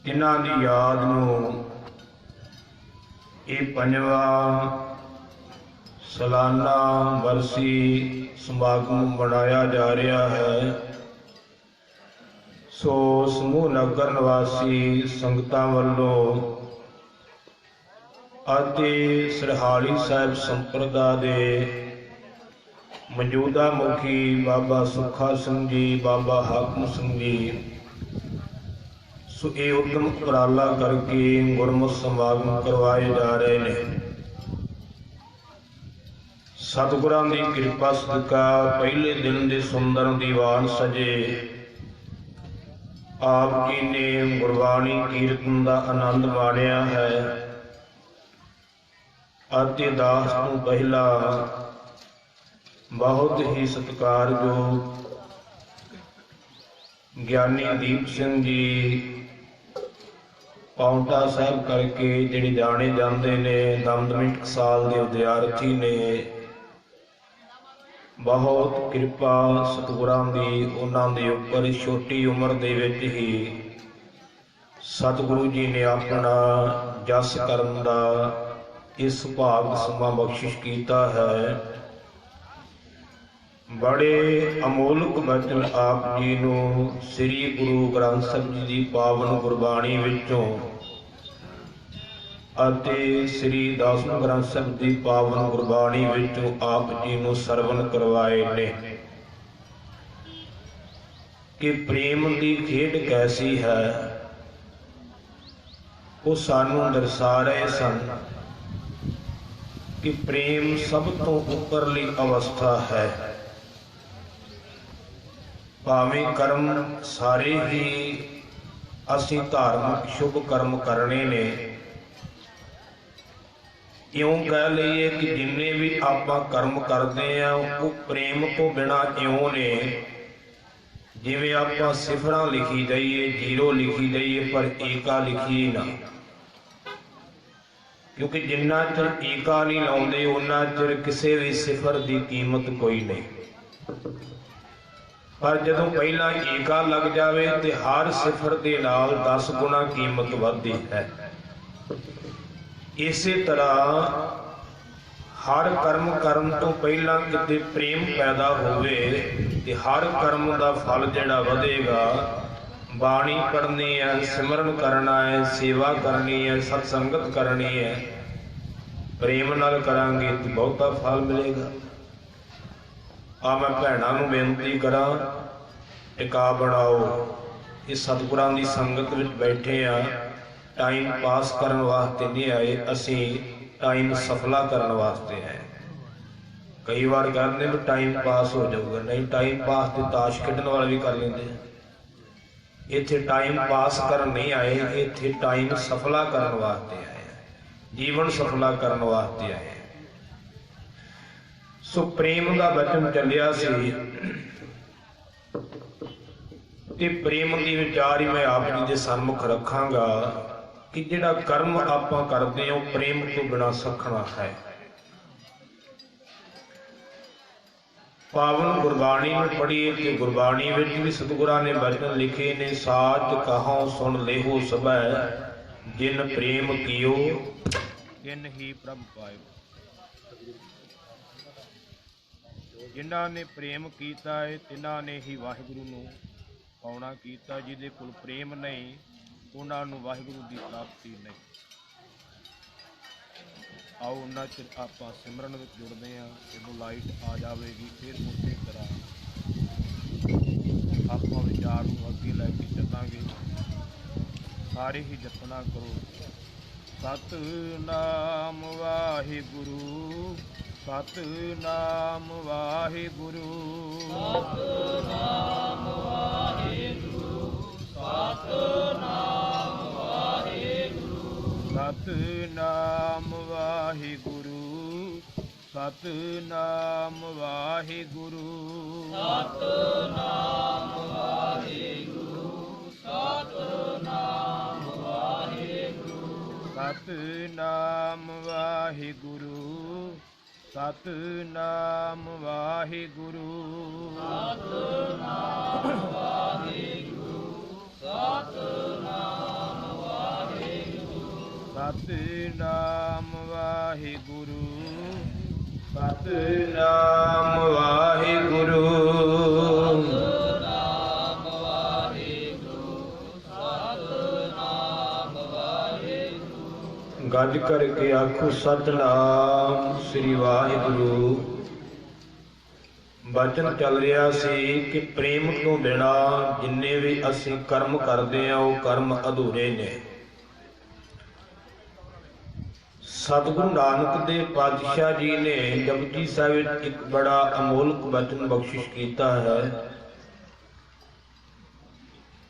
तिन्हां दी याद नूं ये पंजवा सालाना वरसी समागम मनाया जा रहा है। सो समूह नगर निवासी संगतां वल्लों ਅਤੇ ਸਰਹਾਲੀ ਸਾਹਿਬ ਸੰਪਰਦਾ ਦੇ ਮੌਜੂਦਾ ਮੁਖੀ ਬਾਬਾ ਸੁੱਖਾ ਸਿੰਘ ਜੀ, ਬਾਬਾ ਹਾਕਮ ਸਿੰਘ ਜੀ, ਸੋ ਇਹ ਉਦਮ ਉਪਰਾਲਾ ਕਰਕੇ ਗੁਰਮੁਖ ਸਮਾਗਮ ਕਰਵਾਏ ਜਾ ਰਹੇ ਨੇ। ਸਤਿਗੁਰਾਂ ਦੀ ਕਿਰਪਾ ਸਦਕਾ ਪਹਿਲੇ ਦਿਨ ਦੇ ਸੁੰਦਰ ਦੀਵਾਨ ਸਜੇ। ਆਪ ਜੀ ਨੇ ਗੁਰਬਾਣੀ ਕੀਰਤਨ ਦਾ ਆਨੰਦ ਮਾਣਿਆ ਹੈ ਅਤੇ ਦਾਸ ਨੂੰ ਪਹਿਲਾ ਬਹੁਤ ਹੀ ਸਤਿਕਾਰਯੋਗ ਗਿਆਨੀ ਦੀਪ ਸਿੰਘ ਜੀ ਪਾਉਂਟਾ ਸਾਹਿਬ ਕਰਕੇ ਜਿਹੜੇ ਜਾਣੇ ਜਾਂਦੇ ਨੇ, ਦਮਦਮੀ ਟਕਸਾਲ ਦੇ ਵਿਦਿਆਰਥੀ ਨੇ। ਬਹੁਤ ਕਿਰਪਾ ਸਤਿਗੁਰਾਂ ਦੀ ਉਹਨਾਂ ਦੇ ਉੱਪਰ। ਛੋਟੀ ਉਮਰ ਦੇ ਵਿੱਚ ਹੀ ਸਤਿਗੁਰੂ ਜੀ ਨੇ ਆਪਣਾ ਜਸ ਕਰਨ ਦਾ ਇਸ ਭਾਗ ਸਮਾਂ ਬਖਸ਼ਿਸ਼ ਕੀਤਾ ਹੈ। ਬੜੇ ਅਮੋਲਕ ਬਚਨ ਆਪ ਜੀ ਨੂੰ ਸ੍ਰੀ ਗੁਰੂ ਗ੍ਰੰਥ ਸਾਹਿਬ ਜੀ ਦੀ ਪਾਵਨ ਗੁਰਬਾਣੀ ਵਿੱਚੋਂ ਅਤੇ ਸ੍ਰੀ ਦਸਮ ਗ੍ਰੰਥ ਸਾਹਿਬ ਦੀ ਪਾਵਨ ਗੁਰਬਾਣੀ ਵਿੱਚੋਂ ਆਪ ਜੀ ਨੂੰ ਸਰਵਣ ਕਰਵਾਏ ਨੇ ਕਿ ਪ੍ਰੇਮ ਦੀ ਖੇਡ ਕੈਸੀ ਹੈ। ਉਹ ਸਾਨੂੰ ਦਰਸਾ ਰਹੇ ਸਨ कि प्रेम सब तो उपरली अवस्था है। भावें कर्म सारे ही असी धार्मिक शुभ कर्म करने ने, इउं कह लईए कि जिन्ने भी आपां कर्म करते हैं वो प्रेम तो बिना इउं ने जिवें आपां सिफरां लिखी जाइए, जीरो लिखी जाइए पर एका लिखी ना। क्योंकि जिन्ना चिर ईका नहीं लाउंदे उन्ना चिर किसी भी सिफर की कीमत कोई नहीं। पर जदों पहला ईका लग जाए तो हर सिफर के नाल 10 गुना कीमत वधदी है। इसी तरह हर कर्म करन तो पहला किते प्रेम पैदा होवे ते हर कर्म का फल जिहड़ा वधेगा। बाणी पढ़नी है, सिमरन करना है, सेवा करनी है, सत्संगत करनी है, प्रेम नाल करांगे तो बहुता फल मिलेगा। आ मैं भैणां नूं बेनती करा, टिका बनाओ। इस सतगुरां दी संगत विच बैठे आ, टाइम पास करन वास्ते नहीं आए, असी टाइम सफला करन वास्ते आए। कई बार कहते भी टाइम पास हो जाऊगा, नहीं, टाइम पास तो ताश खेडण वाले भी कर लेंदे। इत्थे टाइम पास करन नहीं आए, इत्थे टाइम सफला करन वास्ते आए, जीवन सफला करन वास्ते आए। सो प्रेम का वचन चलिया सी ते प्रेम की विचार ही मैं आप जी के सन्मुख रखांगा कि जिहड़ा कर्म आपां करदे हां प्रेम तो बिना सखना है। पावन गुरबाणी में पढ़िए कि गुरबाणी विच भी सतगुरां ने वचन लिखे ने, साच कहो सुन लेहो सबै, जिन प्रेम कियो तिन ही प्रभ पायो। जिन्हां ने प्रेम कीता है तिन्हां ने ही वाहिगुरु नूं पाउणा कीता। जिहदे कोल प्रेम नहीं उन्हां नूं वाहिगुरु की प्राप्ति नहीं। आओ उन्ना चिर आपां सिमरन विच जुड़दे हां। जदों लाइट आ जाएगी फिर उसे तरह आपां विचार नूं अगे लैके चलांगे। सारे ही जपना करो, सतनाम वाहिगुरु, सतनाम वाहिगुरु, सतनाम वाहिगुरु, सतनाम वाहिगुरु, सतनाम वाहिगुरु, सतनाम वाहिगुरु, सतनाम वाहिगुरु, सतनाम वाहिगुरु, सतनाम वाहिगुरु, सतनाम वाहिगुरु, सतनाम वाहिगुरु, सतनाम ਸਤਿਨਾਮ ਵਾਹਿਗੁਰੂ ਸਤਿਨਾਮ ਵਾਹਿਗੁਰੂ ਸਤਿਨਾਮ ਵਾਹਿਗੁਰੂ ਸਤਿਨਾਮ ਵਾਹਿਗੁਰੂ। ਗੱਜ ਕਰਕੇ ਆਖੋ ਸਤਿਨਾਮ ਸ੍ਰੀ ਵਾਹਿਗੁਰੂ। ਬਚਨ ਚੱਲ ਰਿਹਾ ਸੀ ਕਿ ਪ੍ਰੇਮ ਤੋਂ ਬਿਨਾ ਜਿੰਨੇ ਵੀ ਅਸੀਂ ਕਰਮ ਕਰਦੇ ਹਾਂ ਉਹ ਕਰਮ ਅਧੂਰੇ ਨੇ। ਸਤਿਗੁਰੂ ਨਾਨਕ ਦੇਵ ਪਾਤਸ਼ਾਹ ਜੀ ਨੇ ਜਪਜੀ ਸਾਹਿਬ ਵਿੱਚ ਇੱਕ ਬੜਾ ਅਮੋਲਕ ਬਚਨ ਬਖਸ਼ਿਸ਼ ਕੀਤਾ ਹੈ।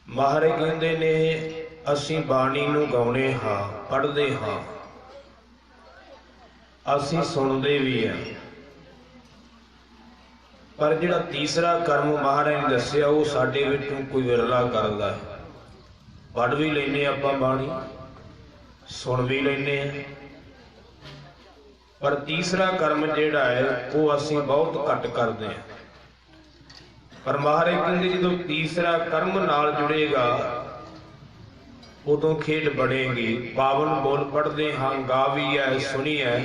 ਮਹਾਰਾਜ ਕਹਿੰਦੇ ਨੇ ਅਸੀਂ ਬਾਣੀ ਨੂੰ ਗਾਉਣੇ ਹਾਂ, ਪੜ੍ਹਦੇ ਹਾਂ, ਅਸੀਂ ਸੁਣਦੇ ਵੀ ਹਾਂ, ਪਰ ਜਿਹੜਾ ਤੀਸਰਾ ਕਰਮ ਮਹਾਰਾਜ ਨੇ ਦੱਸਿਆ ਉਹ ਸਾਡੇ ਵਿੱਚੋਂ ਕੋਈ ਵਿਰਲਾ ਕਰਦਾ ਹੈ। ਪੜ੍ਹ ਵੀ ਲੈਂਦੇ ਆਪਾਂ ਬਾਣੀ, ਸੁਣ ਵੀ ਲੈਂਦੇ ਹਾਂ, ਪਰ ਤੀਸਰਾ ਕਰਮ ਜਿਹੜਾ ਹੈ ਉਹ ਅਸੀਂ ਬਹੁਤ ਘੱਟ ਕਰਦੇ ਹਾਂ। ਪਰ ਮਹਾਰਾਜ ਕਹਿੰਦੇ ਜਦੋਂ ਤੀਸਰਾ ਕਰਮ ਨਾਲ ਜੁੜੇਗਾ ਉਦੋਂ ਖੇਡ ਬਣੇਗੀ। ਪਾਵਨ ਬੋਲ ਪੜ੍ਹਦੇ ਹਾਂ, ਗਾਵੀਐ ਸੁਣੀਐ,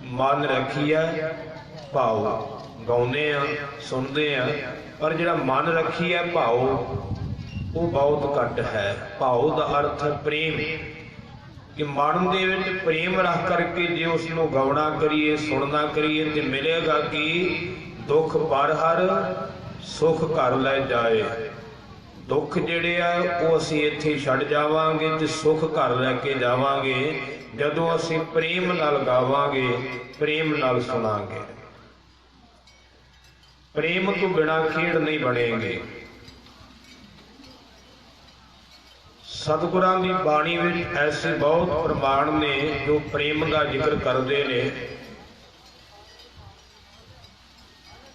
ਮਨ ਰੱਖੀਐ ਭਾਉ। ਗਾਉਂਦੇ ਆ, ਸੁਣਦੇ ਆ, ਪਰ ਜਿਹੜਾ ਮਨ ਰੱਖੀਐ ਭਾਉ ਉਹ ਬਹੁਤ ਘੱਟ ਹੈ। ਭਾਉ ਦਾ ਅਰਥ ਹੈ ਪ੍ਰੇਮ, ਕਿ ਮਨ ਦੇ ਵਿੱਚ ਪ੍ਰੇਮ ਰੱਖ ਕਰਕੇ ਜੇ ਉਸ ਨੂੰ ਗਾਉਣਾ ਕਰੀਏ, ਸੁਣਨਾ ਕਰੀਏ ਤੇ ਮਿਲੇਗਾ ਕਿ ਦੁੱਖ ਪਰ ਹਰ ਸੁਖ ਘਰ ਲੈ ਜਾਏ। ਦੁੱਖ ਜਿਹੜੇ ਆ ਉਹ ਅਸੀਂ ਇੱਥੇ ਛੱਡ ਜਾਵਾਂਗੇ ਤੇ ਸੁਖ ਘਰ ਲੈ ਕੇ ਜਾਵਾਂਗੇ ਜਦੋਂ ਅਸੀਂ ਪ੍ਰੇਮ ਨਾਲ ਗਾਵਾਂਗੇ, ਪ੍ਰੇਮ ਨਾਲ ਸੁਣਾਂਗੇ। ਪ੍ਰੇਮ ਤੋਂ ਬਿਨਾਂ ਖੇਡ ਨਹੀਂ ਬਣੇਗੀ। ਸਤਿਗੁਰਾਂ ਦੀ ਬਾਣੀ ਵਿੱਚ ਐਸੇ ਬਹੁਤ ਪ੍ਰਮਾਣ ਨੇ ਜੋ ਪ੍ਰੇਮ ਦਾ ਜ਼ਿਕਰ ਕਰਦੇ ਨੇ,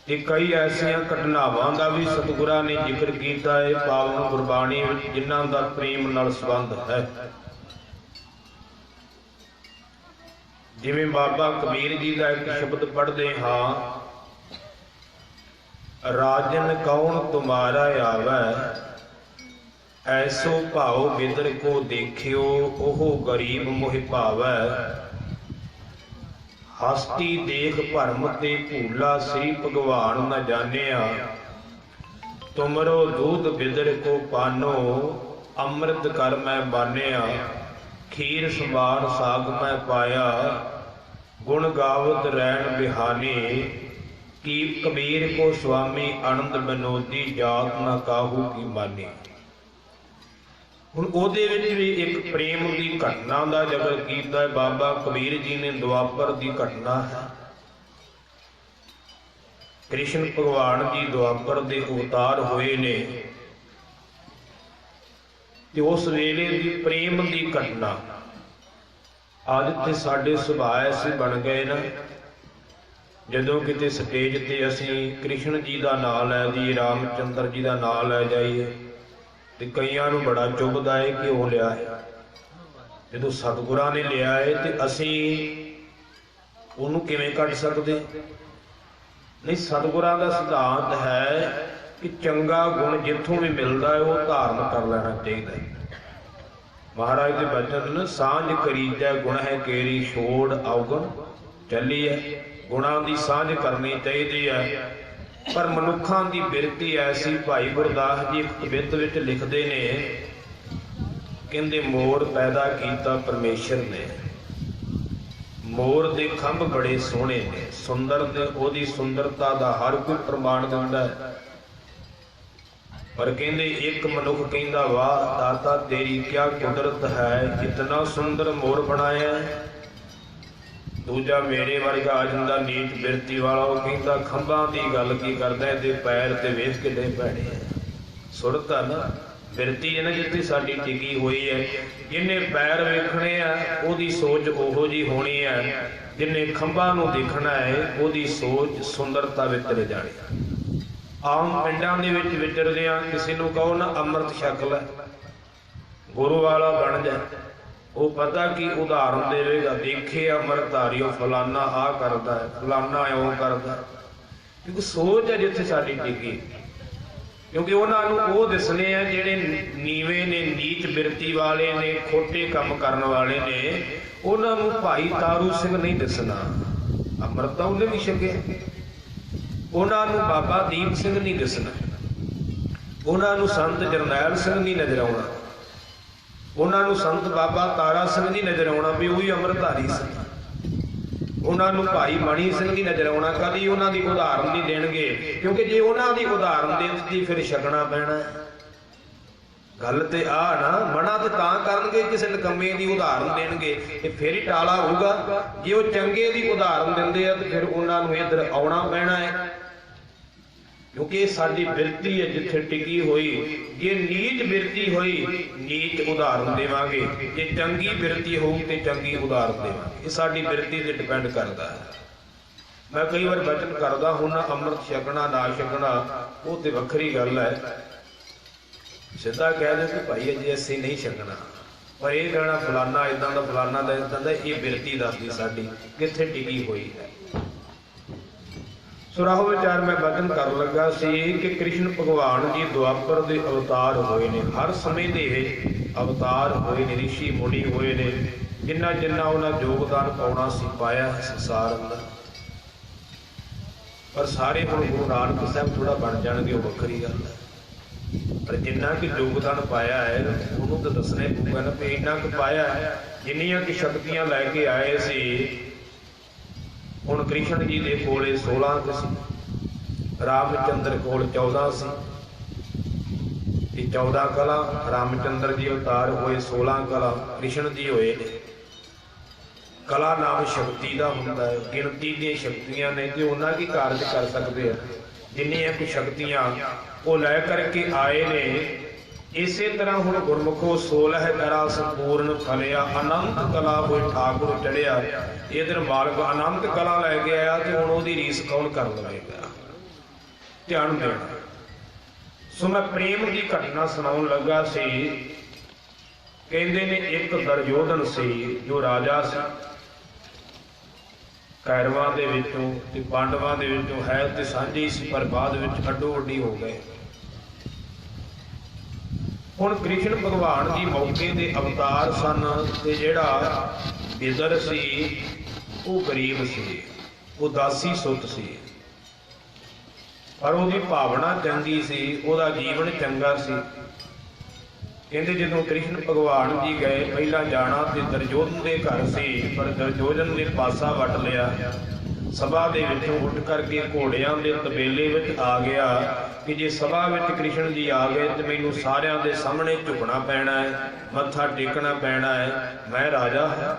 ਤੇ ਕਈ ਐਸੀਆਂ ਘਟਨਾਵਾਂ ਦਾ ਵੀ ਸਤਿਗੁਰਾਂ ਨੇ ਜ਼ਿਕਰ ਕੀਤਾ ਹੈ ਪਾਵਨ ਗੁਰਬਾਣੀ ਵਿੱਚ ਜਿਨ੍ਹਾਂ ਦਾ ਪ੍ਰੇਮ ਨਾਲ ਸੰਬੰਧ ਹੈ। ਜਿਵੇਂ ਬਾਬਾ ਕਬੀਰ ਜੀ ਦਾ ਇੱਕ ਸ਼ਬਦ ਪੜ੍ਹਦੇ ਹਾਂ, ਰਾਜਨ ਕੌਣ ਤੁਮਾਰਾ ਆਵੈ, ਐਸੋ ਭਾਉ ਬਿਦਰ ਕੋ ਦੇਖਿਓ, ਉਹ ਗਰੀਬ ਮੋਹਿ ਭਾਵੈ। ਹਸਤੀ ਦੇਖ ਭਰਮ ਤੇ ਭੂਲਾ, ਸ੍ਰੀ ਭਗਵਾਨ ਨ ਜਾਣਿਆ। ਤੁਮਰੋ ਦੂਧ ਬਿਦਰ ਕੋ ਪਾਨੋ, ਅੰਮ੍ਰਿਤ ਕਰ ਮੈਂ ਬਾਨਿਆ। ਖੀਰ ਸਮਾਨ ਸਾਗ ਮੈਂ ਪਾਇਆ, ਗੁਣ ਗਾਵਤ ਰਹਿਣ ਬਿਹਾਨੀ। ਕੀ ਕਬੀਰ ਕੋ ਸੁਆਮੀ ਆਨੰਦ ਬਨੋਦੀ, ਜਾਤ ਨਾ ਕਾਹੂ ਕੀ ਮਾਨੀ। ਹੁਣ ਉਹਦੇ ਵਿੱਚ ਵੀ ਇੱਕ ਪ੍ਰੇਮ ਦੀ ਘਟਨਾ ਦਾ ਜ਼ਿਕਰ ਕੀਤਾ ਹੈ। ਬਾਬਾ ਕਬੀਰ ਜੀ ਨੇ ਦੁਆਪਰ ਦੀ ਘਟਨਾ ਹੈ। ਕ੍ਰਿਸ਼ਨ ਭਗਵਾਨ ਜੀ ਦੁਆਪਰ ਦੇ ਅਵਤਾਰ ਹੋਏ ਨੇ ਤੇ ਉਸ ਵੇਲੇ ਦੀ ਪ੍ਰੇਮ ਦੀ ਘਟਨਾ ਅੱਜ ਤੇ ਸਾਡੇ ਸੁਭਾਅ ਐਸੇ ਬਣ ਗਏ ਨਾ, ਜਦੋਂ ਕਿਤੇ ਸਟੇਜ ਤੇ ਅਸੀਂ ਕ੍ਰਿਸ਼ਨ ਜੀ ਦਾ ਨਾਮ ਲੈ ਜਾਈਏ, ਰਾਮਚੰਦਰ ਜੀ ਦਾ ਨਾਮ ਲੈ ਜਾਈਏ ਤੇ ਕਈਆਂ ਨੂੰ ਬੜਾ ਚੁੱਭਦਾ ਹੈ ਕਿ ਉਹ ਲਿਆ ਹੈ। ਜਦੋਂ ਸਤਿਗੁਰਾਂ ਨੇ ਲਿਆ ਹੈ ਤੇ ਅਸੀਂ ਉਹਨੂੰ ਕਿਵੇਂ ਕੱਢ ਸਕਦੇ? ਨਹੀਂ, ਸਤਿਗੁਰਾਂ ਦਾ ਸਿਧਾਂਤ ਹੈ ਕਿ ਚੰਗਾ ਗੁਣ ਜਿੱਥੋਂ ਵੀ ਮਿਲਦਾ ਹੈ ਉਹ ਧਾਰਨ ਕਰ ਲੈਣਾ ਚਾਹੀਦਾ ਹੈ। ਮਹਾਰਾਜ ਦੇ ਬਚਨ, ਸਾਂਝ ਕਰੀਜੈ ਗੁਣ ਹੈ ਕੇਰੀ, ਛੋੜ ਅਵਗੁਣ ਚੱਲੀ ਹੈ। ਗੁਣਾਂ ਦੀ ਸਾਂਝ ਕਰਨੀ ਚਾਹੀਦੀ ਹੈ। ਪਰ ਮਨੁੱਖਾਂ ਦੀ ਬਿਰਤੀ ਐਸੀ, ਭਾਈ ਗੁਰਦਾਸ ਜੀ ਇੱਕ ਕਵਿਤ ਵਿੱਚ ਲਿਖਦੇ ਨੇ, ਕਹਿੰਦੇ ਮੋਰ ਪੈਦਾ ਕੀਤਾ ਪਰਮੇਸ਼ਰ ਨੇ, ਮੋਰ ਦੇ ਖੰਭ ਬੜੇ ਸੋਹਣੇ ਨੇ, ਸੁੰਦਰ ਤੇ ਉਹਦੀ ਸੁੰਦਰਤਾ ਦਾ ਹਰ ਕੋਈ ਪ੍ਰਮਾਣ ਦਿੰਦਾ ਹੈ। ਪਰ ਕਹਿੰਦੇ ਇੱਕ ਮਨੁੱਖ ਕਹਿੰਦਾ, ਵਾਹ ਦਾਤਾ ਤੇਰੀ ਕਿਆ ਕੁਦਰਤ ਹੈ, ਇਤਨਾ ਸੁੰਦਰ ਮੋਰ ਬਣਾਇਆ। ਦੂਜਾ ਮੇਰੇ ਵਰਗਾ ਆ ਜਾਂਦਾ ਨੀਚ ਬਿਰਤੀ ਵਾਲਾ, ਉਹ ਕਹਿੰਦਾ ਖੰਭਾਂ ਦੀ ਗੱਲ ਕੀ ਕਰਦਾ, ਇਹਦੇ ਪੈਰ ਤੇ ਵੇਖ ਕਿੱਡੇ ਭੈੜੇ ਆ। ਸੁਰਤ ਆ ਨਾ, ਬਿਰਤੀ ਹੈ ਨਾ ਜਿੱਥੇ ਸਾਡੀ ਟਿਕੀ ਹੋਈ ਹੈ। ਜਿਹਨੇ ਪੈਰ ਵੇਖਣੇ ਆ ਉਹਦੀ ਸੋਚ ਉਹੋ ਜਿਹੀ ਹੋਣੀ ਹੈ, ਜਿਹਨੇ ਖੰਭਾਂ ਨੂੰ ਦੇਖਣਾ ਹੈ ਉਹਦੀ ਸੋਚ ਸੁੰਦਰਤਾ ਵਿੱਚ ਚਲੇ ਜਾਣੀ। ਆਮ ਪਿੰਡਾਂ ਦੇ ਵਿੱਚ ਵਿਚਰਦੇ ਆ, ਕਿਸੇ ਨੂੰ ਕਹੋ ਨਾ ਅੰਮ੍ਰਿਤ ਛਕ ਲੈ, ਗੁਰੂ ਵਾਲਾ ਬਣ ਜਾ, ਉਹ ਪਤਾ ਕੀ ਉਦਾਹਰਨ ਦੇਵੇਗਾ, ਦੇਖੇ ਅੰਮ੍ਰਿਤਧਾਰੀਓ ਫਲਾਨਾ ਆਹ ਕਰਦਾ ਹੈ, ਫਲਾਨਾ ਇਉਂ ਕਰਦਾ, ਕਿਉਂਕਿ ਸੋਚ ਹੈ ਜਿੱਥੇ ਸਾਡੀ ਟਿਕੀ। क्योंकि उन्होंने वो दिसने हैं जिहड़े नीवे ने, नीच बिरती वाले ने, खोटे काम करन वाले ने। उन्होंने भाई तारू सिंह नहीं दिसना, अमृत तो उन्हें भी छके। उन्होंने बाबा दीप सिंह नहीं दिसना, उन्होंने संत जरनैल सिंह नहीं नजर आना, उन्होंने संत बाबा तारा सिंह नहीं नजर आना भी वही अमृतधारी सी। उन्होंने भाई मणि सिंह नहीं नजर आना, कभी उन्होंने उदाहरण नहीं देंगे, क्योंकि जे उन्होंने उदाहरण दे दी फिर छकना पैना। गल तो आ ना, मना तो करनगे किसी नकम्मे की उदाहरण देंगे तो फिर ही टाला होगा। जे वो चंगे की उदाहरण देंगे तो फिर उन्होंने इधर आना पैना है, क्योंकि साडी बिरती है जिथे टिकी हुई। जे नीच बिरती हुई नीच उदाहरण देवांगे, जे चंगी बिरती होगी तो चंगी उदाहरण देवांगे। ये साडी बिरती से डिपेंड करता है। मैं कई बार बचन करदा हूं ना, अमृत छकना ना छकना वो तो वखरी गल है। सीधा कह दे कि भाई अजे असीं नहीं छकना, पर यह कहना फलाना इदां दा फलाना दा इदां दा, ये बिरती दसदी साडी कित्थे टिकी हुई है। सुराहो विचार मैं बचन कर लगा सी कि कृष्ण भगवान जी द्वापर के अवतार होए ने, हर समय के अवतार होए ने, ऋषि मुनि होए ने, जिन्ना जिन्ना उन्हें योगदान पाउना सी पाया है संसार अंदर। पर सारे हुण गुरु नानक साहब थोड़ा बन जाणगे वो वखरी गल है, पर जिन्ना कि योगदान पाया है उन्होंने तो दसना ही पऊगा ना भी इन्ना क पाया है। जिन्नियां कि शक्तियां लैके आए सी, हुण कृष्ण जी दे कोले 16 सी, रामचंद्र कोल 14 सी, 14 कला रामचंद्र जी अवतार होए, 16 कला कृष्ण जी होए ने। कला नाम शक्ति का हुंदा है, गिनती दी शक्तियां ने कि उन्हां की कारज कर सकते हैं। जिन्नियां कि शक्तियां वो लै करके आए ने। इसे तरह हुण गुरमुखो 16 कला संपूर्ण फलिया, अनंत कला कोई ठाकुर चढ़िया। इधर मालक अनंत कला लैके आया तो हुण उहदी रीस कौन कर लवेगा, ध्यान देना। सो मैं प्रेम की घटना सुनाउण लगा सी। कहंदे ने एक दुर्योधन सी जो राजा सी, कैरवां दे विचों ते पांडवां दे विचों है ते सांझी सी, पर बाद विच अड्डो अड्डी हो गए। हुण कृष्ण भगवान जी मौके दे अवतार सन ते जिहड़ा बिदर सी वो गरीब सी, वो दासी सुत सी, पर उसकी भावना चंगी सी, उसका जीवन चंगा सी। कहते जो कृष्ण भगवान जी गए पहला जाना तो दुर्योधन के घर से, पर दुर्योधन ने पासा वट लिया। सभा के विचों उठ करके घोड़ियां के तबेले में आ गया कि जे सभा में कृष्ण जी आ गए तो मैनू सारियां दे सामने झुकना पैना है, मत्था टेकना पैना है, मैं राजा है।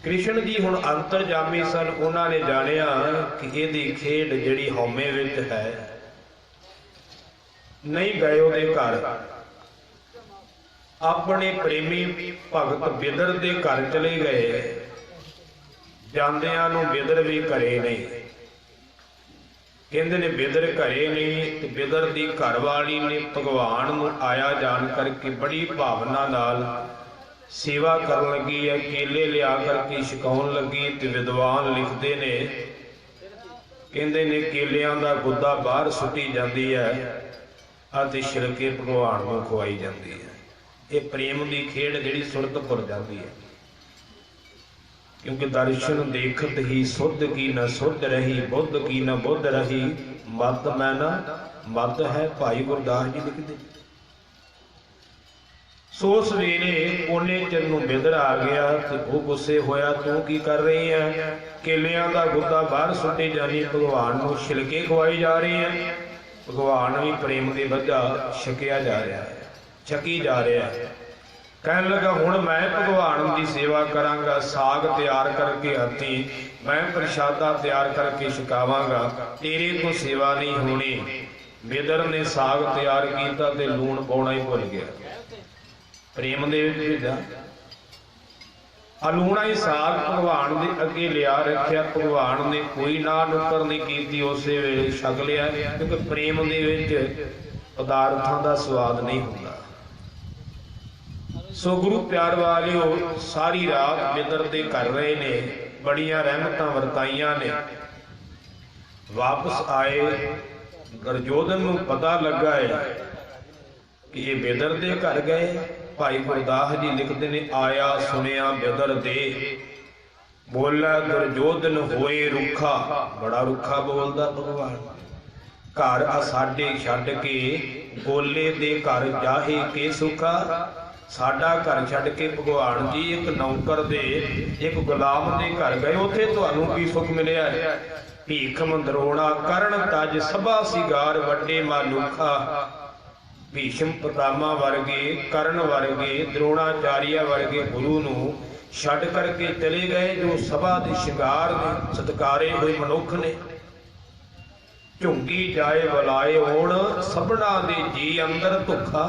कृष्ण जी हुण अंतरजामी सन, उन्होंने जानिया कि इहदी खेड जिहड़ी हौमे विच है। नहीं गए उहदे घर, अपने प्रेमी भगत बिदर दे घर चले गए। जांदियां नूं बिदर भी घरे नहीं, कहंदे ने बिदर घरे नहीं ते बिदर दी घरवाली ने भगवान नूं आया जान करके बड़ी भावना नाल सेवा करन लगी है। केले लिया करके छकाउण लगी ते विद्वान लिखदे ने, कहंदे ने केलियां दा गुद्दा बाहर सुट्टी जांदी है ਅਤੇ छिलके भगवान को खुआई जाती है। ये प्रेम की खेड जिहड़ी सुरत भुर जाती है, क्योंकि दर्शन देखत ही सुध की न सुध रही, बुद्ध की न बुद्ध रही, मत मैं ना मत है। भाई गुरदास जी लिखते। सो सवेरे ओने चिर नूं बिदर आ गया तो वो गुस्से होया, तू की कर रही है? केलियां दा गुद्दा बाहर सुट्टे जानी, भगवान नूं छिलके खुआई जा रही है। भगवान भी प्रेम की वजह छकिया जा रहा है, छकी जा रहा है। कहने लगा हुण मैं भगवान की सेवा करांगा, साग तैयार करके हथी मैं प्रशादा तैयार करके छकावांगा, तेरे को सेवा नहीं होनी। बिदर ने साग तैयार किया ते लूण पाउणा ही भुल गया। प्रेम दे विच भेजा अलूणा ही साग भगवान के अगे लिया रखिया। भगवान ने कोई ना नुकर नहीं की, उस वेले छक लिया, क्योंकि प्रेम दे विच पदार्थां दा स्वाद नहीं होता। सो गुरु प्यार वालिओ सारी रात बिदर दे कर रहे ने, बड़ियां रहमतां वरताइयां ने। वापस आए दुर्योधन नूं पता लगा है कि ये बिदर दे घर गए। भाई गुरदास जी लिखते ने, आया सुनिया बिदर दे, बोला दुर्योधन होए रुखा। बड़ा रुखा बोलदा भगवान। घर आ साडे छड्ड के गोले दे घर जाहे के सुखा। साडा घर छड्ड के भगवान जी एक नौकर दे एक गुलाम दे घर गए, उत्थे तुहानूं की सुख मिलिया है? भीख मंदरोड़ा करण तज सभा सिगार वड्डे मालूखा। भीष्म पितामह वर्गे, कर्ण वर्गे, द्रोणाचार्य वर्गे गुरु नूं छड्ड करके चले गए, जो सभा दे शिंगार ने सत्कारे हुए मनुख ने। ਝੁੰਗੀ ਜਾਏ ਬੁਲਾਏ ਹੋਣ ਸਭਨਾ ਦੇ ਜੀ ਅੰਦਰ ਧੁਖਾ।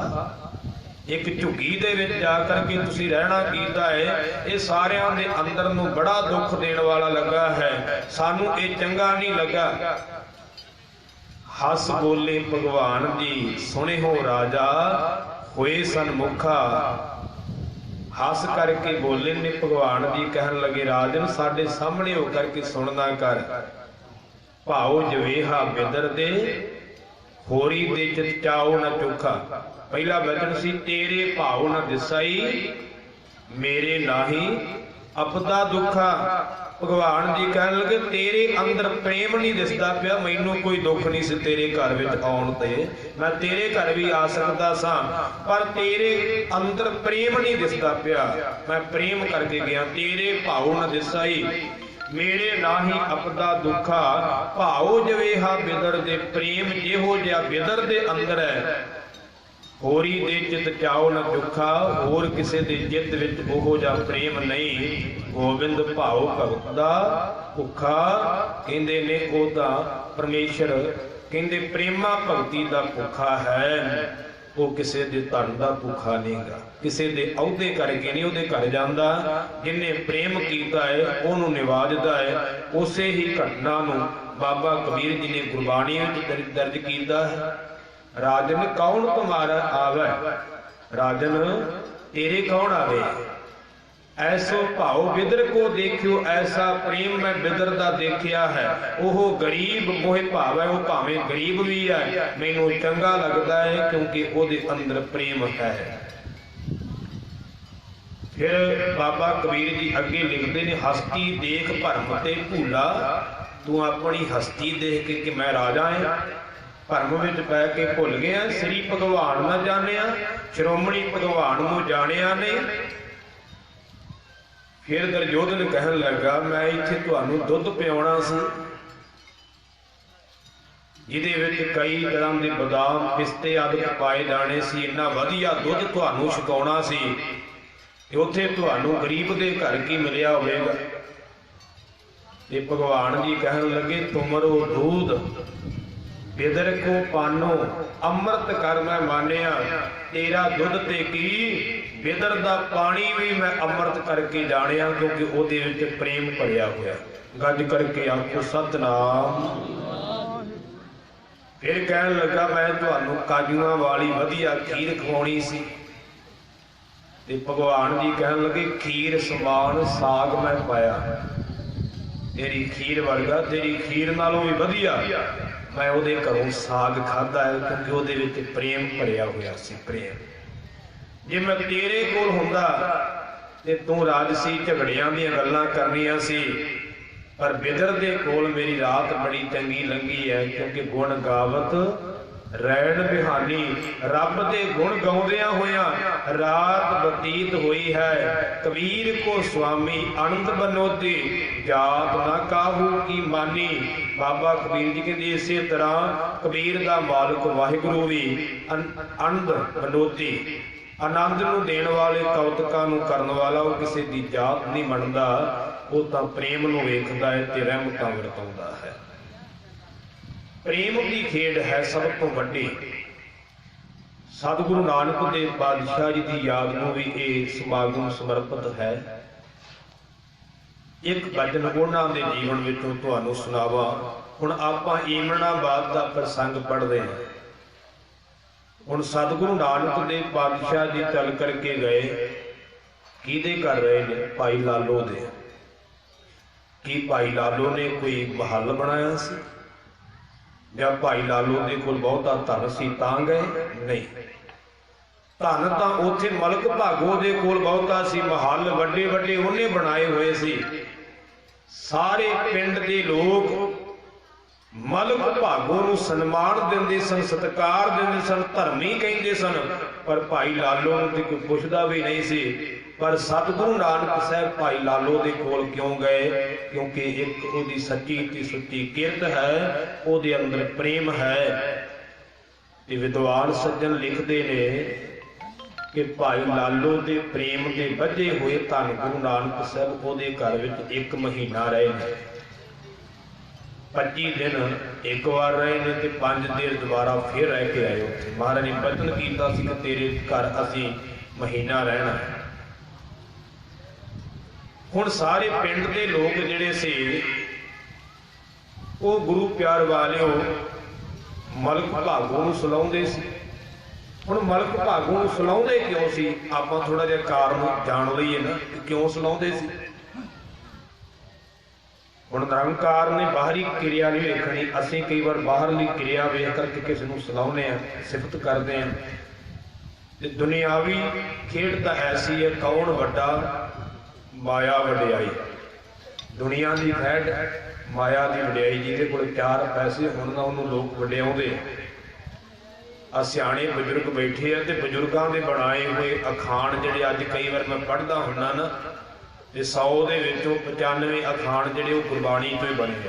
ਇੱਕ ਝੁੱਗੀ ਦੇ ਵਿੱਚ ਜਾ ਕਰਕੇ ਤੁਸੀਂ ਰਹਿਣਾ ਕੀਤਾ ਹੈ, ਇਹ ਸਾਰਿਆਂ ਦੇ ਅੰਦਰ ਨੂੰ ਬੜਾ ਦੁੱਖ ਦੇਣ ਵਾਲਾ ਲੱਗਾ ਹੈ, ਸਾਨੂੰ ਇਹ ਚੰਗਾ ਨਹੀਂ ਲੱਗਾ। ਹੱਸ ਬੋਲੇ ਭਗਵਾਨ ਜੀ, ਸੁਣੇ ਹੋ ਰਾਜਾ ਹੋਏ ਸਨਮੁਖਾ। ਹੱਸ ਕਰਕੇ ਬੋਲੇ ਨੇ ਭਗਵਾਨ ਜੀ, ਕਹਿਣ ਲੱਗੇ ਰਾਜਨ ਸਾਡੇ ਸਾਹਮਣੇ ਹੋ ਕਰਕੇ ਸੁਣਨਾ ਕਰ। ਭਾਉ ਜਵੇਹਾ ਬਿਦਰ ਦੇ ਹੋਰੀ ਦੇ ਚਿਤ ਚਾਉ ਨਾ ਚੋਖਾ। ਪਹਿਲਾ ਵਚਨ ਸੀ, ਤੇਰੇ ਭਾਉ ਨਾ ਦਿਸਾਈ ਮੇਰੇ ਨਾਹੀ ਅਪਦਾ ਦੁੱਖਾ। ਭਗਵਾਨ ਜੀ ਕਹਿਣ ਲੱਗੇ ਤੇਰੇ ਅੰਦਰ ਪ੍ਰੇਮ ਨਹੀਂ ਦਿਸਦਾ ਪਿਆ, ਮੈਨੂੰ ਕੋਈ ਦੁੱਖ ਨਹੀਂ ਸੀ ਤੇਰੇ ਘਰ ਵਿੱਚ ਆਉਣ ਤੇ, ਮੈਂ ਤੇਰੇ ਘਰ ਵੀ ਆ ਸਕਦਾ ਸਾਂ, ਪਰ ਤੇਰੇ ਅੰਦਰ ਪ੍ਰੇਮ ਨਹੀਂ ਦਿਸਦਾ ਪਿਆ, ਮੈਂ ਪ੍ਰੇਮ ਕਰਕੇ ਗਿਆ। ਤੇਰੇ ਭਾਉ ਨਾ ਦਿਸਾਈ ਮੇਰੇ ਨਾਹੀ ਅਪਦਾ ਦੁੱਖਾ। ਭਾਉ ਜਵੇਹਾ ਬਿਦਰ ਦੇ, ਪ੍ਰੇਮ ਜਿਹੋ ਜਿਹਾ ਬਿਦਰ ਦੇ ਅੰਦਰ ਹੈ, ਹੋਰੀ ਦੇ ਚਿਤ ਚਾਉ ਨਾ ਚੁੱਖਾ। ਹੋਰ ਕਿਸੇ ਦੇ ਚਿੱਤ ਵਿੱਚ ਉਹੋ ਜਿਹਾ ਪ੍ਰੇਮ ਨਹੀਂ। ਗੋਬਿੰਦ ਭਾਉ ਭਗਤ ਦਾ ਭੁੱਖਾ। ਕਹਿੰਦੇ ਨੇ ਉਹ ਤਾਂ ਪਰਮੇਸ਼ਰ ਕਹਿੰਦੇ ਪ੍ਰੇਮਾ ਭਗਤੀ ਦਾ ਭੁੱਖਾ ਹੈ, ਉਹ ਕਿਸੇ ਦੇ ਧਨ ਦਾ ਭੁੱਖਾ ਨਹੀਂਗਾ, ਕਿਸੇ ਦੇ ਅਹੁਦੇ ਕਰਕੇ ਨਹੀਂ ਉਹਦੇ ਘਰ ਜਾਂਦਾ। ਜਿਹਨੇ ਪ੍ਰੇਮ ਕੀਤਾ ਹੈ ਉਹਨੂੰ ਨਿਵਾਜਦਾ ਹੈ। ਉਸੇ ਹੀ ਘਟਨਾ ਨੂੰ ਬਾਬਾ ਕਬੀਰ ਜੀ ਨੇ ਗੁਰਬਾਣੀ ਵਿੱਚ ਦਰਜ ਕੀਤਾ ਹੈ। ਰਾਜਨ ਕੌਣ ਤੁਮਾਰਾ ਆਵੇ, ਰਾਜਨ ਤੇਰੇ ਕੌਣ ਆਵੇ। ਐਸੋ ਭਾਉ ਬਿਦਰ ਕੋ ਦੇਖਿਓ, ਐਸਾ ਪ੍ਰੇਮ ਮੈਂ ਬਿਦਰ ਦਾ ਦੇਖਿਆ ਹੈ। ਉਹ ਗਰੀਬ ਮੋਹਿ ਭਾਵ ਹੈ, ਉਹ ਭਾਵੇਂ ਗਰੀਬ ਵੀ ਹੈ, ਮੈਨੂੰ ਚੰਗਾ ਲੱਗਦਾ ਹੈ ਕਿਉਂਕਿ ਉਹਦੇ ਅੰਦਰ ਪ੍ਰੇਮ ਹੈ। ਫਿਰ ਬਾਬਾ ਕਬੀਰ ਜੀ ਅੱਗੇ ਲਿਖਦੇ ਨੇ, ਹਸਤੀ ਦੇਖ ਭਰਮ ਤੇ ਭੂਲਾ। ਤੂੰ ਆਪਣੀ ਹਸਤੀ ਦੇਖ ਕੇ ਕਿ ਮੈਂ ਰਾਜਾ ਹਾਂ, ਭਰਮ ਵਿੱਚ ਪੈ ਕੇ ਭੁੱਲ ਗਿਆ। ਸ੍ਰੀ ਭਗਵਾਨ ਨਾ ਜਾਣਿਆ, ਸ਼੍ਰੋਮਣੀ ਭਗਵਾਨ ਨੂੰ ਜਾਣਿਆ ਨਹੀਂ। ਫਿਰ ਦੁਰਯੋਧਨ ਕਹਿਣ ਲੱਗਾ, ਮੈਂ ਇੱਥੇ ਤੁਹਾਨੂੰ ਦੁੱਧ ਪਿਆਉਣਾ ਸੀ, ਜਿਹਦੇ ਵਿੱਚ ਕਈ ਤਰ੍ਹਾਂ ਦੇ ਬਦਾਮ ਪਿਸਤੇ ਆਦਿ ਪਾਏ ਜਾਣੇ ਸੀ। ਇੰਨਾ ਵਧੀਆ ਦੁੱਧ ਤੁਹਾਨੂੰ ਛਕਾਉਣਾ ਸੀ, ਤੇ ਉੱਥੇ ਤੁਹਾਨੂੰ ਗਰੀਬ ਦੇ ਘਰ ਕੀ ਮਿਲਿਆ ਹੋਵੇਗਾ। ਤੇ ਭਗਵਾਨ ਜੀ ਕਹਿਣ ਲੱਗੇ, ਤੁਮਰੋ ਦੂਧ ਬਿਦਰ ਕੋ ਪਾਨੋ, ਅੰਮ੍ਰਿਤ ਕਰ ਮੈਂ ਮਾਨਿਆ। ਤੇਰਾ ਦੁੱਧ ਤੇ ਕੀ, ਬਿਦਰ ਦਾ ਪਾਣੀ ਵੀ ਮੈਂ ਅੰਮ੍ਰਿਤ ਕਰਕੇ ਜਾਣਿਆ, ਕਿਉਂਕਿ ਉਹਦੇ ਵਿੱਚ ਪ੍ਰੇਮ ਭਰਿਆ ਹੋਇਆ। ਗੱਜ ਕਰਕੇ ਆਖੋ ਸਤਿਨਾਮ। ਫਿਰ ਕਹਿਣ ਲੱਗਾ, ਮੈਂ ਤੁਹਾਨੂੰ ਕਾਜੂਆਂ ਵਾਲੀ ਵਧੀਆ ਖੀਰ ਖਵਾਉਣੀ ਸੀ। ਤੇ ਭਗਵਾਨ ਜੀ ਕਹਿਣ ਲੱਗੇ, ਖੀਰ ਸਮਾਨ ਸਾਗ ਮੈਂ ਪਾਇਆ, ਤੇਰੀ ਖੀਰ ਵਰਗਾ, ਤੇਰੀ ਖੀਰ ਨਾਲੋਂ ਵੀ ਵਧੀਆ ਮੈਂ ਉਹਦੇ ਘਰੋਂ ਸਾਗ ਖਾਧਾ ਹੈ, ਕਿਉਂਕਿ ਉਹਦੇ ਵਿੱਚ ਪ੍ਰੇਮ ਭਰਿਆ ਹੋਇਆ ਸੀ। ਪ੍ਰੇਮ ਜੇ ਮੈਂ ਤੇਰੇ ਕੋਲ ਹੁੰਦਾ ਤੇ ਤੂੰ ਰਾਜਸੀ ਝਗੜਿਆਂ ਦੀਆਂ ਗੱਲਾਂ ਕਰਨੀਆਂ ਸੀ, ਪਰ ਬਿਦਰ ਦੇ ਕੋਲ ਮੇਰੀ ਰਾਤ ਬੜੀ ਚੰਗੀ ਲੰਘੀ ਹੈ, ਕਿਉਂਕਿ ਗੁਣ ਗਾਵਤ ਰੈਣ ਬਿਹਾਨੀ। ਰੱਬ ਦੇ ਗੁਣ ਗਾਉਂਦਿਆਂ ਹੋਇਆਂ ਰਾਤ ਬਤੀਤ ਹੋਈ ਹੈ। ਕਬੀਰ ਕੋ ਸੁਆਮੀ ਅਨੰਦ ਬਨੋਤੀ, ਜਾਤ ਨਾ ਕਾਹੂ ਕੀ ਮਾਨੀ। ਬਾਬਾ ਕਬੀਰ ਜੀ ਕਹਿੰਦੇ ਇਸੇ ਤਰ੍ਹਾਂ ਕਬੀਰ ਦਾ ਮਾਲਕ ਵਾਹਿਗੁਰੂ ਵੀ ਅਨੰਦ ਬਨੋਤੀ, ਆਨੰਦ ਨੂੰ ਦੇਣ ਵਾਲੇ, ਕੌਤਕਾਂ ਨੂੰ ਕਰਨ ਵਾਲਾ, ਉਹ ਕਿਸੇ ਦੀ ਜਾਤ ਨਹੀਂ ਮੰਨਦਾ, ਉਹ ਤਾਂ ਪ੍ਰੇਮ ਨੂੰ ਵੇਖਦਾ ਹੈ ਤੇ ਰਹਿਮਤਾਂ ਵਰਤਾਉਂਦਾ ਹੈ। ਪ੍ਰੇਮ ਦੀ ਖੇਡ ਹੈ ਸਭ ਤੋਂ ਵੱਡੀ। ਸਤਿਗੁਰੂ ਨਾਨਕ ਦੇਵ ਪਾਤਸ਼ਾਹ ਜੀ ਦੀ ਯਾਦ ਨੂੰ ਵੀ ਇਹ ਸਮਾਗਮ ਸਮਰਪਿਤ ਹੈ। ਇੱਕ ਭਜਨ ਉਹਨਾਂ ਦੇ ਜੀਵਨ ਵਿੱਚੋਂ ਤੁਹਾਨੂੰ ਸੁਣਾਵਾਂ। ਹੁਣ ਆਪਾਂ ਈਮਨਾਬਾਦ ਦਾ ਪ੍ਰਸੰਗ ਪੜ੍ਹਦੇ ਹਾਂ। ਹੁਣ ਸਤਿਗੁਰੂ ਨਾਨਕ ਦੇਵ ਪਾਤਸ਼ਾਹ ਜੀ ਚੱਲ ਕਰਕੇ ਗਏ, ਕਿਹਦੇ ਘਰ ਰਹੇ ਨੇ? ਭਾਈ ਲਾਲੋ ਦੇ। ਕੀ ਭਾਈ ਲਾਲੋ ਨੇ ਕੋਈ ਮਹੱਲ ਬਣਾਇਆ ਸੀ? जब भाई लालो दे कोल बहुता धन सी तां गए नहीं, धन तां उत्थे मलक भागो दे कोल बहुता सी, महल वड्डे वड्डे उन्हें बनाए हुए सी। सारे पिंड दे लोग मलक भागो नूं सन्मान दिंदे सन, सत्कार दिंदे सन, धर्मी कहंदे सन, पर भाई लालो नूं ते कोई पुछदा भी नहीं सी। पर सतगुरु नानक साहब भाई लालो दे कोल क्यों गए? क्योंकि एक उहदी सच्ची ते सुच्ची किरत है, उहदे अंदर प्रेम है। ते विद्वान सज्जन लिखते ने कि भाई लालो दे प्रेम दे बझे हुए धन गुरु नानक साहब उहदे घर विच 1 महीना रहे ने। 25 दिन एक बार रहे ने ते 5 दिन दोबारा फिर रह के आए उत्थे। महाराज ने बचन कीता सी कि तेरे घर असीं महीना रहना। हुण सारे पिंड दे लोग जिहड़े सी वो गुरु प्यार वालिओ मलक भागो नूं सुलाउंदे सी। हुण मलक भागो नूं सुलाउंदे क्यों सी? आपां थोड़ा जिहा कारण जाण लईए ना कि क्यों सुलाउंदे सी। हुण निरंकार ने बाहरी क्रिया नहीं वेखणी, असीं कई बार बाहरली क्रिया वेख करके किसी नूं सुलाउने आ, सिफत करदे आ। ते दुनियावी खेड तां ऐसी है, कौन वड्डा माया वड्याई। दुनिया की खैड माया की वड्याई, जिहदे कोल 4 पैसे होण ना उहनूं लोग वड्याउंदे। आ सियाणे बजुर्ग बैठे आ ते बजुर्गां दे बनाए हुए अखाण जिहड़े अज कई बार मैं पढ़दा हुन्ना ना, ते 100 दे विचों 95 अखाण जिहड़े वो गुरबाणी तो ही बने आ।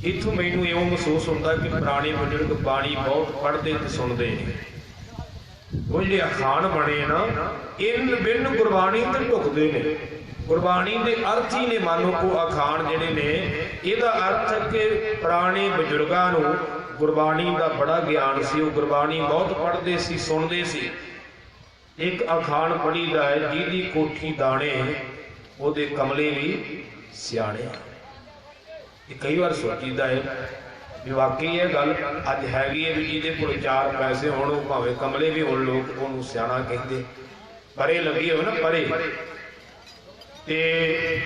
इत्थों मैनूं इउं महसूस हुंदा कि पुराने बजुर्ग बाणी बहुत पढ़दे ते सुणदे ने। वो जिहड़े अखाण बने ना, इन बिन गुरबाणी ते ढुकदे ने। गुरबाणी के अर्थ ही ने, मानो को अखाण जिहड़े ने, इहदा अर्थ कि पुराने बजुर्गां नूं गुरबाणी का बड़ा ज्ञान सी, वो गुरबाणी बहुत पढ़ते सी, सुनते सी। एक अखाण पढ़ी दा है, जिहदी कोठी दाणे ओहदे कमले भी सियाणे। कई बार सोचीदा है भी वाकई ये गल अज हैगी है भी जिहदे कोल 4 पैसे होण भावें कमले भी होण, लोग उहनूं सियाणा कहंदे। परे लगी हो ना, परे ते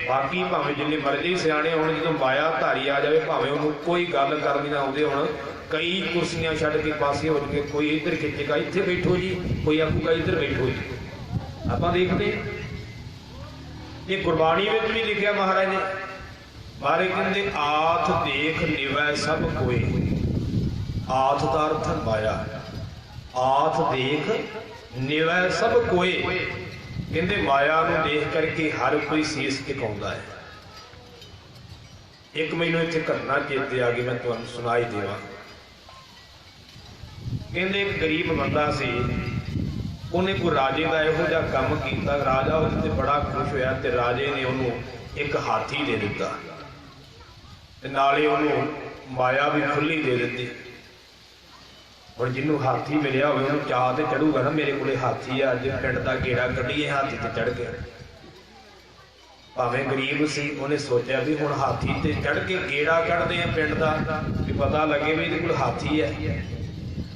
बाकी भावें जिन्ने मर्जी सियाणे होण, जदों माया धारी आ जाए भावें उहनूं कोई गल करनी ना आउंदे होण, कई कुर्सियां छड्ड के पासे हो के कोई इधर खिंचेगा इत्थे बैठो जी, कोई आखूगा इधर बैठो जी। आपां देखदे ये गुरबाणी विच भी लिखिया महाराज ने, मारे कहते आथ देख निवै सब कोई। आथ का अर्थ माया, आथ देख निवै सब कोई। कहते माया नूं देख करके हर कोई सीस टिकाउंदा है। एक मैनूं इत्थे घटना चेते आ गई, मैं तुहानूं सुनाई देवां। कहते एक गरीब बंदा सी, उन्हें कोई राजे का इहो जिहा काम कीता, राजा उसते बड़ा खुश होया ते राजे ने उन्होंने एक हाथी दे दिता, नाले उन्होंने माया भी खुली दे दी। और जिन्हों हाथी मिलया होवे उन्होंने चाह ते चढ़ूगा ना, मेरे को हाथी है, अज पिंड का गेड़ा कढ़ीए हाथी ते चढ़ के। भावें गरीब सी, उन्हें सोचा भी हुण हाथी ते चढ़ के गेड़ा कढ़दे हैं पिंड का, भी पता लगे भी इहदे कोल हाथी है।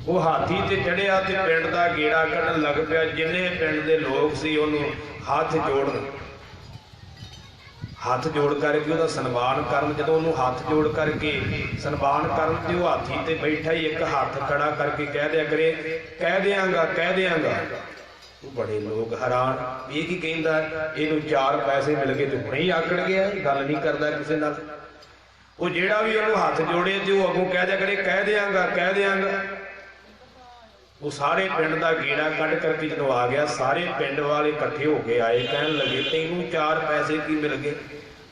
वो हाथी ते चढ़िया ते पिंड का गेड़ा कढ़न लग पिया। जिन्ने पिंड दे लोग सी उन्होंने हाथ जोड़ करके उसका सन्मान करन। जदों उन्होंने हाथ जोड़ करके सन्मान करन ते वो हाथी ते बैठा ही एक हाथ खड़ा करके कह दिया करे, कह देंगा कह देंगा। तो बड़े लोग हैरान, ये की कहंदा, इहनूं 4 पैसे मिल गए तो हुणे ही आकड़ गया, गल नहीं करता किसी नाल। वो जिहड़ा भी उन्होंने हाथ जोड़े ते वो अगों कह दिया करे, कह देंगा कह देंगा। वो सारे पिंड का गेड़ा कढ़ करके जो आ गया, सारे पिंड वाले इकट्ठे होके आए, कहन लगे तैनूं 4 पैसे की मिल गए,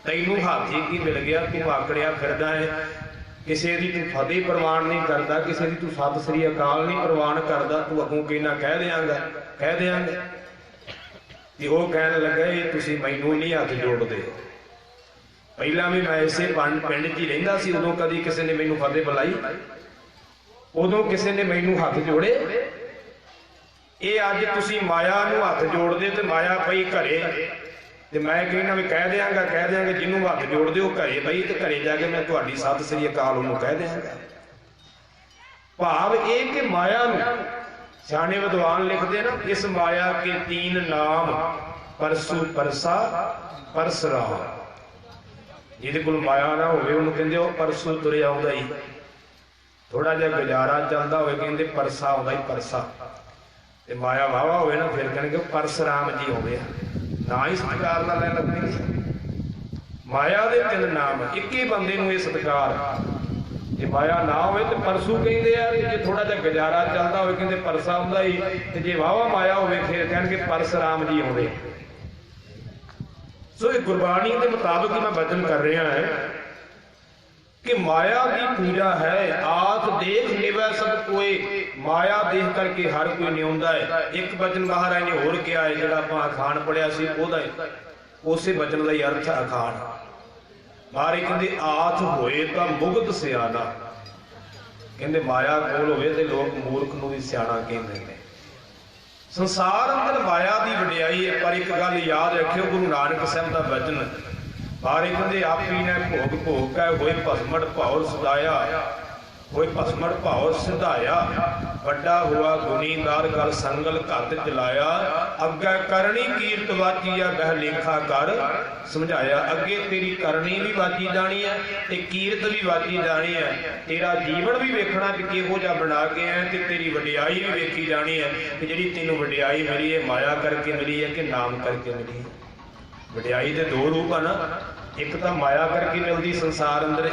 तैनूं हाथी की मिल गया, तू आकड़िया फिरदा है, किसी की तू फतेह प्रवान नहीं करता, किसी की तू सत श्री अकाल नहीं प्रवान करता, तू अगों कहना कह देंगा कह देंगा। ते वो कहन लगा ये तुसीं मैनूं नहीं हाथ जोड़दे, पहला भी मैं इसे पिंड च ही रहिंदा सी, उदों कदी किसी ने मैनूं फतेह बुलाई, उदों किसी ने मैनूं हाथ जोड़े। ये अज तुसीं माया नूं हाथ जोड़दे ते माया पई घरे, ते मैं कहना भी कह देंगा, जिन्हों हाथ जोड़दे हो घरे बई, ते घरे जाके मैं तुहाडी सत श्री अकाल उहनूं कह देंगा। भाव ये कि माया नूं सियाणे विद्वान लिखते ना, इस माया के 3 नाम, परसु परसा परसराम। ਜਿਹਦੇ ਕੋਲ ਮਾਇਆ ਨਾ ਹੋਵੇ ਉਹਨੂੰ ਕਹਿੰਦੇ ਉਹ ਪਰਸੋਂ ਤੁਰਿਆ ਆਉਂਦਾ ਹੀ। ਥੋੜਾ ਜਿਹਾ ਗੁਜ਼ਾਰਾ ਚੱਲਦਾ ਹੋਵੇ ਕਹਿੰਦੇ ਪਰਸਾ ਆਉਂਦਾ ਹੀ ਪਰਸਾ। ਤੇ ਮਾਇਆ ਵਾਵਾ ਹੋਵੇ ਨਾ ਫਿਰ ਕਹਿਣਗੇ ਪਰਸਰਾਮ ਜੀ ਹੋਵੇ। ਨਾ ਹੀ ਸਤਿਕਾਰ ਨਾਲ ਲੈਣ ਲੱਗਣਗੇ। ਮਾਇਆ ਦੇ ਤਿੰਨ ਨਾਮ, ਇੱਕੇ ਬੰਦੇ ਨੂੰ ਇਹ ਸਤਿਕਾਰ। ਜੇ ਮਾਇਆ ਨਾ ਹੋਵੇ ਤੇ ਪਰਸੂ ਕਹਿੰਦੇ ਆ, ਜੇ ਥੋੜਾ ਜਿਹਾ ਗੁਜ਼ਾਰਾ ਚੱਲਦਾ ਹੋਵੇ ਕਹਿੰਦੇ ਪਰਸਾ ਆਉਂਦਾ ਹੀ, ਤੇ ਜੇ ਵਾਵਾ ਮਾਇਆ ਹੋਵੇ ਫਿਰ ਕਹਿਣਗੇ ਪਰਸਰਾਮ ਜੀ ਆਉਂਦੇ। ਸੋ ਇਹ ਗੁਰਬਾਣੀ ਦੇ ਮੁਤਾਬਕ ਹੀ ਮੈਂ ਬਚਨ ਕਰ ਰਿਹਾ ਹਾਂ कि माया की पूजा है। आख देख निवै सब कोई, माया देख करके हर कोई निਉਂਦਾ है। एक बचन महाराज ने होर किया है ਜਿਹੜਾ ਆਪਾਂ ਅਖਾਣ ਪੜਿਆ ਸੀ ਉਹਦਾ ਉਸੇ ਬਚਨ ਦਾ ਹੀ ਅਰਥ ਅਖਾਣ। ਮਹਾਰਾਜ ਕਹਿੰਦੇ ਆਥ ਹੋਏ ਤਾਂ ਮੁਗਧ ਸਿਆਣਾ। ਕਹਿੰਦੇ ਮਾਇਆ ਕੋਲ ਹੋਵੇ ਤੇ ਲੋਕ ਮੂਰਖ ਨੂੰ ਵੀ ਸਿਆਣਾ ਕਹਿੰਦੇ ਨੇ। ਸੰਸਾਰ ਅੰਦਰ ਮਾਇਆ ਦੀ ਵਡਿਆਈ ਹੈ, ਪਰ ਇੱਕ ਗੱਲ ਯਾਦ ਰੱਖਿਓ, ਗੁਰੂ ਨਾਨਕ ਸਾਹਿਬ ਦਾ ਬਚਨ ਬਾਰੇ ਕਹਿੰਦੇ ਆਪੀ ਨੇ ਭੋਗ ਭੋਗ ਕੈ ਹੋਏ ਭਸਮੜ ਭਾਉ ਸਦਾਇਆ, ਹੋਏ ਭਸਮੜ ਭਾਉ ਸਿਧਾਇਆ। ਵੱਡਾ ਹੁਆ ਗੁਨੀਦਾਰ ਗਲ ਸੰਗਲ ਘੱਤ ਚਲਾਇਆ, ਅੱਗੇ ਕਰਨੀ ਕੀਰਤ ਵਾਚੀਆ ਬਹਿ ਲੇਖਾ ਕਰ ਸਮਝਾਇਆ। ਅੱਗੇ ਤੇਰੀ ਕਰਨੀ ਵੀ ਵਾਚੀ ਜਾਣੀ ਹੈ ਤੇ ਕੀਰਤ ਵੀ ਵਾਚੀ ਜਾਣੀ ਹੈ। ਤੇਰਾ ਜੀਵਨ ਵੀ ਵੇਖਣਾ ਕਿ ਕਿਹੋ ਜਿਹਾ ਬਣਾ ਕੇ ਆਇਆ, ਤੇ ਤੇਰੀ ਵਡਿਆਈ ਵੀ ਵੇਖੀ ਜਾਣੀ ਹੈ ਕਿ ਜਿਹੜੀ ਤੈਨੂੰ ਵਡਿਆਈ ਮਿਲੀ ਹੈ ਮਾਇਆ ਕਰਕੇ ਮਿਲੀ ਹੈ ਕਿ ਨਾਮ ਕਰਕੇ ਮਿਲੀ ਹੈ। ਵਡਿਆਈ ਦੇ ਦੋ ਰੂਪ ਹਨ, ਇੱਕ ਤਾਂ ਮਾਇਆ ਕਰਕੇ ਮਿਲਦੀ ਸੰਸਾਰ ਅੰਦਰ,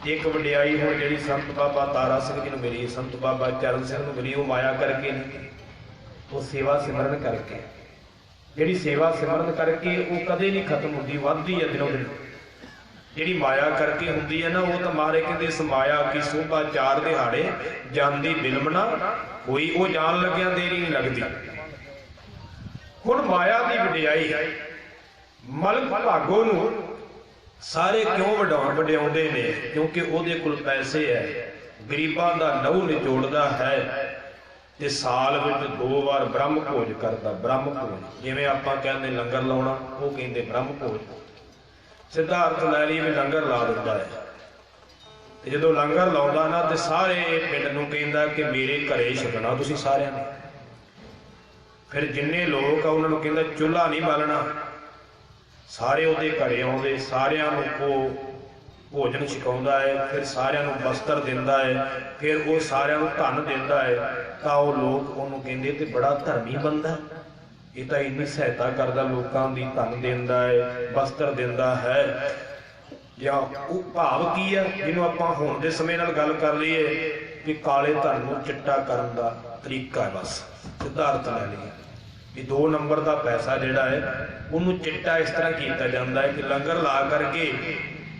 ਇੱਕ ਵਡਿਆਈ ਹੁਣ ਜਿਹੜੀ ਸੰਤ ਬਾਬਾ ਤਾਰਾ ਸਿੰਘ ਜੀ ਨੂੰ ਮਿਲੀ, ਸੰਤ ਬਾਬਾ ਚਰਨ ਸਿੰਘ ਨੂੰ ਮਿਲੀ, ਉਹ ਮਾਇਆ ਕਰਕੇ ਨਹੀਂ, ਉਹ ਸੇਵਾ ਸਿਮਰਨ ਕਰਕੇ। ਜਿਹੜੀ ਸੇਵਾ ਸਿਮਰਨ ਕਰਕੇ ਉਹ ਕਦੇ ਨਹੀਂ ਖਤਮ ਹੁੰਦੀ, ਵੱਧਦੀ ਹੈ ਦਿਨੋਂ ਦਿਨ। ਜਿਹੜੀ ਮਾਇਆ ਕਰਕੇ ਹੁੰਦੀ ਹੈ ਨਾ, ਉਹ ਤਾਂ ਮਹਾਰਾਜ ਕਹਿੰਦੇ ਇਸ ਮਾਇਆ ਕੀ ਸੋਭਾ ਚਾਰ ਦਿਹਾੜੇ ਜਾਂਦੀ ਬਿਲਮਣਾ ਹੋਈ, ਉਹ ਜਾਣ ਲੱਗਿਆਂ ਦੇਰੀ ਨਹੀਂ ਲੱਗਦੀ। ਹੁਣ ਮਾਇਆ ਦੀ ਵਡਿਆਈ, ਮਲਕ ਭਾਗੋ ਨੂੰ ਸਾਰੇ ਕਿਉਂ ਵਡਿਆਉਂਦੇ ਨੇ? ਕਿਉਂਕਿ ਉਹਦੇ ਕੋਲ ਪੈਸੇ ਹੈ, ਗਰੀਬਾਂ ਦਾ ਲਹੂ ਨਿਚੋੜਦਾ ਹੈ, ਤੇ ਸਾਲ ਵਿੱਚ 2 ਵਾਰ ਬ੍ਰਹਮ ਭੋਜ ਕਰਦਾ। ਬ੍ਰਹਮ ਭੋਜ ਜਿਵੇਂ ਆਪਾਂ ਕਹਿੰਦੇ ਲੰਗਰ ਲਾਉਣਾ, ਉਹ ਕਹਿੰਦੇ ਬ੍ਰਹਮ ਭੋਜ। ਸਿੱਧਾ ਅਰਥ ਲੈ ਲਈ ਵੀ ਲੰਗਰ ਲਾ ਦਿੰਦਾ ਹੈ। ਤੇ ਜਦੋਂ ਲੰਗਰ ਲਾਉਂਦਾ ਨਾ ਤੇ ਸਾਰੇ ਪਿੰਡ ਨੂੰ ਕਹਿੰਦਾ ਕਿ ਮੇਰੇ ਘਰੇ ਛਕਣਾ ਤੁਸੀਂ ਸਾਰਿਆਂ ਨੇ। ਫਿਰ ਜਿੰਨੇ ਲੋਕ ਆ ਉਹਨਾਂ ਨੂੰ ਕਹਿੰਦਾ ਚੁੱਲ੍ਹਾ ਨਹੀਂ ਬਾਲਣਾ, ਸਾਰੇ ਉਹਦੇ ਘਰੇ ਆਉਂਦੇ, ਸਾਰਿਆਂ ਨੂੰ ਉਹ ਭੋਜਨ ਛਕਾਉਂਦਾ ਹੈ, ਫਿਰ ਸਾਰਿਆਂ ਨੂੰ ਵਸਤਰ ਦਿੰਦਾ ਹੈ, ਫਿਰ ਉਹ ਸਾਰਿਆਂ ਨੂੰ ਧਨ ਦਿੰਦਾ ਹੈ। ਤਾਂ ਉਹ ਲੋਕ ਉਹਨੂੰ ਕਹਿੰਦੇ ਤੇ ਬੜਾ ਧਰਮੀ ਬੰਦਾ, ਇਹ ਤਾਂ ਇੰਨੀ ਸਹਾਇਤਾ ਕਰਦਾ ਲੋਕਾਂ ਦੀ, ਧਨ ਦਿੰਦਾ ਹੈ, ਵਸਤਰ ਦਿੰਦਾ ਹੈ। ਜਾਂ ਉਹ ਭਾਵ ਕੀ ਹੈ ਜਿਹਨੂੰ ਆਪਾਂ ਹੁਣ ਦੇ ਸਮੇਂ ਨਾਲ ਗੱਲ ਕਰ ਲਈਏ ਕਿ ਕਾਲੇ ਧਨ ਨੂੰ ਚਿੱਟਾ ਕਰਨ ਦਾ ਤਰੀਕਾ ਹੈ। ਬਸ ਸਿਧਾਰਥ ਲੈ ਲਈਏ ਵੀ 2 ਨੰਬਰ ਦਾ ਪੈਸਾ ਜਿਹੜਾ ਹੈ ਉਹਨੂੰ ਚਿੱਟਾ ਇਸ ਤਰ੍ਹਾਂ ਕੀਤਾ ਜਾਂਦਾ ਹੈ ਕਿ ਲੰਗਰ ਲਾ ਕਰਕੇ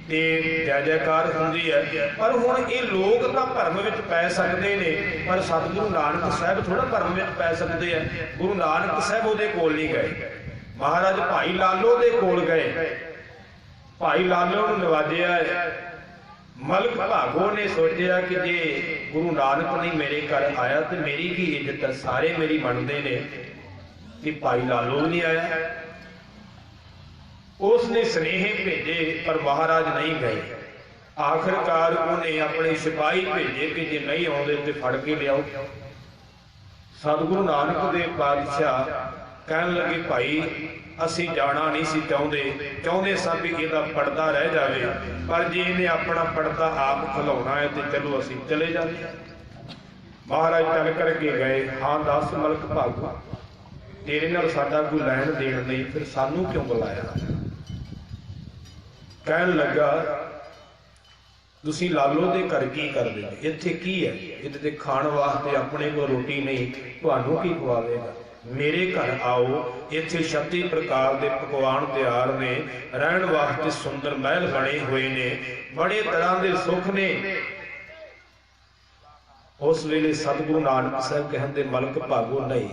ਤੇ ਜੈ ਜੈਕਾਰ ਹੁੰਦੀ ਹੈ। ਪਰ ਹੁਣ ਇਹ ਲੋਕ ਤਾਂ ਭਰਮ ਵਿੱਚ ਪੈ ਸਕਦੇ ਨੇ, ਪਰ ਸਤਿਗੁਰੂ ਨਾਨਕ ਸਾਹਿਬ ਥੋੜਾ ਭਰਮ ਵਿੱਚ ਪੈ ਸਕਦੇ ਆ। ਗੁਰੂ ਨਾਨਕ ਸਾਹਿਬ ਉਹਦੇ ਕੋਲ ਨਹੀਂ ਗਏ, ਮਹਾਰਾਜ ਭਾਈ ਲਾਲੋ ਦੇ ਕੋਲ ਗਏ। ਭਾਈ ਲਾਲੋ ਨੂੰ ਨਵਾਜਿਆ। ਮਲਕ ਭਾਗੋ ਨੇ ਸੋਚਿਆ ਕਿ ਜੇ ਗੁਰੂ ਨਾਨਕ ਨਹੀਂ ਮੇਰੇ ਘਰ ਆਇਆ ਤੇ ਮੇਰੀ ਕੀ ਇੱਜ਼ਤ ਹੈ, ਸਾਰੇ ਮੇਰੀ ਮੰਨਦੇ ਨੇ ਕਿ ਭਾਈ ਲਾਲੋ ਨਹੀਂ ਆਇਆ। ਉਸਨੇ ਸੁਨੇਹੇ ਭੇਜੇ ਪਰ ਮਹਾਰਾਜ ਨਹੀਂ ਗਏ। ਆਖਿਰਕਾਰ ਉਹਨੇ ਆਪਣੇ ਸਿਪਾਹੀ ਭੇਜੇ ਕਿ ਜੇ ਨਹੀਂ ਆਉਂਦੇ ਤੇ ਫੜ ਕੇ ਲਿਆਓ। ਸਤਿਗੁਰੂ ਨਾਨਕ ਦੇਵ ਪਾਤਸ਼ਾਹ ਕਹਿਣ ਲੱਗੇ ਭਾਈ ਅਸੀਂ ਜਾਣਾ ਨਹੀਂ ਸੀ ਚਾਹੁੰਦੇ ਸਾਂ ਵੀ ਇਹਦਾ ਪਰਦਾ ਰਹਿ ਜਾਵੇ, ਪਰ ਜੇ ਇਹਨੇ ਆਪਣਾ ਪਰਦਾ ਆਪ ਖਲਾਉਣਾ ਹੈ ਤੇ ਚਲੋ ਅਸੀਂ ਚਲੇ ਜਾਂਦੇ। ਮਹਾਰਾਜ ਚੱਲ ਕਰਕੇ ਗਏ। ਹਾਂ ਦੱਸ ਮਲਕ ਭਾਗੋ, ਤੇਰੇ ਨਾਲ ਸਾਡਾ ਕੋਈ ਲੈਣ ਦੇਣ ਨਹੀਂ, ਫਿਰ ਸਾਨੂੰ ਕਿਉਂ ਬੁਲਾਇਆ? ਕਹਿਣ ਲੱਗਾ ਤੁਸੀਂ ਲਾਲੋ ਦੇ ਘਰ ਕੀ ਕਰਦੇ ਹੋ? ਇੱਥੇ ਕੀ ਹੈ? ਇਹਦੇ ਤੇ ਖਾਣ ਵਾਸਤੇ ਆਪਣੇ ਕੋਲ ਰੋਟੀ ਨਹੀਂ, ਤੁਹਾਨੂੰ ਕੀ ਖਵਾਵੇਗਾ? ਮੇਰੇ ਘਰ ਆਓ, ਇੱਥੇ 36 ਪ੍ਰਕਾਰ ਦੇ ਪਕਵਾਨ ਤਿਆਰ ਨੇ, ਰਹਿਣ ਵਾਸਤੇ ਸੁੰਦਰ ਮਹਿਲ ਬਣੇ ਹੋਏ ਨੇ, ਬੜੇ ਤਰ੍ਹਾਂ ਦੇ ਸੁੱਖ ਨੇ। ਉਸ ਵੇਲੇ ਸਤਿਗੁਰੂ ਨਾਨਕ ਸਾਹਿਬ ਕਹਿੰਦੇ ਮਲਕ ਭਾਗੋ ਨਹੀਂ,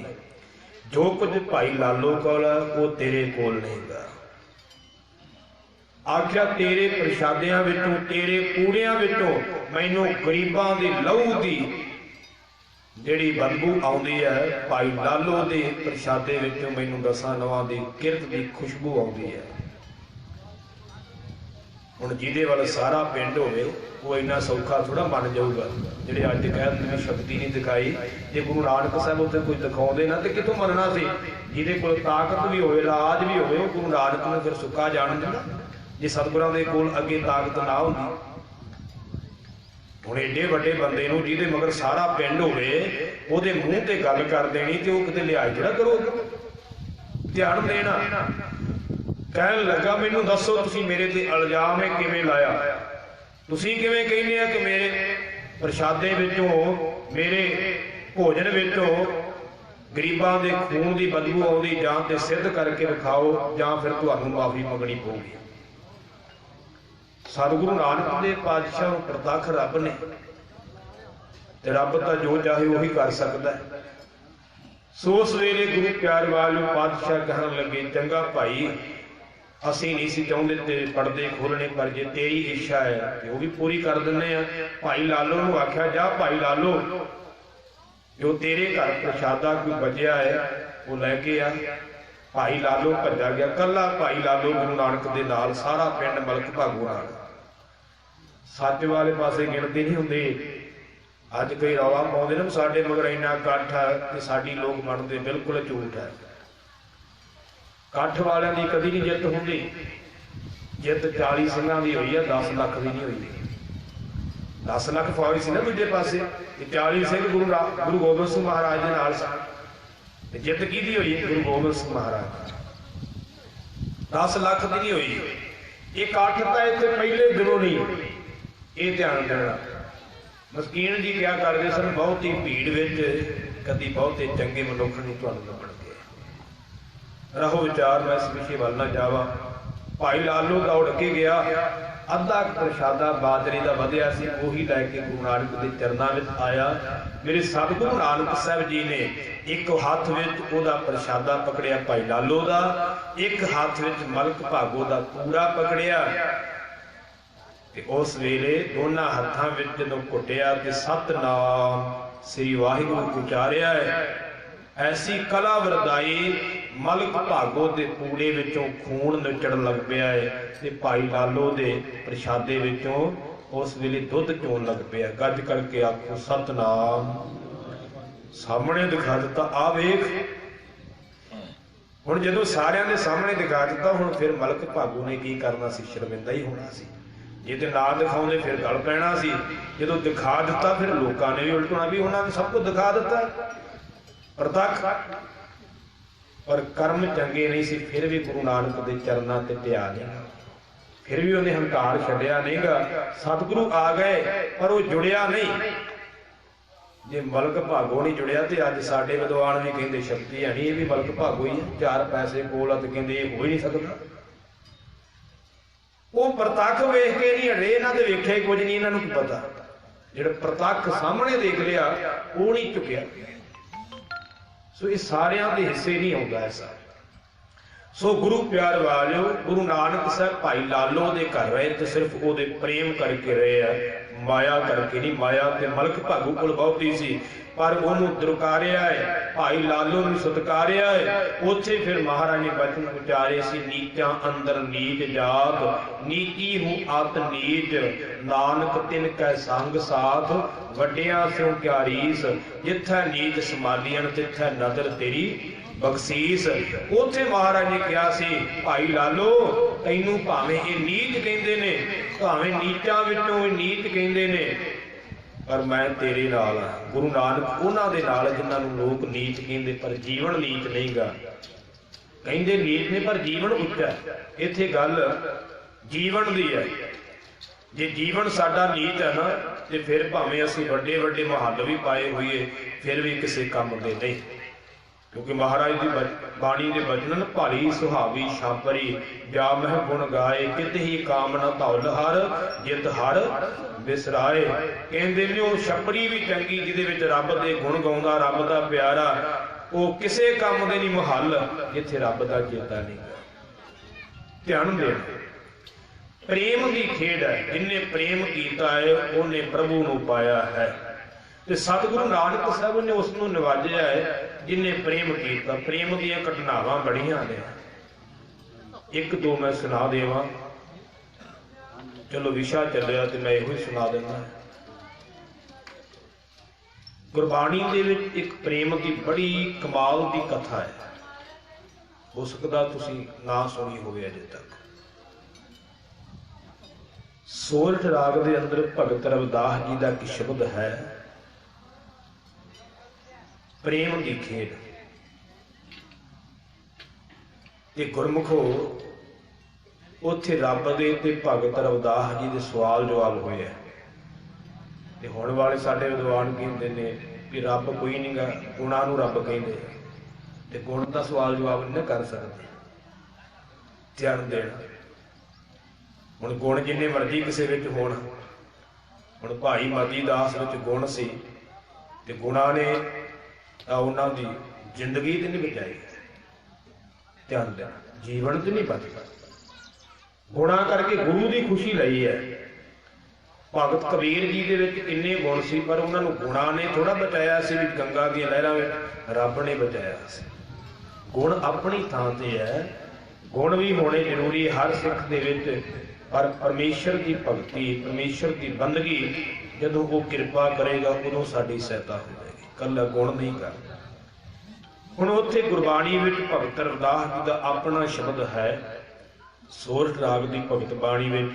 ਜੋ ਕੁਝ ਭਾਈ ਲਾਲੋ ਕੋਲ ਉਹ ਤੇਰੇ ਕੋਲ ਨਹੀਂਗਾ। ਆਖਿਆ ਤੇਰੇ ਪ੍ਰਸ਼ਾਦਿਆਂ ਵਿੱਚੋਂ, ਤੇਰੇ ਕੂੜਿਆਂ ਵਿੱਚੋਂ ਮੈਨੂੰ ਗਰੀਬਾਂ ਦੇ ਲਹੂ ਦੀ ਜਿਹੜੀ ਬਦਬੂ ਆਉਂਦੀ ਹੈ, ਭਾਈ ਲਾਲੋ ਦੇ ਪ੍ਰਸ਼ਾਦੇ ਵਿੱਚੋਂ ਮੈਨੂੰ 10 ਨਵਾਂ ਦੀ ਕਿਰਤ ਦੀ ਖੁਸ਼ਬੂ ਆਉਂਦੀ ਹੈ। ਹੁਣ ਜਿਹਦੇ ਵੱਲ ਸਾਰਾ ਪਿੰਡ ਹੋਵੇ ਉਹ ਇੰਨਾ ਸੌਖਾ ਥੋੜਾ ਬਣ ਜਾਊਗਾ। ਜਿਹੜੇ ਅੱਜ ਕਹਿੰਦੇ ਨੇ ਸ਼ਕਤੀ ਨਹੀਂ ਦਿਖਾਈ, ਜੇ ਗੁਰੂ ਨਾਨਕ ਸਾਹਿਬ ਉੱਥੇ ਕੋਈ ਦਿਖਾਉਂਦੇ ਨਾ ਤੇ ਕਿੱਥੋਂ ਮੰਨਣਾ ਸੀ? ਜਿਹਦੇ ਕੋਲ ਤਾਕਤ ਵੀ ਹੋਵੇ, ਰਾਜ ਵੀ ਹੋਵੇ, ਉਹ ਗੁਰੂ ਨਾਨਕ ਨੂੰ ਫਿਰ ਸੁੱਕਾ ਜਾਣ ਦਿੰਦਾ? जे सतगुरां दे कोल अगे ताकत ना होंदी। हुण एडे वड्डे बंदे नूं जिहदे मगर सारा पिंड होवे ओहदे मूँह ते गल कर देनी ते ओह किते लिहाज जिहड़ा करोगे। ध्यान देना। कहण लगा मैनूं दसो तुसीं मेरे ते इल्जाम है किवें लाया, तुसीं किवें कहने कि मेरे प्रशादे विचों मेरे भोजन विचों गरीबां दे खून की बदबू आउंदी, जां ते सिद्ध करके विखाओ जां फिर तुहानूं माफ़ी मंगनी पऊगी। सतगुरु नानक देव पातशाह नूं प्रतख रब ने, ते रब तां जो चाहे वही कर सकदा है। सो उस वेले गुरु प्यार वाले पातशाह कहण लगे, चंगा भाई असीं नहीं सी चाहुंदे ते पड़दे खोलने, पर जे तेरी इच्छा है ते वो भी पूरी कर दिंदे आ। भाई लालो नूं आख्या, जा भाई लालो जो तेरे घर प्रशादा कोई बचिया है वो लैके आ। भाई लालो भज्जा गया, कला भाई लालो गुरु नानक दे नाल, सारा पिंड मलक भागो नाल। सच वाले पासे गिणती नहीं हुंदी। अज कई रौला पाउंदे ने साडे मगर इन्ना इकट्ठ है ते साडी लोग मनदे, बिल्कुल झूठ है। इकट्ठ वालियां दी कदी नहीं जित हुंदी। जित 40 ਸਿੰਘਾਂ ਦੀ होई है, 10 ਲੱਖ ਦੀ नहीं हुई। 10 ਲੱਖ फौज सी ना दूजे पासे, 40 ਸਿੰਘ गुरु गोबिंद सिंह महाराज दे नाल सन। ते जित किहदी होई है? गुरु गोबिंद सिंह महाराज। 10 ਲੱਖ ਦੀ नहीं हुई। ये इकट्ठ तां इत्थे पहले दिनों नहीं, ये ध्यान देना। मस्कीन जी क्या करते सन, बहुत ही भीड़ विच कदी बहुते चंगे मनुख नहीं तुहानूं लभणगे। रहो विचार, मैं इस विषय वल ना जावा। भाई लालो दौड़ के गया, अद्धा प्रशादा बाजरे का वधिया सी, उही लैके गुरु नानक के चरणों में आया। मेरे सतगुरु नानक साहब जी ने एक हाथ विच ओहदा प्रशादा पकड़िया भाई लालो दा, एक हाथ विच मलक भागो दा पूरा पकड़िया। ते उस वेले दोनों हत्थां विच जदों घुटिया ते सतनाम श्री वाहिगुरू उचारिया है। ऐसी कला वरदाई मलक भागो दे पूड़े विचों खून निचड़न लग पिया है ते भाई लालो दे प्रशादे विचों उस वेले दुध चोन लग पिया। गज करके आखो सतनाम। सामने दिखा दिता, आ वेख। हुण जदों सारियां दे सामने दिखा दिता, हुण फिर मलक भागो ने की करना सी? शर्मिंदा ही होना सी। जे ते ना दिखाउंदे फिर गल पैना सी। जदों दिखा दिता फिर लोकां ने भी उल्टना भी उन्होंने सब कुछ दिखा दिता प्रतख। पर कर्म चंगे नहीं सी, फिर भी गुरु नानक के चरणों ते टिया नहीं, फिर भी उन्हें हंकार छड्डिया नहीं गा। सतगुरु आ गए पर वो जुड़िया नहीं। जे मलक भागो नहीं जुड़िया तो अज साडे विद्वान भी कहते शक्ति है नहीं, ये भी मलक भागो ही है, 4 पैसे कोल तो कहते ये हो ही नहीं सकता। वो प्रतख वेख के नहीं हटे, इन्हों ने वेख्या कुछ नहीं, इन्हों की पता। जो प्रतख सामने देख लिया वो नहीं चुकिया। सो ये सारियां दे हिस्से नहीं आता ऐसा। सो गुरु प्यार वालियो, गुरु नानक साहब भाई लालो दे घर रहे तो सिर्फ वो प्रेम करके रहे है, माया करके नहीं। माया ते मलक भागू कोल बहुती सी, पर उन्होंने दुरकारिया है, भाई लालो ने सत्कारिया है। उत्थे फिर महाराज ने वचन उचारे सी, नीचा अंदर नीच जात, नीची हूँ आत नीच, नानक तिन कै संग साथ, वड्डियां स्यों क्या रीस, जिथे नीच समालियन तिथे नदर तेरी बख्शीस। उत्थे महाराज ने कहा सी, भाई लालो तैनू भावें ये नीच कहंदे ने, भावें नीचां विचों नीच कहंदे ने, पर मैं तेरे नाल हां। गुरु नानक उन्हां दे नाल जिन्हां नूं लोक नीच कहंदे, पर जीवन नीच नहीं गा। कहंदे नीच ने पर जीवन उच्चा। इत्थे गल जीवन दी है। जे जीवन साडा नीच है ना, तो फिर भावें असीं वड्डे वड्डे महल भी पाए होइए, फिर भी किसी काम दे नहीं। क्योंकि महाराज की बाणी के वचन, भारी सुहावी छापरी जा मह गुण गाए, कित ही कामना धौल हर, जित हर बिसराए। कहते ने वो छपरी भी चंगी जिहदे रब के गुण गाउंदा, रब का प्यारा, वो किसी काम दे नहीं महल जिथे रब का चेता नहीं। ध्यान दे, प्रेम की खेड है। जिन्हें प्रेम किया है उन्हें प्रभु नूं पाया है। ते सतगुरु नानक साहब ने उसनूं नवाजिया है जिन्हें प्रेम किया। प्रेम दीयां घटनावां बड़ियां ने, एक दो मैं सुना देवां। चलो विशा चलिया तो मैं इहो सुना देना। गुरबाणी दे विच एक प्रेम की बड़ी कमाल की कथा है, हो सकता तुसीं ना सुनी होवे अजे तक। ਸੋਰਠ ਰਾਗ ਦੇ ਅੰਦਰ ਭਗਤ ਰਵਿਦਾਸ ਜੀ ਦਾ ਇੱਕ ਸ਼ਬਦ ਹੈ, ਪ੍ਰੇਮ ਦੀ ਖੇਡ। ਤੇ ਗੁਰਮੁਖੋ ਉੱਥੇ ਰੱਬ ਦੇ ਤੇ ਭਗਤ ਰਵਿਦਾਸ ਜੀ ਦੇ ਸਵਾਲ ਜਵਾਬ ਹੋਏ ਆ। ਤੇ ਹੁਣ ਵਾਲੇ ਸਾਡੇ ਵਿਦਵਾਨ ਕਹਿੰਦੇ ਨੇ ਵੀ ਰੱਬ ਕੋਈ ਨਹੀਂ ਗਾ, ਗੁਣਾਂ ਨੂੰ ਰੱਬ ਕਹਿੰਦੇ ਤੇ ਗੁਣ ਦਾ ਸਵਾਲ ਜਵਾਬ ਨਹੀਂ ਕਰ ਸਕਦੇ। ਧਿਆਨ ਦੇਣਾ, ਹੁਣ ਗੁਣ ਜਿੰਨੇ ਮਰਜ਼ੀ ਕਿਸੇ ਵਿੱਚ ਹੋਣ, ਹੁਣ ਭਾਈ ਮਤੀ ਦਾਸ ਵਿੱਚ ਗੁਣ ਸੀ ਤੇ ਗੁਣਾਂ ਨੇ ਤਾਂ ਉਹਨਾਂ ਦੀ ਜ਼ਿੰਦਗੀ ਤੇ ਨਹੀਂ ਬਚਾਈ। ਧਿਆਨ ਦੇਣਾ, ਜੀਵਨ ਤੇ ਨਹੀਂ ਬਚਦਾ। ਗੁਣਾਂ ਕਰਕੇ ਗੁਰੂ ਦੀ ਖੁਸ਼ੀ ਲਈ ਹੈ। ਭਗਤ ਕਬੀਰ ਜੀ ਦੇ ਵਿੱਚ ਇੰਨੇ ਗੁਣ ਸੀ, ਪਰ ਉਹਨਾਂ ਨੂੰ ਗੁਣਾਂ ਨੇ ਥੋੜਾ ਬਚਾਇਆ ਸੀ, ਵੀ ਗੰਗਾ ਦੀਆਂ ਲਹਿਰਾਂ ਵਿੱਚ ਰੱਬ ਨੇ ਬਚਾਇਆ ਸੀ। ਗੁਣ ਆਪਣੀ ਥਾਂ ਤੇ ਹੈ, ਗੁਣ ਵੀ ਹੋਣੇ ਜ਼ਰੂਰੀ ਹਰ ਸਿੱਖ ਦੇ ਵਿੱਚ, ਪਰ ਪਰਮੇਸ਼ਰ ਦੀ ਭਗਤੀ, ਪਰਮੇਸ਼ਰ ਦੀ ਬੰਦਗੀ ਜਦੋਂ ਉਹ ਕਿਰਪਾ ਕਰੇਗਾ ਉਦੋਂ ਸਾਡੀ ਸਹਾਇਤਾ ਹੋ ਜਾਏਗੀ, ਇਕੱਲਾ ਗੁਣ ਨਹੀਂ ਕਰਦਾ। ਹੁਣ ਉੱਥੇ ਗੁਰਬਾਣੀ ਵਿੱਚ ਭਗਤ ਰਵਿਦਾਸ ਜੀ ਦਾ ਆਪਣਾ ਸ਼ਬਦ ਹੈ, ਸੋਰਠ ਰਾਗ ਦੀ ਭਗਤ ਬਾਣੀ ਵਿੱਚ।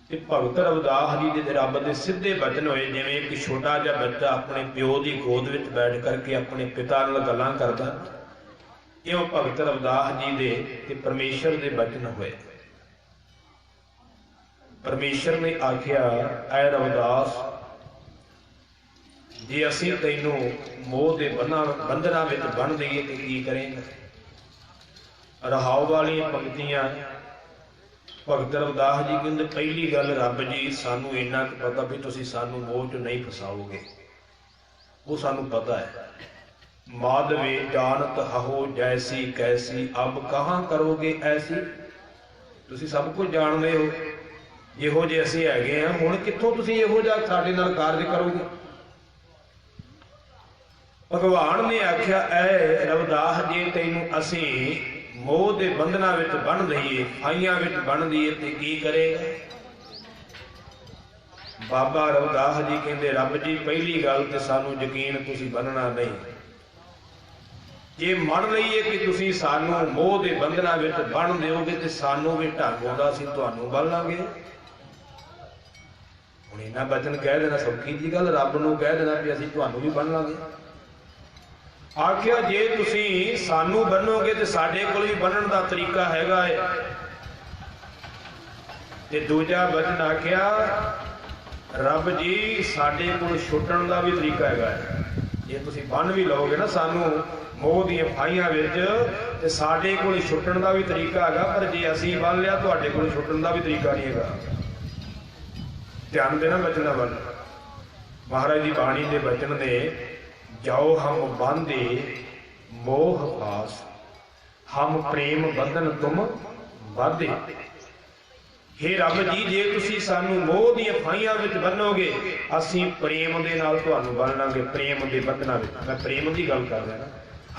ਤੇ ਭਗਤ ਰਵਿਦਾਸ ਜੀ ਦੇ ਰੱਬ ਦੇ ਸਿੱਧੇ ਬਚਨ ਹੋਏ, ਜਿਵੇਂ ਇੱਕ ਛੋਟਾ ਜਿਹਾ ਬੱਚਾ ਆਪਣੇ ਪਿਓ ਦੀ ਗੋਦ ਵਿੱਚ ਬੈਠ ਕਰਕੇ ਆਪਣੇ ਪਿਤਾ ਨਾਲ ਗੱਲਾਂ ਕਰਦਾ, ਇਉਂ ਭਗਤ ਰਵਿਦਾਸ ਜੀ ਦੇ ਤੇ ਪਰਮੇਸ਼ਰ ਦੇ ਬਚਨ ਹੋਏ। ਪਰਮੇਸ਼ਰ ਨੇ ਆਖਿਆ, ਐ ਰਵਿਦਾਸ, ਜੇ ਅਸੀਂ ਤੈਨੂੰ ਮੋਹ ਦੇ ਬੰਧਨਾਂ ਵਿੱਚ ਬੰਨ੍ਹ ਦਈਏ ਤੇ ਕੀ ਕਰੇਂਗਾ? ਰਹਾਉ ਵਾਲੀਆਂ ਪੰਕਤੀਆਂ ਭਗਤ ਰਵਿਦਾਸ ਜੀ ਕਹਿੰਦੇ, ਪਹਿਲੀ ਗੱਲ ਰੱਬ ਜੀ ਸਾਨੂੰ ਇੰਨਾ ਕੁ ਪਤਾ ਵੀ ਤੁਸੀਂ ਸਾਨੂੰ ਮੋਹ 'ਚ ਨਹੀਂ ਫਸਾਓਗੇ, ਉਹ ਸਾਨੂੰ ਪਤਾ ਹੈ। ਮਾਧਵੇ ਜਾਣਤ ਹਹੋ ਜੈਸੀ ਕੈਸੀ, ਅਬ ਕਹਾਂ ਕਰੋਗੇ ਐਸੀ। ਤੁਸੀਂ ਸਭ ਕੁਝ ਜਾਣਦੇ ਹੋ, ਜਿਹੋ ਜਿਹੇ ਅਸੀਂ ਹੈਗੇ ਆ, ਹੁਣ ਕਿੱਥੋਂ ਤੁਸੀਂ ਇਹੋ ਜਿਹਾ ਸਾਡੇ ਨਾਲ ਕਾਰਜ ਕਰੋਗੇ? ਭਗਵਾਨ ਨੇ ਆਖਿਆ, ਐ ਰਵਿਦਾਸ ਜੀ, ਤੈਨੂੰ ਅਸੀਂ ਮੋਹ ਦੇ ਬੰਧਨਾਂ ਵਿੱਚ ਬੰਨ੍ਹ ਦਈਏ, ਫਾਈਆਂ ਵਿੱਚ ਬੰਨ੍ਹ ਦਈਏ ਤੇ ਕੀ ਕਰੇਗਾ? ਬਾਬਾ ਰਵਿਦਾਸ ਜੀ ਕਹਿੰਦੇ, ਰੱਬ ਜੀ ਪਹਿਲੀ ਗੱਲ ਤੇ ਸਾਨੂੰ ਯਕੀਨ ਤੁਸੀਂ ਬੰਨਣਾ ਨਹੀਂ। ਜੇ ਮੰਨ ਲਈਏ ਕਿ ਤੁਸੀਂ ਸਾਨੂੰ ਮੋਹ ਦੇ ਬੰਧਨਾਂ ਵਿੱਚ ਬੰਨ੍ਹ ਦਿਓਗੇ ਤੇ ਸਾਨੂੰ ਵੀ ਢੰਗ ਆਉਂਦਾ, ਅਸੀਂ ਤੁਹਾਨੂੰ ਬੰਨ੍ਹ ਲਾਂਗੇ। ਹੁਣ ਇਹਨਾਂ ਬਚਨ ਕਹਿ ਦੇਣਾ ਸੌਖੀ ਜੀ ਗੱਲ, ਰੱਬ ਨੂੰ ਕਹਿ ਦੇਣਾ ਵੀ ਅਸੀਂ ਤੁਹਾਨੂੰ ਵੀ ਬੰਨ੍ਹ ਲਾਂਗੇ। ਆਖਿਆ, ਜੇ ਤੁਸੀਂ ਸਾਨੂੰ ਬੰਨੋਗੇ ਤੇ ਸਾਡੇ ਕੋਲ ਵੀ ਬੰਨਣ ਦਾ ਤਰੀਕਾ ਹੈਗਾ ਹੈ। ਤੇ ਦੂਜਾ ਬਚਨ ਆਖਿਆ, ਰੱਬ ਜੀ ਸਾਡੇ ਕੋਲ ਛੁੱਟਣ ਦਾ ਵੀ ਤਰੀਕਾ ਹੈਗਾ ਹੈ। ਜੇ ਤੁਸੀਂ ਬੰਨ ਵੀ ਲਓਗੇ ਨਾ ਸਾਨੂੰ ਮੋਹ ਦੀਆਂ ਫਾਹੀਆਂ ਵਿੱਚ, ਤੇ ਸਾਡੇ ਕੋਲ ਛੁੱਟਣ ਦਾ ਵੀ ਤਰੀਕਾ ਹੈਗਾ, ਪਰ ਜੇ ਅਸੀਂ ਬੰਨ ਲਿਆ ਤੁਹਾਡੇ ਕੋਲ ਛੁੱਟਣ ਦਾ ਵੀ ਤਰੀਕਾ ਨਹੀਂ ਹੈਗਾ। ਧਿਆਨ ਦੇਣਾ ਬਚਨਾਂ ਵੱਲ। ਮਹਾਰਾਜ ਦੀ ਬਾਣੀ ਦੇ ਬਚਨ ਨੇ, ਜਾਓ ਹਮ ਬਾਂਧੇ ਮੋਹ ਪਾਸ, ਹਮ ਪ੍ਰੇਮ ਬੰਧਨ ਤੁਮ ਬਾਧੇ। ਹੇ ਰੱਬ ਜੀ, ਜੇ ਤੁਸੀਂ ਸਾਨੂੰ ਮੋਹ ਦੀਆਂ ਫਾਹੀਆਂ ਵਿੱਚ ਬੰਨੋਗੇ, ਅਸੀਂ ਪ੍ਰੇਮ ਦੇ ਨਾਲ ਤੁਹਾਨੂੰ ਬੰਨ ਲਾਂਗੇ, ਪ੍ਰੇਮ ਦੇ ਬੰਧਨਾਂ ਵਿੱਚ। ਮੈਂ ਪ੍ਰੇਮ ਦੀ ਗੱਲ ਕਰ ਰਿਹਾ ਨਾ।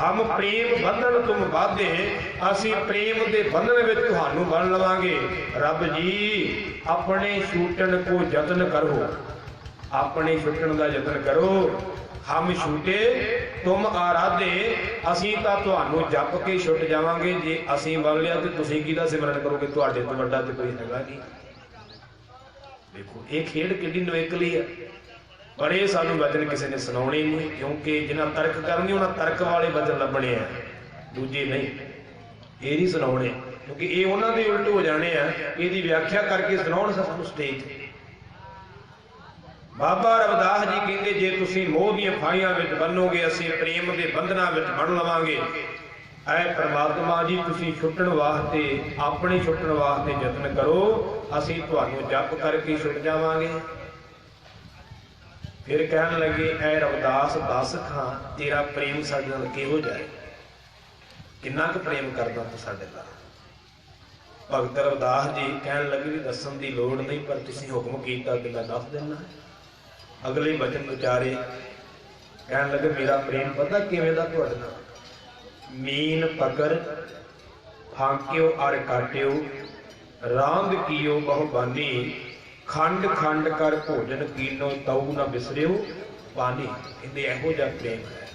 ਹਮ ਪ੍ਰੇਮ ਬੰਧਨ ਤੁਮ ਬਾਧੇ, ਅਸੀਂ ਪ੍ਰੇਮ ਦੇ ਬੰਧਨ ਵਿੱਚ ਤੁਹਾਨੂੰ ਬੰਨ ਲਵਾਂਗੇ। ਰੱਬ ਜੀ, ਆਪਣੇ ਛੂਟਣ ਕੋ ਯਤਨ ਕਰੋ, ਆਪਣੇ ਛੁੱਟਣ ਦਾ ਯਤਨ ਕਰੋ। ਹਮ ਛੂਟੇ ਤੁਮ ਆਰਾਧੇ, ਅਸੀਂ ਤਾਂ ਤੁਹਾਨੂੰ ਜਪ ਕੇ ਛੁੱਟ ਜਾਵਾਂਗੇ। ਜੇ ਅਸੀਂ ਬੰਨ ਲਿਆ ਤੇ ਤੁਸੀਂ ਕਿਹਦਾ ਸਿਮਰਨ ਕਰੋਗੇ? ਤੁਹਾਡੇ ਤੋਂ ਵੱਡਾ ਤੇ ਕੋਈ ਹੈਗਾ ਨਹੀਂ। ਦੇਖੋ ਇਹ ਖੇਡ ਕਿੰਨੀ ਨਵੇਕਲੀ ਹੈ, ਪਰ ਇਹ ਸਾਨੂੰ ਵਚਨ ਕਿਸੇ ਨੇ ਸੁਣਾਉਣੇ ਨਹੀਂ, ਕਿਉਂਕਿ ਜਿਹਨਾਂ ਤਰਕ ਕਰਨੀ ਉਹਨਾਂ ਤਰਕ ਵਾਲੇ ਵਚਨ ਲੱਭਣੇ ਆ, ਦੂਜੇ ਨਹੀਂ। ਇਹ ਨਹੀਂ ਸੁਣਾਉਣੇ, ਕਿਉਂਕਿ ਇਹ ਉਹਨਾਂ ਦੇ ਉਲਟ ਹੋ ਜਾਣੇ ਆ। ਇਹਦੀ ਵਿਆਖਿਆ ਕਰਕੇ ਸੁਣਾਉਣ ਸਾਨੂੰ ਸਟੇਜ ਤੇ। ਬਾਬਾ ਰਵਿਦਾਸ ਜੀ ਕਹਿੰਦੇ, ਜੇ ਤੁਸੀਂ ਮੋਹ ਦੀਆਂ ਫਾਹੀਆਂ ਵਿੱਚ ਬੰਨੋਗੇ, ਅਸੀਂ ਪ੍ਰੇਮ ਦੇ ਬੰਧਨਾਂ ਵਿੱਚ ਬੰਨ ਲਵਾਂਗੇ। ਐ ਪ੍ਰਮਾਤਮਾ ਜੀ, ਤੁਸੀਂ ਛੁੱਟਣ ਵਾਸਤੇ, ਆਪਣੇ ਛੁੱਟਣ ਵਾਸਤੇ ਯਤਨ ਕਰੋ, ਅਸੀਂ ਤੁਹਾਨੂੰ ਜਪ ਕਰਕੇ ਛੁੱਟ ਜਾਵਾਂਗੇ। ਫਿਰ ਕਹਿਣ ਲੱਗੇ, ਐ ਰਵਿਦਾਸ ਦੱਸ ਖਾਂ, ਤੇਰਾ ਪ੍ਰੇਮ ਸਾਡੇ ਨਾਲ ਕਿਹੋ ਜਿਹਾ? ਕਿੰਨਾ ਕੁ ਪ੍ਰੇਮ ਕਰਦਾ ਤੂੰ ਸਾਡੇ ਨਾਲ? ਭਗਤ ਰਵਿਦਾਸ ਜੀ ਕਹਿਣ ਲੱਗੇ, ਵੀ ਦੱਸਣ ਦੀ ਲੋੜ ਨਹੀਂ, ਪਰ ਤੁਸੀਂ ਹੁਕਮ ਕੀਤਾ ਤੇ ਮੈਂ ਦੱਸ ਦਿੰਦਾ। ਅਗਲੇ ਬਚਨ ਉਚਾਰੇ, ਕਹਿਣ ਲੱਗੇ, ਮੇਰਾ ਪ੍ਰੇਮ ਪਤਾ ਕਿਵੇਂ ਦਾ ਤੁਹਾਡੇ ਨਾਲ? ਮੀਨ ਪਕਰ ਫਾਂਕਿਓ ਅਰ ਕਾਟਿਓ, ਰਾਂਦ ਕੀਓ ਬਹੁ ਬਾਨੀ, ਖੰਡ ਖੰਡ ਕਰ ਭੋਜਨ ਕੀਨੋ, ਤਉ ਨਾ ਬਿਸਰਿਓ ਪਾਣੀ। ਕਹਿੰਦੇ ਇਹੋ ਜਿਹਾ ਪ੍ਰੇਮ ਹੈ।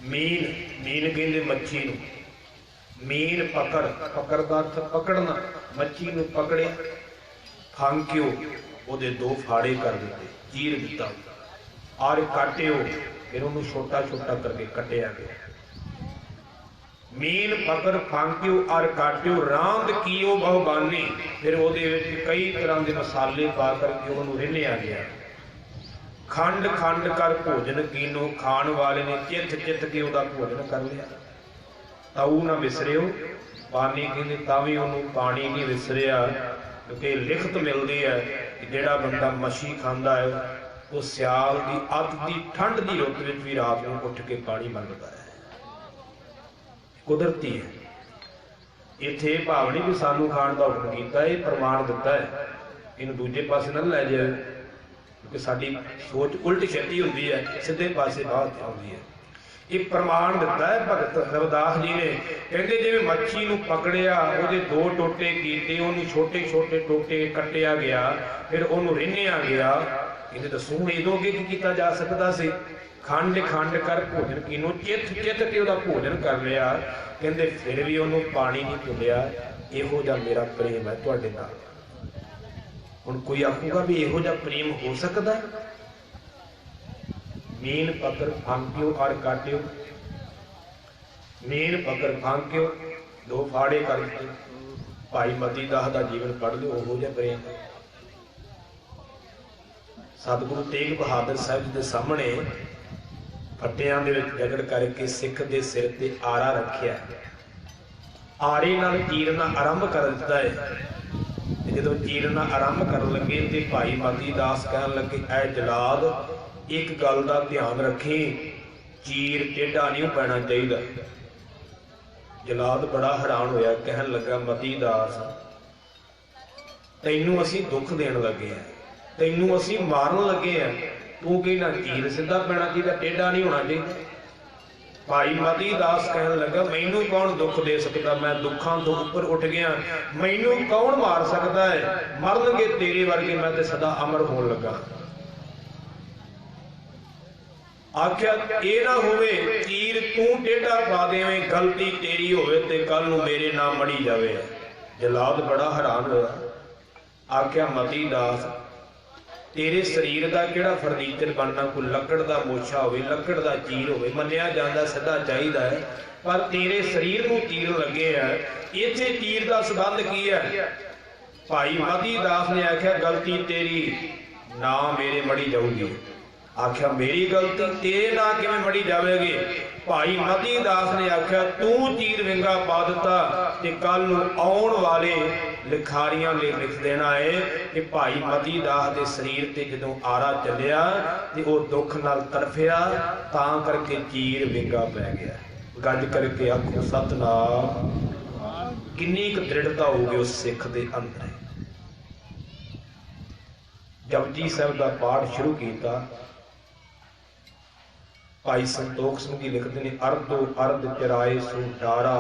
ਮੀਨ ਕਹਿੰਦੇ ਮੱਛੀ ਨੂੰ, मीन पकड़, पकड़ का अर्थ पकड़ना, मच्छी नूं पकड़िया, फांक्यो ओदे दो फाड़े कर दिते, चीर दिता, और काटियो, फिर उन्होंने छोटा छोटा करके कटिया गया। मीन पकड़ फांक्यो और काटियो, रांद कीओ बहुबानी, फिर ओदे विच कई तरह के मसाले पा करके उन्होंने रिन्निया गया। खंड खंड कर भोजन कीनो, खाण वाले ने चित चित के उहदा भोजन कर लिया। ताऊ ना विसरियो, पानी कहते तावी उन्होंने पानी नहीं विसरिया, क्योंकि लिखत मिलती है कि जिहड़ा बंदा मछी खाता है वो सियाल की अत की ठंड की रुत में भी रात को उठ के पानी मंगता है, कुदरती है। इत्थे भाव नहीं भी सानू खाण का हुक्म कीता, ये प्रमाण दिता है, इन्हूं दूजे पासे ना लै जाए, क्योंकि साडी सोच उल्ट छेती हुंदी है, सीधे पासे बात आउंदी है। एक प्रमाण दिता है भगत रविदास जी ने, कहते जिवें मच्छी नूं पकड़िया, उहदे दो टोटे कीते, उहनूं छोटे छोटे टोटे कट्टिया गया, फिर उहनूं रिन्निया गया। कहते दसो इदों अगे की कीता जा सकदा सी? खंड खंड कर भोजन कीनों, चित चित के उहदा भोजन कर लिया। कहते फिर भी उहनूं पानी नहीं भुलिया। इहो जिहा मेरा प्रेम है तुहाडे नाल। हुण कोई आखूगा भी इहो जिहा प्रेम हो सकदा? मीन पकड़ फांक्यो और काटियो, मीन पकड़ फांक्यो, दो फाड़े कर दिते। भाई मती दास दा जीवन पढ़ लो, ओहो जिहा प्रेम। सतगुरु तेग बहादुर साहिब जी दे सामने फट्टियां दे विच जगड़ करके सिख दे सिर ते आरा रखिया, आरे नाल चीरना आरंभ कर दिता है। जदों चीरना आरंभ कर लगे ते भाई मती दास कहन लगे, ऐ जलाद एक गल का ध्यान रखी, चीर टेढ़ा नहीं पैना चाहिए। जलाद बड़ा हैरान होया, कहन लगा मती दास तैनू असी दुख देन लगे हैं, तैनू असी मारन लगे हैं, तू कहना चीर सीधा पैना चाहिए, टेढ़ा नहीं होना चाहिए। भाई मती दास कहन लगा, मैनू कौन दुख दे सकता, मैं दुखों तो उपर उठ गया, मैनू कौन मार सकता है, मरनगे तेरे वर्गे, मैं तो सदा अमर होने लगा। आख्या ये ना होवे तीर तू टेढ़ा पा देवें, गलती तेरी होवे ते कल नूं मेरे नाम मड़ी जावे। जलाद बड़ा हैरान होया, आख्या मती दास तेरे शरीर का किहड़ा फर्नीचर बनना, कोई लकड़ का मोछा होवे, लकड़ का चीर होवे, मन्निया जांदा सीधा चाहिदा है, पर तेरे शरीर नूं तीर लगे है, इत्थे तीर का संबंध की है? भाई मती दास ने आख्या गलती तेरी ना मेरे मड़ी जाऊगी। आख्या मेरी गलती तेरे ना किवें मड़ी जावेगी? भाई मती दास ने आख्या तू चीर विंगा पा दिता ते कल नूं आउण वाले लिखारियां ले लिख देना है कि भाई मती दास दे शरीर ते जदों आरा चलिया ते वो दुख नाल तड़फिया, तां करके चीर विंगा पै गया। गज करके आखो सतनाम। किन्नी क दृढ़ता होगी उस सिख दे अंदर। जपजी साहिब का पाठ शुरू किया, भाई संतोख सिंह जी लिखते हैं, अर्धो अर्ध चराए सो डारा,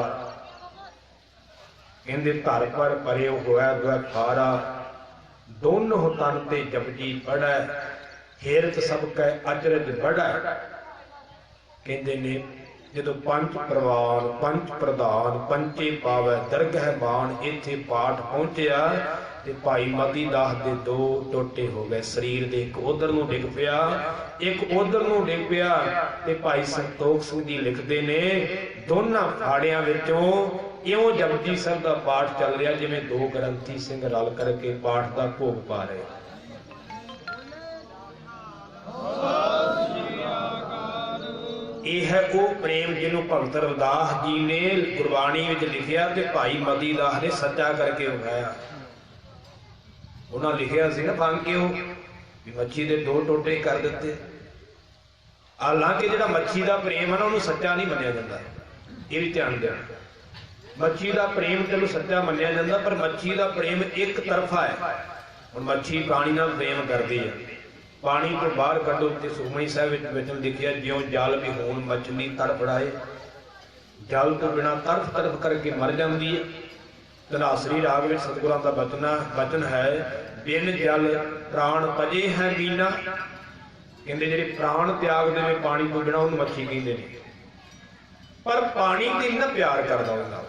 कहते धर पर परे होया द्वैफारा, दोनों तन ते जपजी पढ़ै, हेरत सब कै अचरज बढ़ै। कहते ने जदों पंच प्रवान पंच प्रधान पंचे पावै दरगह बाण, इत्थे पाठ पहुंचिया ते भाई मती दास दे दो टोटे हो गए शरीर दे, एक उधर नूं डिग पिया, एक उधर नूं डिग पिया। ते भाई संतोख सिंह जी लिखते ने दोनों फाड़ियां विचों इउं जपजी साहिब का पाठ चल रहा जिवें दो ग्रंथी सिंह रल करके पाठ का भोग पा रहे। यह है वो प्रेम जिन्हों भगत रविदास जी ने गुरबाणी में लिखिया ते भाई मती दास ने सच्चा करके उठाया। उन्होंने लिखिया सी ना फांक्यो भी मच्छी के दो टोटे कर दिते। हालांकि जो मच्छी का प्रेम है ना उन्होंने सच्चा नहीं मनिया जाता, ये भी ध्यान देना। मच्छी का प्रेम चलो सच्चा मनिया जाता, पर मच्छी का प्रेम एक तरफा है। हुण मच्छी पानी नाल प्रेम करती है, पानी तो बाहर कढो ते सुखमनी साहिब वचन लिखिया, ज्यों जल भी होण मछली तड़फड़ाए, जल तो बिना तड़फ तड़फ करके मर जाती है। धनासरी राग में सतगुरां दा वचन है, बिन जल प्राण तजे है मीना। कहते जिहड़े प्राण त्याग देवे पानी तो बिना उन्हें मच्छी कहते हैं, पर पानी ते इन्ना प्यार करदा हुंदा।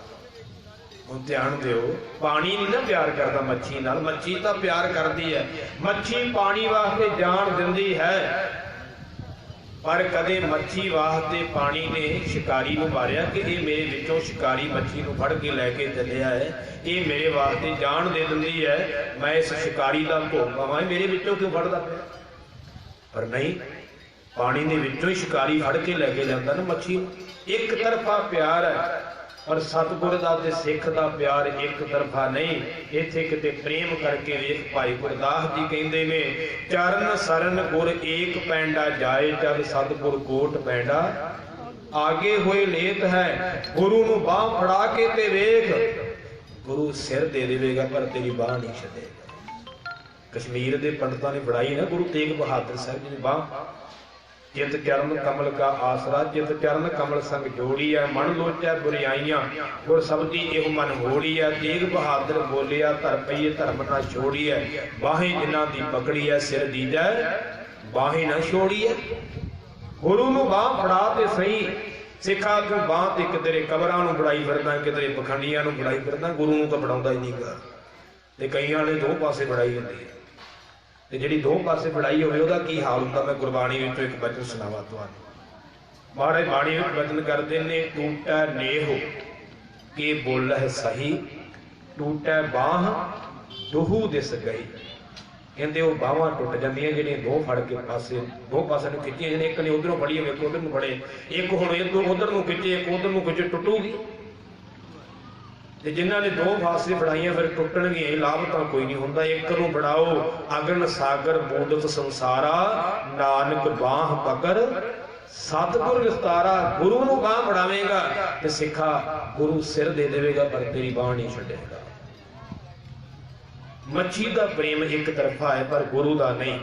ਹੁਣ ਧਿਆਨ ਦਿਓ, ਪਾਣੀ ਨਹੀਂ ਨਾ ਪਿਆਰ ਕਰਦਾ ਮੱਛੀ ਨਾਲ, ਮੱਛੀ ਤਾਂ ਪਿਆਰ ਕਰਦੀ ਹੈ। ਮੱਛੀ ਪਾਣੀ ਵਾਸਤੇ ਜਾਨ ਦਿੰਦੀ ਹੈ, ਪਰ ਕਦੇ ਮੱਛੀ ਵਾਸਤੇ ਪਾਣੀ ਨੇ ਸ਼ਿਕਾਰੀ ਨੂੰ ਮਾਰਿਆ ਕਿ ਇਹ ਮੇਰੇ ਵਿੱਚੋਂ ਸ਼ਿਕਾਰੀ ਮੱਛੀ ਨੂੰ ਫੜ ਕੇ ਲੈ ਕੇ ਚੱਲਿਆ ਹੈ, ਇਹ ਮੇਰੇ ਵਾਸਤੇ ਜਾਨ ਦੇ ਦਿੰਦੀ ਹੈ, ਮੈਂ ਇਸ ਸ਼ਿਕਾਰੀ ਦਾ ਭੋਗ ਪਾਵਾਂ, ਮੇਰੇ ਵਿੱਚੋਂ ਕਿਉਂ ਫੜਦਾ ਪਿਆ? ਪਰ ਨਹੀਂ, ਪਾਣੀ ਦੇ ਵਿੱਚੋਂ ਹੀ ਸ਼ਿਕਾਰੀ ਫੜ ਕੇ ਲੈ ਕੇ ਜਾਂਦਾ ਨਾ ਮੱਛੀ ਨੂੰ। ਇੱਕ ਤਰਫਾ ਪਿਆਰ ਹੈ, ਪਰ ਸਤਿਗੁਰ ਦਾ ਤੇ ਸਿੱਖ ਦਾ ਪਿਆਰ ਇੱਕ ਤਰਫਾ ਨਹੀਂ। ਇੱਥੇ ਕਿਤੇ ਪ੍ਰੇਮ ਕਰਕੇ ਵੇਖ, ਭਾਈ ਗੁਰਦਾਸ ਜੀ ਕਹਿੰਦੇ ਨੇ, ਚਰਨ ਸਰਨ ਗੁਰ ਏਕ ਪੈਂਡਾ ਜਾਏ, ਜਦ ਸਤਿਗੁਰ ਕੋਟ ਪੈਂਡਾ ਆਗੇ ਹੋਏ ਲੇਤ ਹੈ। ਗੁਰੂ ਨੂੰ ਬਾਹ ਫੜਾ ਕੇ ਤੇ ਵੇਖ, ਗੁਰੂ ਸਿਰ ਦੇ ਦੇਵੇਗਾ ਪਰ ਤੇਰੀ ਬਾਹ ਨਹੀਂ ਛੱਡੇਗਾ। ਕਸ਼ਮੀਰ ਦੇ ਪੰਡਤਾਂ ਨੇ ਫੜਾਈ ਨਾ ਗੁਰੂ ਤੇਗ ਬਹਾਦਰ ਸਾਹਿਬ ਜੀ ਦੀ ਬਾਹ। ਜਿਤ ਚਰਨ ਕਮਲ ਕਾ ਆਸਰਾ, ਜਿਤ ਚਰਨ ਕਮਲ ਸੰਗ ਜੋੜੀ ਹੈ, ਮਨ ਲੋਚੈ ਬੁਰਿਆਈਆਂ ਗੁਰ ਸਬਦੀ ਇਹੋ ਮਨ ਹੋੜੀ ਹੈ। ਤੇਗ ਬਹਾਦਰ ਬੋਲਿਆ, ਧਰ ਪਈਏ ਧਰਮ ਨਾ ਛੋੜੀ ਹੈ, ਬਾਹੇ ਜਿਨ੍ਹਾਂ ਦੀ ਪਕੜੀ ਹੈ, ਸਿਰ ਦੀਜੈ ਬਾਹੇ ਨਾ ਛੋੜੀ ਹੈ। ਗੁਰੂ ਨੂੰ ਬਾਹ ਫੜਾ ਤੇ ਸਹੀ, ਸਿੱਖਾ ਤੂੰ ਬਾਹ ਤੇ ਕਿਧਰੇ ਕਬਰਾਂ ਨੂੰ ਫੜਾਈ ਫਿਰਦਾ, ਕਿਧਰੇ ਪਖੰਡੀਆਂ ਨੂੰ ਫੜਾਈ ਫਿਰਦਾ, ਗੁਰੂ ਨੂੰ ਤਾਂ ਫੜਾਉਂਦਾ ਹੀ ਨਹੀਂ ਗਾ। ਤੇ ਕਈਆਂ ਨੇ ਦੋ ਪਾਸੇ ਫੜਾਈ ਹੁੰਦੀ ਹੈ, ਤੇ ਜਿਹੜੀ ਦੋ ਪਾਸੇ ਫੜਾਈ ਹੋਵੇ ਉਹਦਾ ਕੀ ਹਾਲ ਹੁੰਦਾ? ਮੈਂ ਗੁਰਬਾਣੀ ਵਿੱਚੋਂ ਇੱਕ ਬਚਨ ਸੁਣਾਵਾਂ ਤੁਹਾਨੂੰ। ਮਹਾਰਾਜ ਬਾਣੀ ਵਿੱਚ ਬਚਨ ਕਰਦੇ ਨੇ, ਟੂਟੈ ਨੇਹ ਕੇ ਬੋਲਹਿ ਸਹੀ, ਟੂਟੈ ਬਾਹ ਦੁਹੂ ਦਿਸ ਗਈ। ਕਹਿੰਦੇ ਉਹ ਬਾਹਾਂ ਟੁੱਟ ਜਾਂਦੀਆਂ ਜਿਹੜੀਆਂ ਦੋ ਫੜ ਕੇ ਪਾਸੇ, ਦੋ ਪਾਸੇ ਨੂੰ ਖਿੱਚੀਆਂ, ਜਿਹਨੇ ਇੱਕ ਨੇ ਉਧਰੋਂ ਫੜੀ ਹੋਵੇ, ਇੱਕ ਉਧਰ ਨੂੰ ਫੜੇ, ਇੱਕ ਹੁਣ ਇੱਧਰ ਉਧਰ ਨੂੰ ਖਿੱਚੇ, ਇੱਕ ਉਧਰ ਨੂੰ ਖਿੱਚੇ, ਟੁੱਟੂਗੀ। ਤੇ ਜਿਨ੍ਹਾਂ ਨੇ ਦੋ ਪਾਸੇ ਫੜਾਈਆਂ ਫਿਰ ਟੁੱਟਣਗੀਆਂ, ਲਾਭ ਤਾਂ ਕੋਈ ਨਹੀਂ ਹੁੰਦਾ। ਇੱਕ ਨੂੰ ਫੜਾਓ, ਅਗਨ ਸਾਗਰ ਬੂਡਤ ਸੰਸਾਰਾ, ਨਾਨਕ ਬਾਹ ਪਕੜ ਸਤਿਗੁਰ ਵਿਸਤਾਰਾ। ਗੁਰੂ ਨੂੰ ਬਾਹ ਫੜਾਵੇਂਗਾ ਤੇ ਸਿੱਖਾ ਗੁਰੂ ਸਿਰ ਦੇ ਦੇਵੇਗਾ ਪਰ ਤੇਰੀ ਬਾਹ ਨਹੀਂ ਛੱਡੇਗਾ। ਮੱਛੀ ਦਾ ਪ੍ਰੇਮ ਇੱਕ ਤਰਫਾ ਹੈ ਪਰ ਗੁਰੂ ਦਾ ਨਹੀਂ।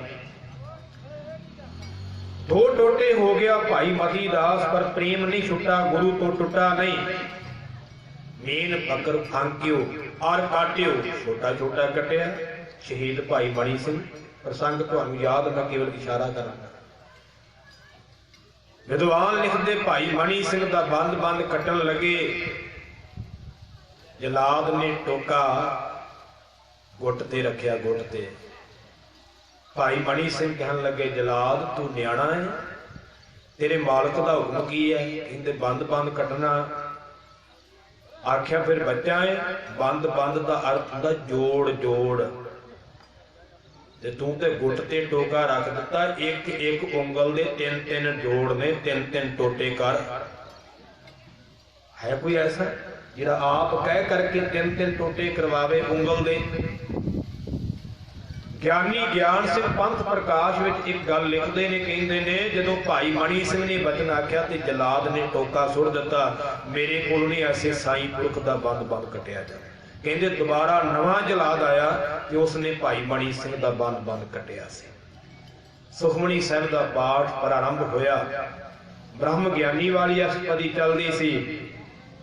ਦੋ ਟੋਟੇ ਹੋ ਗਿਆ ਭਾਈ ਮਤੀ ਦਾਸ, ਪਰ ਪ੍ਰੇਮ ਨਹੀਂ ਛੁੱਟਾ, ਗੁਰੂ ਤੋਂ ਟੁੱਟਾ ਨਹੀਂ। ਮੇਨ ਪਕਰ ਫਾਂਕਿਓ ਔਰ ਕਾਟਿਓ, ਛੋਟਾ ਛੋਟਾ ਕੱਟਿਆ। ਸ਼ਹੀਦ ਭਾਈ ਮਣੀ ਸਿੰਘ ਪ੍ਰਸੰਗ ਤੁਹਾਨੂੰ ਯਾਦ, ਮੈਂ ਕੇਵਲ ਇਸ਼ਾਰਾ ਕਰਾਂਗਾ। ਵਿਦਵਾਨ ਲਿਖਦੇ, ਭਾਈ ਮਣੀ ਸਿੰਘ ਦਾ ਬੰਦ ਬੰਦ ਕੱਟਣ ਲੱਗੇ, ਜਲਾਦ ਨੇ ਟੋਕਾ ਗੁੱਟ ਤੇ ਰੱਖਿਆ, ਗੁੱਟ ਤੇ। ਭਾਈ ਮਣੀ ਸਿੰਘ ਕਹਿਣ ਲੱਗੇ, ਜਲਾਦ ਤੂੰ ਨਿਆਣਾ ਹੈ, ਤੇਰੇ ਮਾਲਕ ਦਾ ਹੁਕਮ ਕੀ ਹੈ? ਕਹਿੰਦੇ ਬੰਦ ਬੰਦ ਕੱਟਣਾ। ਆਖਿਆ ਫਿਰ ਬੱਚਾ ਹੈ, ਬੰਦ ਬੰਦ ਦਾ ਅਰਥ ਹੁੰਦਾ ਜੋੜ ਜੋੜ, ਤੇ ਤੂੰ ਤੇ ਗੁੱਟ ਤੇ ਟੋਕਾ ਰੱਖ ਦਿੱਤਾ, ਇੱਕ ਇੱਕ ਉਂਗਲ ਦੇ ਤਿੰਨ ਤਿੰਨ ਜੋੜ ਨੇ, ਤਿੰਨ ਤਿੰਨ ਟੋਟੇ ਕਰ। ਹੈ ਕੋਈ ਐਸਾ ਜਿਹੜਾ ਆਪ ਕਹਿ ਕਰਕੇ ਤਿੰਨ ਤਿੰਨ ਟੋਟੇ ਕਰਵਾਵੇ ਉਂਗਲ ਦੇ? ਗਿਆਨੀ ਗਿਆਨ ਸਿੰਘ ਪੰਥ ਪ੍ਰਕਾਸ਼ ਵਿੱਚ ਇੱਕ ਗੱਲ ਲਿਖਦੇ ਨੇ, ਕਹਿੰਦੇ ਨੇ, ਜਦੋਂ ਭਾਈ ਮਣੀ ਸਿੰਘ ਨੇ ਬਚਨ ਆਖਿਆ ਤੇ ਜਲਾਦ ਨੇ ਟੋਕਾ ਸੁੱਟ ਦਿੱਤਾ, ਮੇਰੇ ਕੋਲ ਨਹੀਂ ਐਸੇ ਸਾਈਂ ਪੁਰਖ ਦਾ ਬੰਦ ਬੰਦ ਕੱਟਿਆ ਜਾਵੇ। ਕਹਿੰਦੇ ਦੁਬਾਰਾ ਨਵਾਂ ਜਲਾਦ ਆਇਆ ਤੇ ਉਸਨੇ ਭਾਈ ਮਣੀ ਸਿੰਘ ਦਾ ਬੰਦ ਬੰਦ ਕੱਟਿਆ ਸੀ। ਸੁਖਮਣੀ ਸਾਹਿਬ ਦਾ ਪਾਠ ਪ੍ਰਾਰੰਭ ਹੋਇਆ, ਬ੍ਰਹਮ ਗਿਆਨੀ ਵਾਲੀ ਅਸ਼ਟਪਦੀ ਚੱਲਦੀ ਸੀ।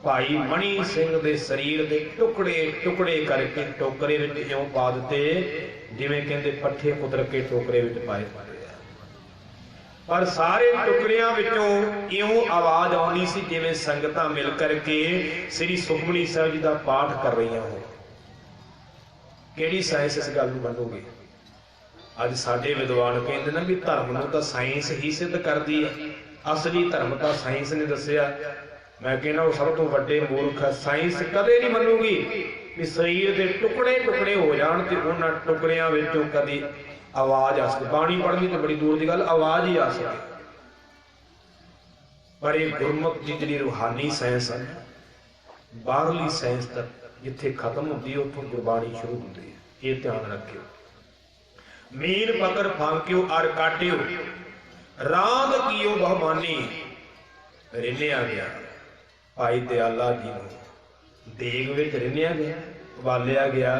ਭਾਈ ਮਣੀ ਸਿੰਘ ਦੇ ਸਰੀਰ ਦੇ ਟੁਕੜੇ ਟੁਕੜੇ ਕਰਕੇ ਟੋਕਰੇ ਵਿੱਚ ਇਉਂ ਪਾ ਦਿੱਤੇ ਜਿਵੇਂ ਕਹਿੰਦੇ ਪੱਠੇ ਕੁਤਰ ਕੇ ਟੋਕਰੇ ਵਿੱਚ ਪਾਏ ਹੁੰਦੇ ਆ। ਪਰ ਸਾਰੇ ਟੁਕੜਿਆਂ ਵਿੱਚੋਂ ਇਉਂ ਆਵਾਜ਼ ਆਉਂਦੀ ਸੀ ਜਿਵੇਂ ਸੰਗਤਾਂ ਮਿਲ ਕਰਕੇ ਸ੍ਰੀ ਸੁਖਮਨੀ ਸਾਹਿਬ ਜੀ ਦਾ ਪਾਠ ਕਰ ਰਹੀਆਂ ਹੋਣ। ਕਿਹੜੀ ਸਾਇੰਸ ਇਸ ਗੱਲ ਨੂੰ ਮੰਨੋਗੇ? ਅੱਜ ਸਾਡੇ ਵਿਦਵਾਨ ਕਹਿੰਦੇ ਨਾ ਵੀ ਧਰਮ ਨੂੰ ਤਾਂ ਸਾਇੰਸ ਹੀ ਸਿੱਧ ਕਰਦੀ ਹੈ, ਅਸਲੀ ਧਰਮ ਤਾਂ ਸਾਇੰਸ ਨੇ ਦੱਸਿਆ। ਮੈਂ ਕਹਿੰਦਾ ਉਹ ਸਭ ਤੋਂ ਵੱਡੇ ਮੂਰਖ ਹੈ। ਸਾਇੰਸ ਕਦੇ ਨਹੀਂ ਮੰਨੂਗੀ ਵੀ ਸਰੀਰ ਦੇ ਟੁਕੜੇ ਟੁਕੜੇ ਹੋ ਜਾਣ ਤੇ ਉਹਨਾਂ ਟੁਕੜਿਆਂ ਵਿੱਚੋਂ ਕਦੀ ਆਵਾਜ਼ ਆ ਸਕੇ। ਬਾਣੀ ਪੜ੍ਹਨੀ ਤੇ ਬੜੀ ਦੂਰ ਦੀ ਗੱਲ, ਆਵਾਜ਼ ਹੀ ਆ ਸਕੇ। ਪਰ ਇਹ ਗੁਰਮੁਖ ਦੀ ਜਿਹੜੀ ਰੂਹਾਨੀ ਸਾਇੰਸ ਹੈ, ਬਾਹਰਲੀ ਸਾਇੰਸ ਤੱਕ ਜਿੱਥੇ ਖਤਮ ਹੁੰਦੀ ਹੈ ਉੱਥੋਂ ਗੁਰਬਾਣੀ ਸ਼ੁਰੂ ਹੁੰਦੀ ਹੈ। ਇਹ ਧਿਆਨ ਰੱਖਿਓ। ਮੀਨ ਪਕੜ ਫਾਂਕਿਓ ਅਰ ਕਾਟਿਓ, ਰਾਂਦ ਕੀਓ ਬਹੁਮਾਨੀ। ਰਿੰਨਿਆ ਗਿਆ ਭਾਈ ਦਿਆਲਾ ਜੀ ਨੂੰ ਦੇਗ ਵਿੱਚ ਰਿੰਨਿਆ ਗਿਆ, ਉਬਾਲਿਆ ਗਿਆ,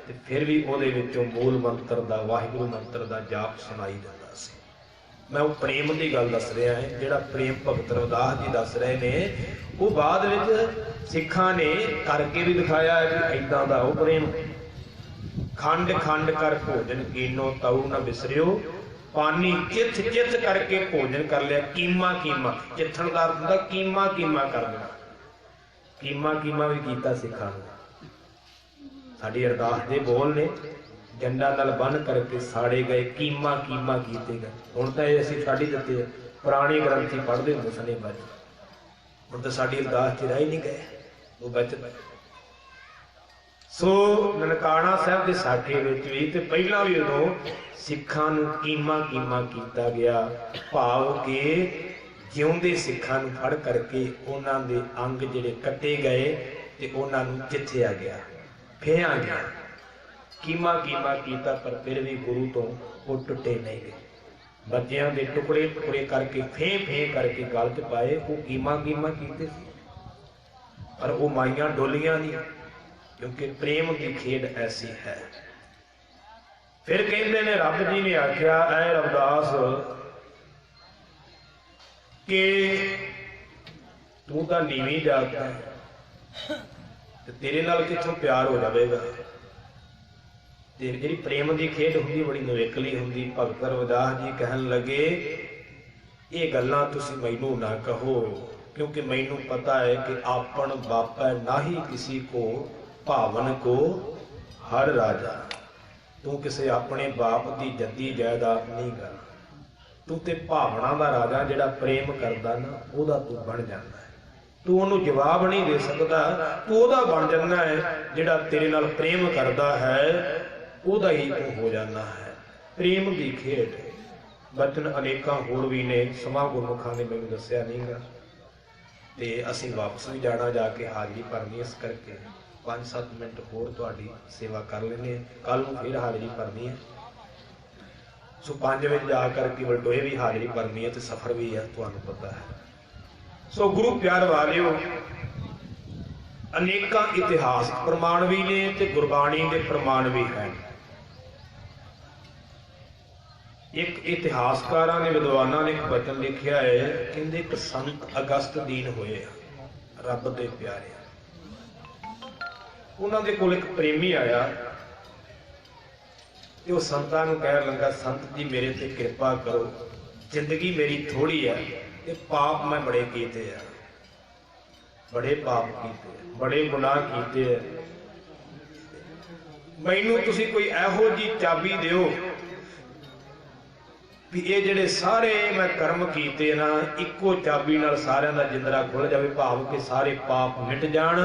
ਤੇ ਫਿਰ ਵੀ ਉਹਦੇ ਵਿੱਚੋਂ ਮੂਲ ਮੰਤਰ ਦਾ, ਵਾਹਿਗੁਰੂ ਮੰਤਰ ਦਾ ਜਾਪ ਸੁਣਾਈ ਦਿੰਦਾ ਸੀ। ਮੈਂ ਉਹ ਪ੍ਰੇਮ ਦੀ ਗੱਲ ਦੱਸ ਰਿਹਾ ਹਾਂ, ਜਿਹੜਾ ਪ੍ਰੇਮ ਭਗਤ ਰਵਿਦਾਸ ਜੀ ਦੱਸ ਰਹੇ ਨੇ, ਉਹ ਬਾਅਦ ਵਿੱਚ ਸਿੱਖਾਂ ਨੇ ਕਰਕੇ ਵੀ ਦਿਖਾਇਆ ਹੈ ਕਿ ਏਦਾਂ ਦਾ ਉਹ ਪ੍ਰੇਮ। ਖੰਡ ਖੰਡ ਕਰ ਭੋਜਨ ਕੀਨੋ ਤਉ ਨਾ ਵਿਸਰਿਓ, ਪਾਣੀ ਚਿੱਥ ਚਿੱਥ ਕਰਕੇ ਭੋਜਨ ਕਰ ਲਿਆ। ਕੀਮਾ ਕੀਮਾ, ਚਿੱਥਣ ਦਾ ਅਰਥ ਹੁੰਦਾ ਕੀਮਾ ਕੀਮਾ ਕਰ ਦੇਣਾ। ਕੀਮਾ ਕੀਮਾ ਵੀ ਕੀਤਾ ਸਿੱਖਾਂ ਨੂੰ। साड़ी अरदास दे बोल ने, जंडा नाल बन करके साड़े गए, कीमा कीमा कीते गए। हुण तां इह असीं छड्ड ही दित्ते, पुरानी ग्रंथी पढ़दे हुंदे सने बचन, हुण तां साडी अरदास च रह ही नहीं गए वो बचन। सो ननकाणा साहिब दे साठे विच भी ते पहिलां भी उदों सिੱਖਾਂ ਨੂੰ कीमा कीमा कीता गया, भाव कि ਜਿਉਂਦੇ ਸਿੱਖਾਂ ਨੂੰ ਫੜ ਕਰਕੇ ਉਹਨਾਂ ਦੇ ਅੰਗ ਜਿਹੜੇ ਕੱਟੇ ਗਏ ਤੇ ਉਹਨਾਂ ਨੂੰ ਚਿੱਥਿਆ ਗਿਆ, ਫੇਹਾ ਗਿਆ, कीमा कीमा ਕੀਤਾ, ਪਰ ਫਿਰ ਵੀ ਗੁਰੂ ਤੋਂ ਉਹ ਟੁੱਟੇ ਨਹੀਂ ਗਏ। ਬੱਚਿਆਂ ਦੇ ਟੁਕੜੇ ਟੁਕੜੇ ਕਰਕੇ ਫੇਹ ਕਰਕੇ ਗਲ 'ਚ ਪਾਏ, ਉਹ कीमा कीमा ਕੀਤੇ ਸੀ, ਪਰ ਉਹ ਮਾਈਆਂ ਡੋਲੀਆਂ ਨਹੀਂ, क्योंकि प्रेम की खेड ऐसी है। फिर कहते ने रब जी ने आख्या, ऐ रविदास कि तू तो नीवी जात है, तेरे नाल किथों प्यार हो जाएगा। जी प्रेम की खेड होंगी बड़ी नवेकली होंगी। भगत रविदास जी कहन लगे, ये गल्लां तुसीं मैनू ना कहो, क्योंकि मैनू पता है कि आपन बापा ना ही किसी को भावन को हर राजा। तू किसी अपने बाप की जद्दी जायदाद नहीं कर, तू ते भावना का राजा, जिहड़ा प्रेम करदा ना ओहदा तू बन जांदा है। तू ओनू जवाब नहीं दे सकदा, तू ओहदा बन जांदा है, जिहड़ा तेरे नाल प्रेम करदा है ओहदा ही तू हो जाना है। प्रेम की खेड बचन अनेकां होर भी ने, समां गुरमुखां ने मैनूं दस्सिया नहीं गा, ते असीं वापस भी जाना, जाके हाज़री भरनी, इस करके 5-7 मिनट होर तुहाडी सेवा कर लेने, कल नूं फिर हाज़री भरनी है। सो 5 वजे जा करके वलटोए भी हाज़री भरनी है, तो सफ़र भी है, तुहानूं पता है। सो गुरु प्यार वालिओ, अनेकां इतिहासक प्रमाण भी ने ते गुरबाणी के प्रमाण भी हैं। एक इतिहासकारां ने, विद्वानां ने एक वचन लिखिया है, कहंदे एक संत अगस्त दीन होए, रब दे प्यारे, उन्हां दे कोल एक प्रेमी आया ते वो संतां नूं कहण लगा, संत जी मेरे ते कृपा करो, जिंदगी मेरी थोड़ी है ते पाप मैं बड़े कीते हैं, बड़े पाप कीते, बड़े गुनाह कीते है, मैनूं तुसीं कोई इहो जी चाबी दिओ भी ये जिहड़े सारे मैं कर्म कीते ना, इक्को चाबी नाल सारिआं दा जिंदरा खुल जावे, भाव के सारे पाप मिट जाण,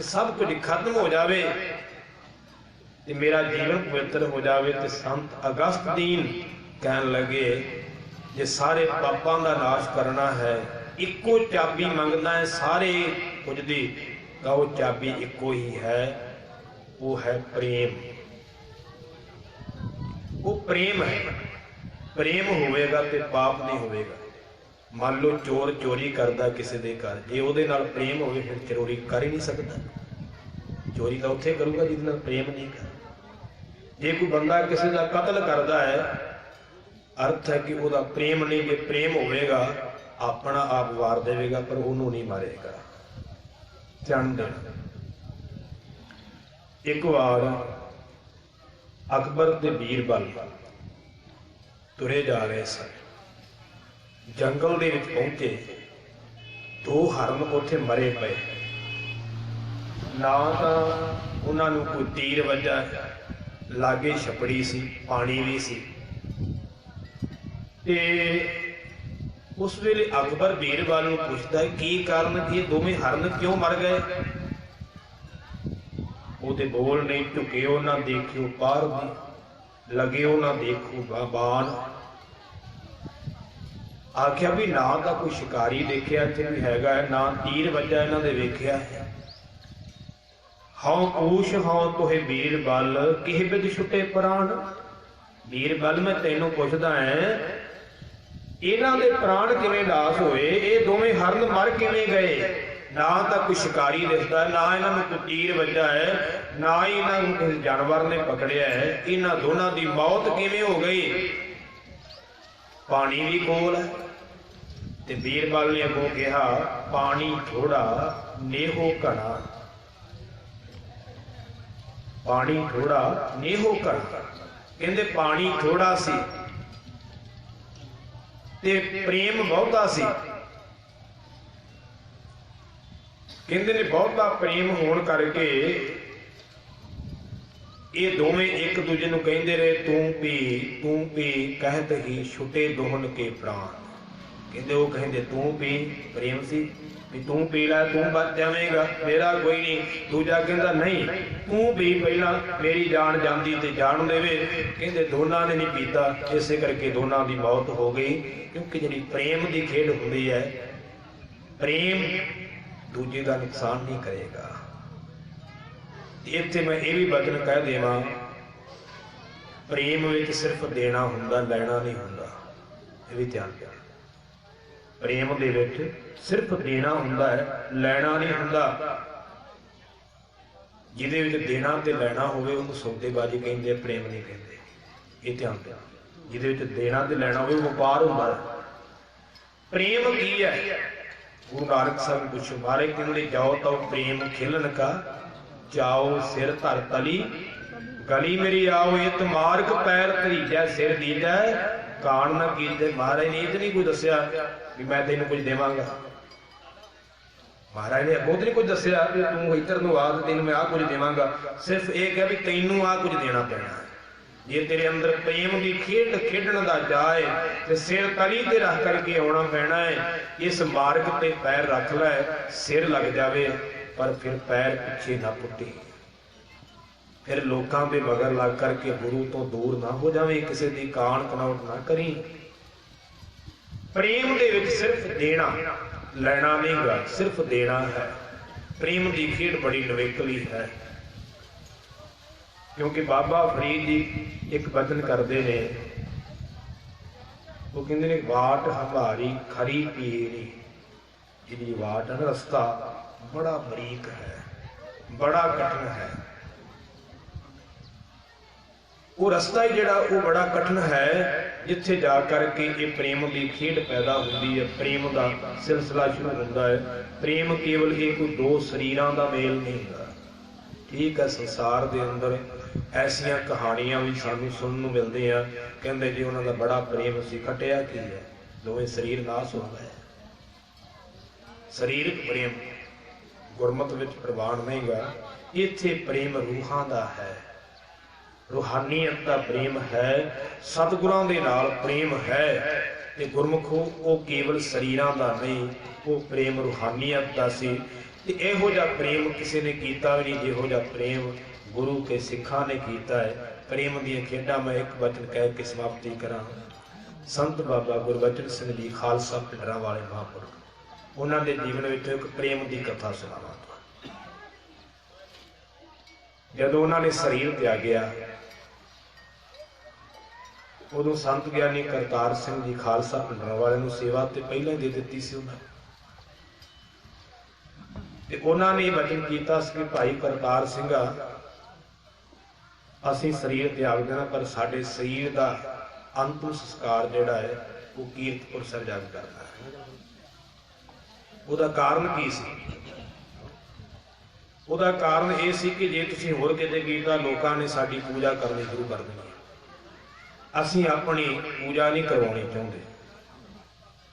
सब कुछ खत्म हो जावे, ते मेरा जीवन पवित्र हो जावे। ते संत अगस्त दीन कहन लगे, जे सारे पापां दा नाश करना है, इक्को चाबी मंगना है सारे कुछ दी, तां वो चाबी इक्को ही है, वो है प्रेम। वो प्रेम है, प्रेम होवेगा ते पाप नहीं होवेगा। मान लो चोर चोरी करता किसी के घर, जे ਉਹਦੇ ਨਾਲ प्रेम होवे फिर चोरी कर ही नहीं सकता, चोरी तो उत्थे करूगा जिहदे नाल प्रेम नहीं कर। जे कोई बंदा किसी का कतल करता है, अर्थ है कि ਉਹਦਾ प्रेम नहीं, जे प्रेम होवेगा अपना आप वार देवेगा, पर ਉਹਨੂੰ नहीं मारेगा। ध्यान देना। एक बार अकबर दे बीरबल तुरे जा रहे सन, जंगल दे विच पहुंचे, 2 हरन उत्थे मरे पे, ना तां उन्हां नूं कोई तीर वजा, लागे छपड़ी सी, पानी भी सी। ते उस वेले अकबर बीरबल नूं पुछदा की कारण कि ये दोवें हरन क्यों मर गए। ਉਹਦੇ बोल नहीं ਝੁਕਿਓ ना देखियो पार दी, लगियो ना देखो बाण। आख्या भी ना तो कोई शिकारी देखिया इत्थे भी हैगा है, ना तीर वजा इन्हां दे वेखिया है। हाँ कूश हाँ तोहे बीरबल, किह बिद छुटे प्राण। बीरबल मैं तैनूं पुछदा है, इन्हां दे प्राण किवें नाश होए, ये दोवें हरन मर किवें गए। ना तो कोई शिकारी दिसदा, ना इन्हां नूं कोई तीर वजा है, ना ही इन्हां नूं किसी जानवर ने पकड़िया है। इन्हां दोनों की मौत किवें हो गई। पानी भी कोल है, ते बीरबल ने अगों कहा, पानी थोड़ा नेहो घड़ा, पानी थोड़ा नेहो घड़ा। कहंदे पानी थोड़ा सी ते प्रेम बहुता सी। कहते ने बहुता प्रेम होने करके ਇਹ ਦੋਵੇਂ ਇੱਕ ਦੂਜੇ ਨੂੰ ਕਹਿੰਦੇ ਰਹੇ ਤੂੰ ਪੀ ਕਹਿਤ ਹੀ ਛੁੱਟੇ ਦੋਹਨ ਕੇ ਪ੍ਰਾਣ। ਕਹਿੰਦੇ ਉਹ ਕਹਿੰਦੇ ਤੂੰ ਪੀ, ਪ੍ਰੇਮ ਸੀ ਵੀ ਤੂੰ ਪੀ ਲੈ, ਤੂੰ ਬਚ ਜਾਵੇਂਗਾ, ਮੇਰਾ ਕੋਈ ਨਹੀਂ। ਦੂਜਾ ਕਹਿੰਦਾ ਨਹੀਂ ਤੂੰ ਪੀ ਪਹਿਲਾਂ, ਮੇਰੀ ਜਾਨ ਜਾਂਦੀ ਤੇ ਜਾਨ ਦੇਵੇ। ਕਹਿੰਦੇ ਦੋਨਾਂ ਨੇ ਨਹੀਂ ਪੀਤਾ, ਇਸੇ ਕਰਕੇ ਦੋਨਾਂ ਦੀ ਮੌਤ ਹੋ ਗਈ। ਕਿਉਂਕਿ ਜਿਹੜੀ ਪ੍ਰੇਮ ਦੀ ਖੇਡ ਹੁੰਦੀ ਹੈ, ਪ੍ਰੇਮ ਦੂਜੇ ਦਾ ਨੁਕਸਾਨ ਨਹੀਂ ਕਰੇਗਾ। ਇੱਥੇ ਮੈਂ ਇਹ ਵੀ ਵਚਨ ਕਹਿ ਦੇਵਾਂ, ਪ੍ਰੇਮ ਵਿੱਚ ਸਿਰਫ ਦੇਣਾ ਹੁੰਦਾ, ਲੈਣਾ ਨਹੀਂ ਹੁੰਦਾ। ਇਹ ਵੀ ਧਿਆਨ ਦਿਓ, ਪ੍ਰੇਮ ਦੇ ਵਿੱਚ ਸਿਰਫ ਦੇਣਾ ਹੁੰਦਾ ਹੈ, ਲੈਣਾ ਨਹੀਂ ਹੁੰਦਾ। ਜਿਹਦੇ ਵਿੱਚ ਦੇਣਾ ਤੇ ਲੈਣਾ ਹੋਵੇ ਉਹਨੂੰ ਸੌਦੇਬਾਜ਼ੀ ਕਹਿੰਦੇ, ਪ੍ਰੇਮ ਨਹੀਂ ਕਹਿੰਦੇ। ਇਹ ਧਿਆਨ ਦਿਓ, ਜਿਹਦੇ ਵਿੱਚ ਦੇਣਾ ਤੇ ਲੈਣਾ ਹੋਵੇ ਉਹ ਵਪਾਰ ਹੁੰਦਾ ਹੈ। ਪ੍ਰੇਮ ਕੀ ਹੈ? ਗੁਰੂ ਨਾਨਕ ਸਾਹਿਬ ਪੁੱਛੋ, ਮਾਰੇ ਕਹਿੰਦੇ ਜਾਓ ਤਾਂ ਪ੍ਰੇਮ ਖੇਲਣ ਕਾ, ਜਾਓ ਸਿਰ ਧਰ ਤਲੀ ਗਲੀ ਮੇਰੀ ਆਓ, ਇਹ ਮਾਰਗ ਪੈਰ ਧਰੀਜੈ ਸਿਰ ਦੀਜੈ ਕਾਣ ਨਾ ਕੀਜੈ। ਮਹਾਰਾਜ ਨੇ ਇਹ ਨਹੀਂ ਕੋਈ ਦੱਸਿਆ ਵੀ ਮੈਂ ਤੈਨੂੰ ਕੁਝ ਦੇਵਾਂਗਾ। ਮਹਾਰਾਜ ਨੇ ਬਹੁਤ ਨਹੀਂ ਕੁਝ ਦੱਸਿਆ ਵੀ ਤੂੰ ਇੱਧਰ ਨੂੰ ਆ ਤੇ ਤੈਨੂੰ ਮੈਂ ਆਹ ਕੁਝ ਦੇਵਾਂਗਾ। ਸਿਰਫ ਇਹ ਕਿਹਾ ਵੀ ਤੈਨੂੰ ਆਹ ਕੁਝ ਦੇਣਾ ਪੈਣਾ। ਜੇ ਤੇਰੇ ਅੰਦਰ ਪ੍ਰੇਮ ਦੀ ਖੇਡ ਖੇਡਣ ਦਾ ਜਾਏ ਤੇ ਸਿਰ ਤਲੀ ਤੇ ਰੱਖ ਕਰਕੇ ਆਉਣਾ ਪੈਣਾ ਹੈ। ਇਸ ਮਾਰਗ ਤੇ ਪੈਰ ਰੱਖ ਲੈ, ਸਿਰ ਲੱਗ ਜਾਵੇ ਪਰ ਫਿਰ ਪੈਰ ਪਿੱਛੇ ਨਾ ਪੁੱਟੇ, ਫਿਰ ਲੋਕਾਂ ਦੇ ਮਗਰ ਲੱਗ ਕਰਕੇ ਗੁਰੂ ਤੋਂ ਦੂਰ ਨਾ ਹੋ ਜਾਵੇਂ, ਕਿਸੇ ਦੀ ਕਾਣ ਕਨੌਟ ਨਾ ਕਰੀ। ਪ੍ਰੇਮ ਦੇ ਵਿੱਚ ਸਿਰਫ ਦੇਣਾ, ਲੈਣਾ ਨਹੀਂ ਗਾ, ਸਿਰਫ ਦੇਣਾ ਹੈ। ਪ੍ਰੇਮ ਦੀ ਖੇਡ ਬੜੀ ਨਵੇਕਲੀ ਹੈ। ਕਿਉਂਕਿ ਬਾਬਾ ਫਰੀਦ ਜੀ ਇੱਕ ਵਚਨ ਕਰਦੇ ਨੇ, ਉਹ ਕਹਿੰਦੇ ਨੇ ਵਾਟ ਹਮਾਰੀ ਖਰੀ ਪੀਰੀ। ਜਿਹੜੀ ਵਾਟ ਹੈ ਨਾ, ਰਸਤਾ ਬੜਾ ਬਰੀਕ ਹੈ, ਬੜਾ ਕਠਿਨ ਹੈ। ਉਹ ਰਸਤਾ ਹੀ ਜਿਹੜਾ ਉਹ ਬੜਾ ਕਠਿਨ ਹੈ, ਜਿੱਥੇ ਜਾ ਕਰਕੇ ਇਹ ਪ੍ਰੇਮ ਦੀ ਖੇਡ ਪੈਦਾ ਹੁੰਦੀ ਹੈ, ਪ੍ਰੇਮ ਦਾ ਸਿਲਸਿਲਾ ਸ਼ੁਰੂ ਹੁੰਦਾ ਹੈ। ਪ੍ਰੇਮ ਕੇਵਲ ਇਹ ਕੋਈ ਦੋ ਸਰੀਰਾਂ ਦਾ ਮੇਲ ਨਹੀਂ ਹੁੰਦਾ। ਠੀਕ ਹੈ, ਸੰਸਾਰ ਦੇ ਅੰਦਰ ਐਸੀਆਂ ਕਹਾਣੀਆਂ ਵੀ ਸਾਨੂੰ ਸੁਣਨ ਨੂੰ ਮਿਲਦੀਆਂ, ਕਹਿੰਦੇ ਜੀ ਉਹਨਾਂ ਦਾ ਬੜਾ ਪ੍ਰੇਮ ਸੀ, ਖਟਿਆ ਕੀ ਹੈ, ਦੋਵੇਂ ਸਰੀਰ ਨਾਸ ਹੋ ਗਏ। ਸਰੀਰਕ ਪ੍ਰੇਮ ਗੁਰਮਤਿ ਵਿੱਚ ਪ੍ਰਵਾਨ ਨਹੀਂ ਗਾ। ਇੱਥੇ ਪ੍ਰੇਮ ਰੂਹਾਂ ਦਾ ਹੈ, ਰੂਹਾਨੀਅਤ ਦਾ ਪ੍ਰੇਮ ਹੈ, ਸਤਿਗੁਰਾਂ ਦੇ ਨਾਲ ਪ੍ਰੇਮ ਹੈ। ਤੇ ਗੁਰਮੁਖੋ ਉਹ ਕੇਵਲ ਸਰੀਰਾਂ ਦਾ ਨਹੀਂ, ਉਹ ਪ੍ਰੇਮ ਰੂਹਾਨੀਅਤ ਦਾ ਸੀ। ਤੇ ਇਹੋ ਜਿਹਾ ਪ੍ਰੇਮ ਕਿਸੇ ਨੇ ਕੀਤਾ ਵੀ ਨਹੀਂ ਜਿਹੋ ਜਿਹਾ ਪ੍ਰੇਮ ਗੁਰੂ ਕੇ ਸਿੱਖਾਂ ਨੇ ਕੀਤਾ ਹੈ। ਪ੍ਰੇਮ ਦੀਆਂ ਖੇਡਾਂ ਮੈਂ ਇੱਕ ਵਚਨ ਕਹਿ ਕੇ ਸਮਾਪਤੀ ਕਰਾਂ। ਸੰਤ ਬਾਬਾ ਗੁਰਬਚਨ ਸਿੰਘ ਜੀ ਖਾਲਸਾ ਪਿੰਡਰਾਂ ਵਾਲੇ ਮਹਾਂਪੁਰਖ, ਉਹਨਾਂ ਦੇ ਜੀਵਨ ਵਿੱਚ ਇੱਕ ਪ੍ਰੇਮ ਦੀ ਕਥਾ ਸੁਣਾਵਾਂ। ਜਦੋਂ ਉਹਨਾਂ ਨੇ ਸਰੀਰ ਤਿਆਗਿਆ, ਉਦੋਂ ਸੰਤ ਗਿਆਨੀ ਕਰਤਾਰ ਸਿੰਘ ਜੀ ਖਾਲਸਾ ਪਿੰਡਰਾਂ ਵਾਲੇ ਨੂੰ ਸੇਵਾ ਤੇ ਪਹਿਲਾਂ ਹੀ ਦੇ ਦਿੱਤੀ ਸੀ ਉਹਨਾਂ। ਤੇ ਉਹਨਾਂ ਨੇ ਵਚਨ ਕੀਤਾ ਸੀ ਕਿ ਭਾਈ ਕਰਤਾਰ ਸਿੰਘਾ, ਅਸੀਂ ਸਰੀਰ ਤਿਆਗ ਦੇਣਾ, ਪਰ ਸਾਡੇ ਸਰੀਰ ਦਾ ਅੰਤਿਮ ਸੰਸਕਾਰ ਜਿਹੜਾ ਹੈ ਉਹ ਕੀਰਤਪੁਰ ਸਾਹਿਬ ਜਾ ਕੇ ਕਰਨਾ ਹੈ। ਉਹਦਾ ਕਾਰਨ ਕੀ ਸੀ? ਉਹਦਾ ਕਾਰਨ ਇਹ ਸੀ ਕਿ ਜੇ ਤੁਸੀਂ ਹੋਰ ਕਿਤੇ ਕੀਤਾ, ਲੋਕਾਂ ਨੇ ਸਾਡੀ ਪੂਜਾ ਕਰਨੀ ਸ਼ੁਰੂ ਕਰ ਦੇਣੀ। ਅਸੀਂ ਆਪਣੀ ਪੂਜਾ ਨਹੀਂ ਕਰਵਾਉਣੀ ਚਾਹੁੰਦੇ।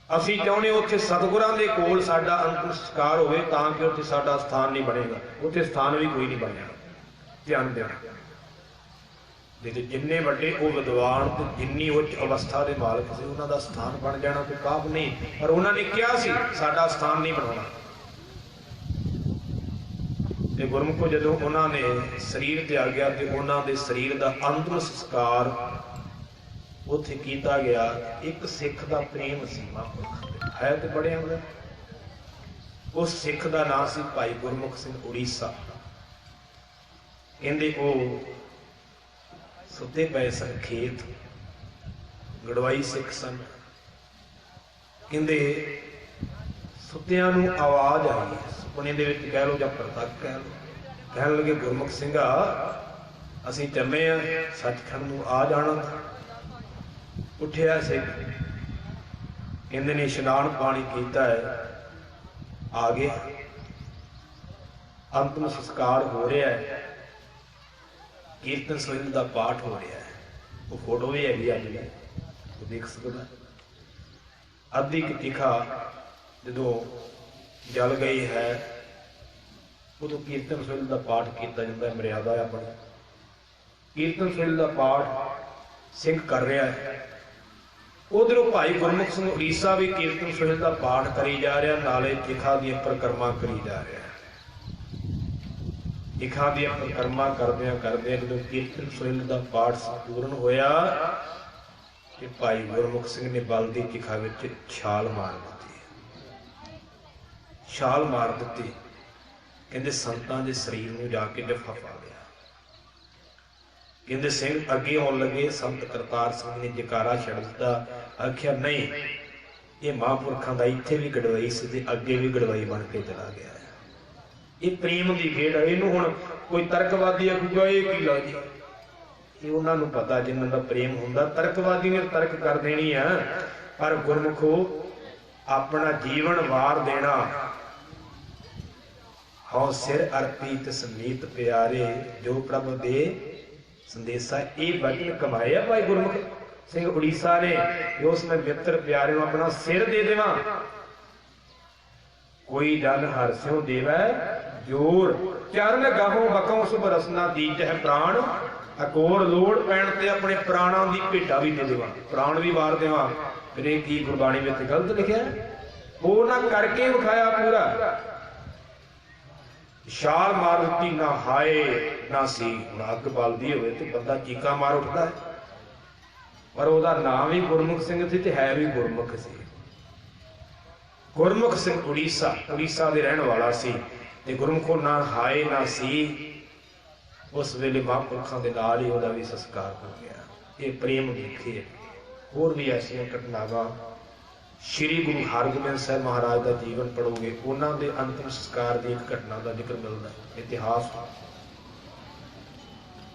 ਅਸੀਂ ਚਾਹੁੰਦੇ ਉੱਥੇ ਸਤਿਗੁਰਾਂ ਦੇ ਕੋਲ ਸਾਡਾ ਅੰਤਿਮ ਸੰਸਕਾਰ ਹੋਵੇ, ਤਾਂ ਕਿ ਉੱਥੇ ਸਾਡਾ ਸਥਾਨ ਨਹੀਂ ਬਣੇਗਾ। ਉੱਥੇ ਸਥਾਨ ਵੀ ਕੋਈ ਨਹੀਂ ਬਣਿਆ। ਧਿਆਨ ਦੇਣਾ, ਜਿਹਦੇ ਜਿੰਨੇ ਵੱਡੇ ਉਹ ਵਿਦਵਾਨ ਤੇ ਜਿੰਨੀ ਉੱਚ ਅਵਸਥਾ ਦੇ ਮਾਲਕ ਸੀ, ਉਹਨਾਂ ਦਾ ਸਥਾਨ ਬਣ ਜਾਣਾ ਕੋਈ ਕਾਬ ਨਹੀਂ। ਪਰ ਉਹਨਾਂ ਨੇ ਕਿਹਾ ਸੀ ਸਾਡਾ ਸਥਾਨ ਨਹੀਂ ਬਣਾਉਣਾ। ਤੇ ਗੁਰਮੁਖੋ ਜਦੋਂ ਉਹਨਾਂ ਨੇ ਸਰੀਰ ਤਿਆਗਿਆ ਤੇ ਉਹਨਾਂ ਦੇ ਸਰੀਰ ਦਾ ਅੰਤਿਮ ਸੰਸਕਾਰ ਉੱਥੇ ਕੀਤਾ ਗਿਆ। ਇੱਕ ਸਿੱਖ ਦਾ ਪ੍ਰੇਮ ਸੀ ਮਹਾਂਪੁਰਖ, ਹੈ ਤੇ ਬੜਿਆਂ ਦਾ। ਉਸ ਸਿੱਖ ਦਾ ਨਾਂ ਸੀ ਭਾਈ ਗੁਰਮੁਖ ਸਿੰਘ ਉੜੀਸਾ। ਕਹਿੰਦੇ ਉਹ ਸੁੱਤੇ ਪਏ ਸਨ ਖੇਤ, ਗੜਵਾਈ ਸਿੱਖ ਸਨ। ਕਹਿੰਦੇ ਸੁੱਤਿਆਂ ਨੂੰ ਆਵਾਜ਼ ਆਈ, ਸੁਪਨੇ ਦੇ ਵਿੱਚ ਕਹਿ ਲਓ ਜਾਂ ਪ੍ਰਤੱਖ ਕਹਿ ਲਓ। ਕਹਿਣ ਲੱਗੇ ਗੁਰਮੁਖ ਸਿੰਘਾ, ਅਸੀਂ ਚੱਲੇ ਆ ਸੱਚਖੰਡ ਨੂੰ, ਆ ਜਾਣਾ। ਉੱਠਿਆ ਸਿੱਖ, ਕਹਿੰਦੇ ਨੇ ਇਸ਼ਨਾਨ ਪਾਣੀ ਕੀਤਾ ਹੈ, ਆ ਗਿਆ। ਅੰਤਿਮ ਸੰਸਕਾਰ ਹੋ ਰਿਹਾ ਹੈ, ਕੀਰਤਨ ਸੋਹਿਲ ਦਾ ਪਾਠ ਹੋ ਰਿਹਾ ਹੈ। ਉਹ ਫੋਟੋ ਵੀ ਹੈਗੀ ਅੱਜ ਵੀ, ਉਹ ਦੇਖ ਸਕਦਾ। ਅੱਧੀ ਤਿਖਾ ਜਦੋਂ ਜਲ ਗਈ ਹੈ, ਉਦੋਂ ਕੀਰਤਨ ਸੋਹਿਲ ਦਾ ਪਾਠ ਕੀਤਾ ਜਾਂਦਾ ਹੈ, ਮਰਿਆਦਾ ਆਪਣੀ। ਕੀਰਤਨ ਸੋਹਿਲ ਦਾ ਪਾਠ ਸਿੰਘ ਕਰ ਰਿਹਾ ਹੈ। ਉਧਰੋਂ ਭਾਈ ਗੁਰਮੁਖ ਸਿੰਘ ਉੜੀਸਾ ਵੀ ਕੀਰਤਨ ਸੋਹਿਲ ਦਾ ਪਾਠ ਕਰੀ ਜਾ ਰਿਹਾ, ਨਾਲੇ ਚਿਖਾ ਦੀਆਂ ਪਰਿਕਰਮਾ ਕਰੀ ਜਾ ਰਿਹਾ। ਚਿਖਾ ਦੀਆਂ ਪਰਿਕਰਮਾ ਕਰਦਿਆਂ ਜਦੋਂ ਕੀਰਤਨ ਸੋਹਿਲ ਦਾ ਪਾਠ ਸੰਪੂਰਨ ਹੋਇਆ ਤੇ ਭਾਈ ਗੁਰਮੁਖ ਸਿੰਘ ਨੇ ਬਲ ਦੀ ਚਿਖਾ ਵਿੱਚ ਛਾਲ ਮਾਰ ਦਿੱਤੀ। ਛਾਲ ਮਾਰ ਦਿੱਤੀ, ਕਹਿੰਦੇ ਸੰਤਾਂ ਦੇ ਸਰੀਰ ਨੂੰ ਜਾ ਕੇ ਜੱਫਾ ਪਾ ਲਿਆ। ਕਹਿੰਦੇ ਸਿੰਘ ਅੱਗੇ ਆਉਣ ਲੱਗੇ, ਸੰਤ ਕਰਤਾਰ ਸਿੰਘ ਨੇ ਜਕਾਰਾ ਛੱਡ ਦਿੱਤਾ, ਆਖਿਆ ਨਹੀਂ, ਇਹ ਮਹਾਂਪੁਰਖਾਂ ਦਾ ਇੱਥੇ ਵੀ ਗੜਵਈ ਸੀ ਤੇ ਅੱਗੇ ਵੀ ਗੜਵਈ ਬਣ ਕੇ ਚਲਾ ਗਿਆ। ਇਹ ਪ੍ਰੇਮ ਦੀ ਖੇਡ ਹੈ। ਇਹਨੂੰ ਹੁਣ ਕੋਈ ਤਰਕਵਾਦੀ ਆਖੂਗਾ ਇਹ ਕੀ ਲਾ ਜੀ, ਇਹ ਉਹਨਾਂ ਨੂੰ ਪਤਾ ਜਿਨ੍ਹਾਂ ਦਾ ਪ੍ਰੇਮ ਹੁੰਦਾ। ਤਰਕਵਾਦੀ ਨੇ ਤਰਕ ਕਰ ਦੇਣੀ ਆ, ਪਰ ਗੁਰਮੁਖੋ ਆਪਣਾ ਜੀਵਨ ਵਾਰ ਦੇਣਾ। ਹਉ ਸਿਰ ਅਰਪੀ ਤਿਸ ਮੀਤ ਪਿਆਰੇ, ਜੋ ਪ੍ਰਭ ਦੇ ਸੰਦੇਸ਼ਾ। ਇਹ ਬਚਨ ਕਮਾਇਆ ਭਾਈ ਗੁਰਮੁਖ ਸਿੰਘ ਉੜੀਸਾ ਨੇ, ਜੋ ਉਸ ਮੈਂ ਮਿੱਤਰ ਪਿਆਰੇ ਨੂੰ ਆਪਣਾ ਸਿਰ ਦੇ ਦੇਵਾਂ। ਕੋਈ ਜਨ ਹਰ ਸਿਉ ਦੇਵੈ ਜੋਰ, ਚਰਨ ਗਾਹੋਂ ਬਕੋਂ ਸੁਭ ਰਸਨਾ ਦੀਜ ਹੈ ਪ੍ਰਾਣ। ਅਕੋਰ ਲੋੜ ਪੈਣ ਤੇ ਆਪਣੇ ਪ੍ਰਾਣਾਂ ਦੀ ਭੇਟਾ ਵੀ ਦੇ ਦੇਵਾਂ, ਪ੍ਰਾਣ ਵੀ ਵਾਰ ਦੇਵਾਂ। ਫਿਰ ਇਹ ਕੀ ਗੁਰਬਾਣੀ ਵਿੱਚ ਗਲਤ ਲਿਖਿਆ? ਉਹ ਨਾ ਕਰਕੇ ਵਿਖਾਇਆ ਪੂਰਾ। ਛਾਲ ਮਾਰ ਦਿੱਤੀ, ਨਾ ਹਾਏ ਨਾ ਸੀ। ਹੁਣ ਅੱਗ ਬਲਦੀ ਹੋਵੇ ਤੇ ਬੰਦਾ ਚੀਕਾਂ ਮਾਰ ਉੱਠਦਾ ਹੈ, ਪਰ ਉਹਦਾ ਨਾਮ ਵੀ ਗੁਰਮੁਖ ਸਿੰਘ ਸੀ ਤੇ ਹੈ ਵੀ ਗੁਰਮੁਖ ਸੀ। ਗੁਰਮੁਖ ਸਿੰਘ ਉੜੀਸਾ ਦੇ ਰਹਿਣ ਵਾਲਾ ਸੀ ਤੇ ਗੁਰਮੁਖੋ ਨਾ ਹਾਏ ਨਾ ਸੀ। ਉਸ ਵੇਲੇ ਮਹਾਂਪੁਰਖਾਂ ਦੇ ਨਾਲ ਹੀ ਉਹਦਾ ਵੀ ਸੰਸਕਾਰ ਹੋ ਗਿਆ। ਇਹ ਪ੍ਰੇਮ ਦੇਖੇ। ਹੋਰ ਵੀ ਐਸੀਆਂ ਘਟਨਾਵਾਂ ਸ਼੍ਰੀ ਗੁਰੂ ਹਰਗੋਬਿੰਦ ਸਾਹਿਬ ਮਹਾਰਾਜ ਦਾ ਜੀਵਨ ਪੜ੍ਹੋਗੇ, ਉਹਨਾਂ ਦੇ ਅੰਤਿਮ ਸੰਸਕਾਰ ਦੀ ਇੱਕ ਘਟਨਾ ਦਾ ਜ਼ਿਕਰ ਮਿਲਦਾ ਹੈ। ਇਤਿਹਾਸ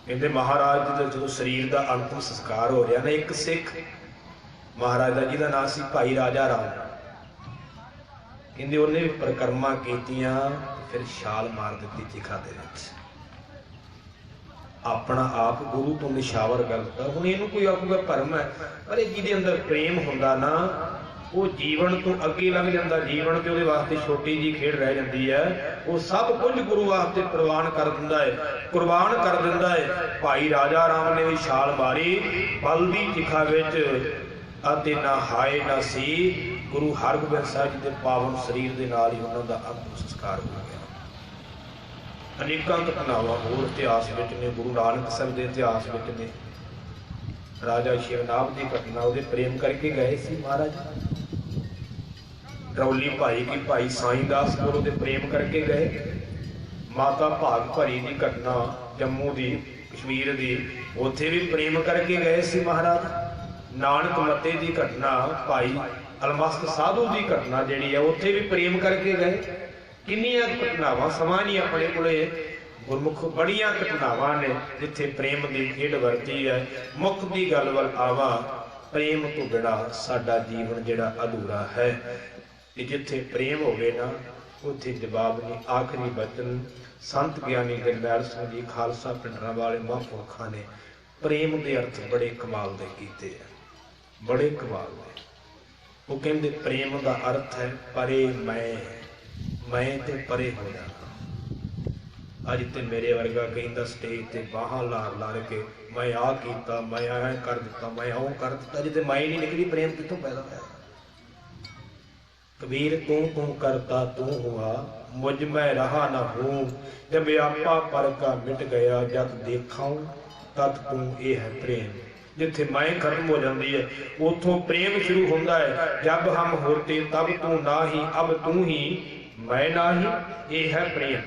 ਕਹਿੰਦੇ ਮਹਾਰਾਜ ਜੀ ਦਾ ਜਦੋਂ ਸਰੀਰ ਦਾ ਅੰਤਿਮ ਸੰਸਕਾਰ ਹੋ ਰਿਹਾ ਨਾ, ਇੱਕ ਸਿੱਖ ਮਹਾਰਾਜ ਦਾ ਜਿਹਦਾ ਨਾਂ ਸੀ ਭਾਈ ਰਾਜਾ ਰਾਮ, ਕਹਿੰਦੇ ਉਹਨੇ ਵੀ ਪਰਿਕਰਮਾ ਕੀਤੀਆਂ, ਫਿਰ ਛਾਲ ਮਾਰ ਦਿੱਤੀ ਚਿਖਾ ਦੇ ਵਿੱਚ। ਆਪਣਾ ਆਪ ਗੁਰੂ ਤੋਂ ਨਿਸ਼ਾਵਰ ਕਰਦਾ। ਹੁਣ ਇਹਨੂੰ ਕੋਈ ਆਖੂਗਾ ਭਰਮ ਹੈ, ਪਰ ਇਹ ਜਿਹਦੇ ਅੰਦਰ ਪ੍ਰੇਮ ਹੁੰਦਾ ਨਾ, ਉਹ ਜੀਵਨ ਤੋਂ ਅੱਗੇ ਲੱਗ ਜਾਂਦਾ। ਜੀਵਨ ਤੇ ਉਹਦੇ ਵਾਸਤੇ ਛੋਟੀ ਜਿਹੀ ਖੇਡ ਰਹਿ ਜਾਂਦੀ ਹੈ। ਉਹ ਸਭ ਕੁਝ ਗੁਰੂ ਵਾਸਤੇ ਪ੍ਰਵਾਨ ਕਰ ਦਿੰਦਾ ਹੈ, ਕੁਰਬਾਨ ਕਰ ਦਿੰਦਾ ਹੈ। ਭਾਈ ਰਾਜਾ ਰਾਮ ਨੇ ਵੀ ਛਾਲ ਮਾਰੀ ਬਲ ਦੀ ਚਿਖਾ ਵਿੱਚ, ਅਤੇ ਨਾ ਹਾਏ ਨਾ ਸੀ। ਗੁਰੂ ਹਰਗੋਬਿੰਦ ਸਾਹਿਬ ਜੀ ਦੇ ਪਾਵਨ ਸਰੀਰ ਦੇ ਨਾਲ ਹੀ ਉਹਨਾਂ ਦਾ ਅੰਤਿਮ ਸੰਸਕਾਰ ਹੋ ਗਿਆ। ਅਨੇਕਾਂ ਘਟਨਾਵਾਂ ਹੋਰ ਇਤਿਹਾਸ ਵਿੱਚ ਨੇ, ਗੁਰੂ ਨਾਨਕ ਸਾਹਿਬ ਦੇ ਇਤਿਹਾਸ ਵਿੱਚ ਨੇ। ਰਾਜਾ ਸ਼ਿਵਨਾਭ ਦੀ ਘਟਨਾ, ਉਹਦੇ ਪ੍ਰੇਮ ਕਰਕੇ ਗਏ ਸੀ ਮਹਾਰਾਜ। ਰੌਲੀ ਭਾਈ ਕੀ ਭਾਈ ਸਾਈਂ ਦਾਸ ਕੋਲ ਉਹਦੇ ਪ੍ਰੇਮ ਕਰਕੇ ਗਏ। ਮਾਤਾ ਭਾਗ ਭਰੀ ਦੀ ਘਟਨਾ ਜੰਮੂ ਦੀ, ਕਸ਼ਮੀਰ ਦੀ, ਉੱਥੇ ਵੀ ਪ੍ਰੇਮ ਕਰਕੇ ਗਏ ਸੀ ਮਹਾਰਾਜ। ਨਾਨਕ ਮੱਤੇ ਦੀ ਘਟਨਾ, ਭਾਈ ਅਲਮਸਤ ਸਾਧੂ ਦੀ ਘਟਨਾ ਜਿਹੜੀ ਹੈ, ਉੱਥੇ ਵੀ ਪ੍ਰੇਮ ਕਰਕੇ ਗਏ। ਕਿੰਨੀਆਂ ਘਟਨਾਵਾਂ, ਸਮਾਂ ਨਹੀਂ ਆਪਣੇ ਕੋਲੇ। ਗੁਰਮੁਖ ਬੜੀਆਂ ਘਟਨਾਵਾਂ ਨੇ ਜਿੱਥੇ ਪ੍ਰੇਮ ਦੀ ਖੇਡ ਵਰਤੀ ਹੈ। ਮੁੱਖ ਦੀ ਗੱਲ ਵੱਲ ਆਵਾਂ, ਪ੍ਰੇਮ ਤੋਂ ਬਿਨਾਂ ਸਾਡਾ ਜੀਵਨ ਜਿਹੜਾ ਅਧੂਰਾ ਹੈ। ਤੇ ਜਿੱਥੇ ਪ੍ਰੇਮ ਹੋਵੇ ਨਾ, ਉੱਥੇ ਜਵਾਬ ਨਹੀਂ। ਆਖਰੀ ਬਚਨ ਸੰਤ ਗਿਆਨੀ ਜਰਨੈਲ ਸਿੰਘ ਜੀ ਖਾਲਸਾ ਪਿੰਡਰਾਂ ਵਾਲੇ ਮਹਾਂਪੁਰਖਾਂ ਨੇ ਪ੍ਰੇਮ ਦੇ ਅਰਥ ਬੜੇ ਕਮਾਲ ਦੇ ਕੀਤੇ ਆ, ਬੜੇ ਕਮਾਲ ਦੇ। ਉਹ ਕਹਿੰਦੇ ਪ੍ਰੇਮ ਦਾ ਅਰਥ ਹੈ ਪਰੇ ਮੈਂ ਤੇ ਪਰੇ ਹੋ ਜਾਣਾ। ਅੱਜ ਤੇ ਮੇਰੇ ਵਰਗਾ ਕਹਿੰਦਾ ਸਟੇਜ ਤੇ ਬਾਹਾਂ ਲਾਰ ਕੇ ਮੈਂ ਆਹ ਕੀਤਾ, ਮੈਂ ਐਂ ਕਰ ਦਿੱਤਾ, ਮੈਂ ਉਹ ਕਰ ਦਿੱਤਾ। ਜਿੱਤੇ ਮੈਂ ਨਹੀਂ ਨਿਕਲੀ, ਪ੍ਰੇਮ ਕਿੱਥੋਂ ਪੈਦਾ ਹੋਇਆ? कबीर तू करता तू हुआ, मुझ में रहा न हूँ, जब आपा पर का मिट गया, जब देखाऊं तद तू। ये है प्रेम। जिथे मैं खत्म हो जाती है उथों प्रेम शुरू होता है। जब हम होते तब तू ना ही, अब तू ही मैं ना ही। ये है प्रेम।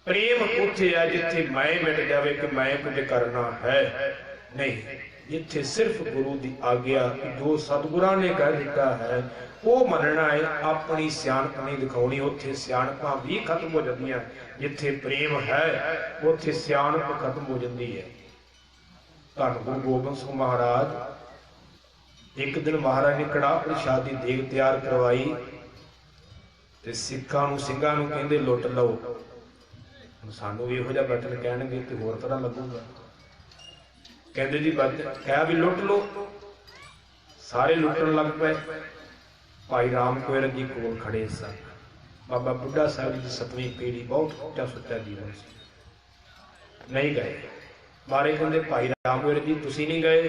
प्रेम उत्थे है जिथे मैं मिट जाए कि मैं कुछ करना है नहीं। जिथे सिर्फ गुरु की आज्ञा, जो सतगुरां ने कह दिता है वो मनना है, अपनी सियाणप नहीं दिखानी। उत्थे सियाणपां भी खत्म हो जांदियां। जिथे प्रेम है उत्थे सियाणप खत्म हो जाती है। धन गुरु गोबिंद सिंह महाराज एक दिन महाराज ने कड़ाह प्रसाद की देग तैयार करवाई ते सिखां नूं ਸਿੰਘਾਂ नूं कहंदे लुट लो। सानू भी इहो जिहा बटन कहणगे ते होर तरह लगूगा। कहते जी कहा भी लुट लो, सारे लुटन लग पे। भाई राम कोयल जी कोल खड़े सन। बाबा बुढ़ा साहब जी की 7वीं पीढ़ी, बहुत उच्चा सुच्चा जीवन से नहीं गए। महाराज कहते भाई रामवीर जी तुसी नहीं गए?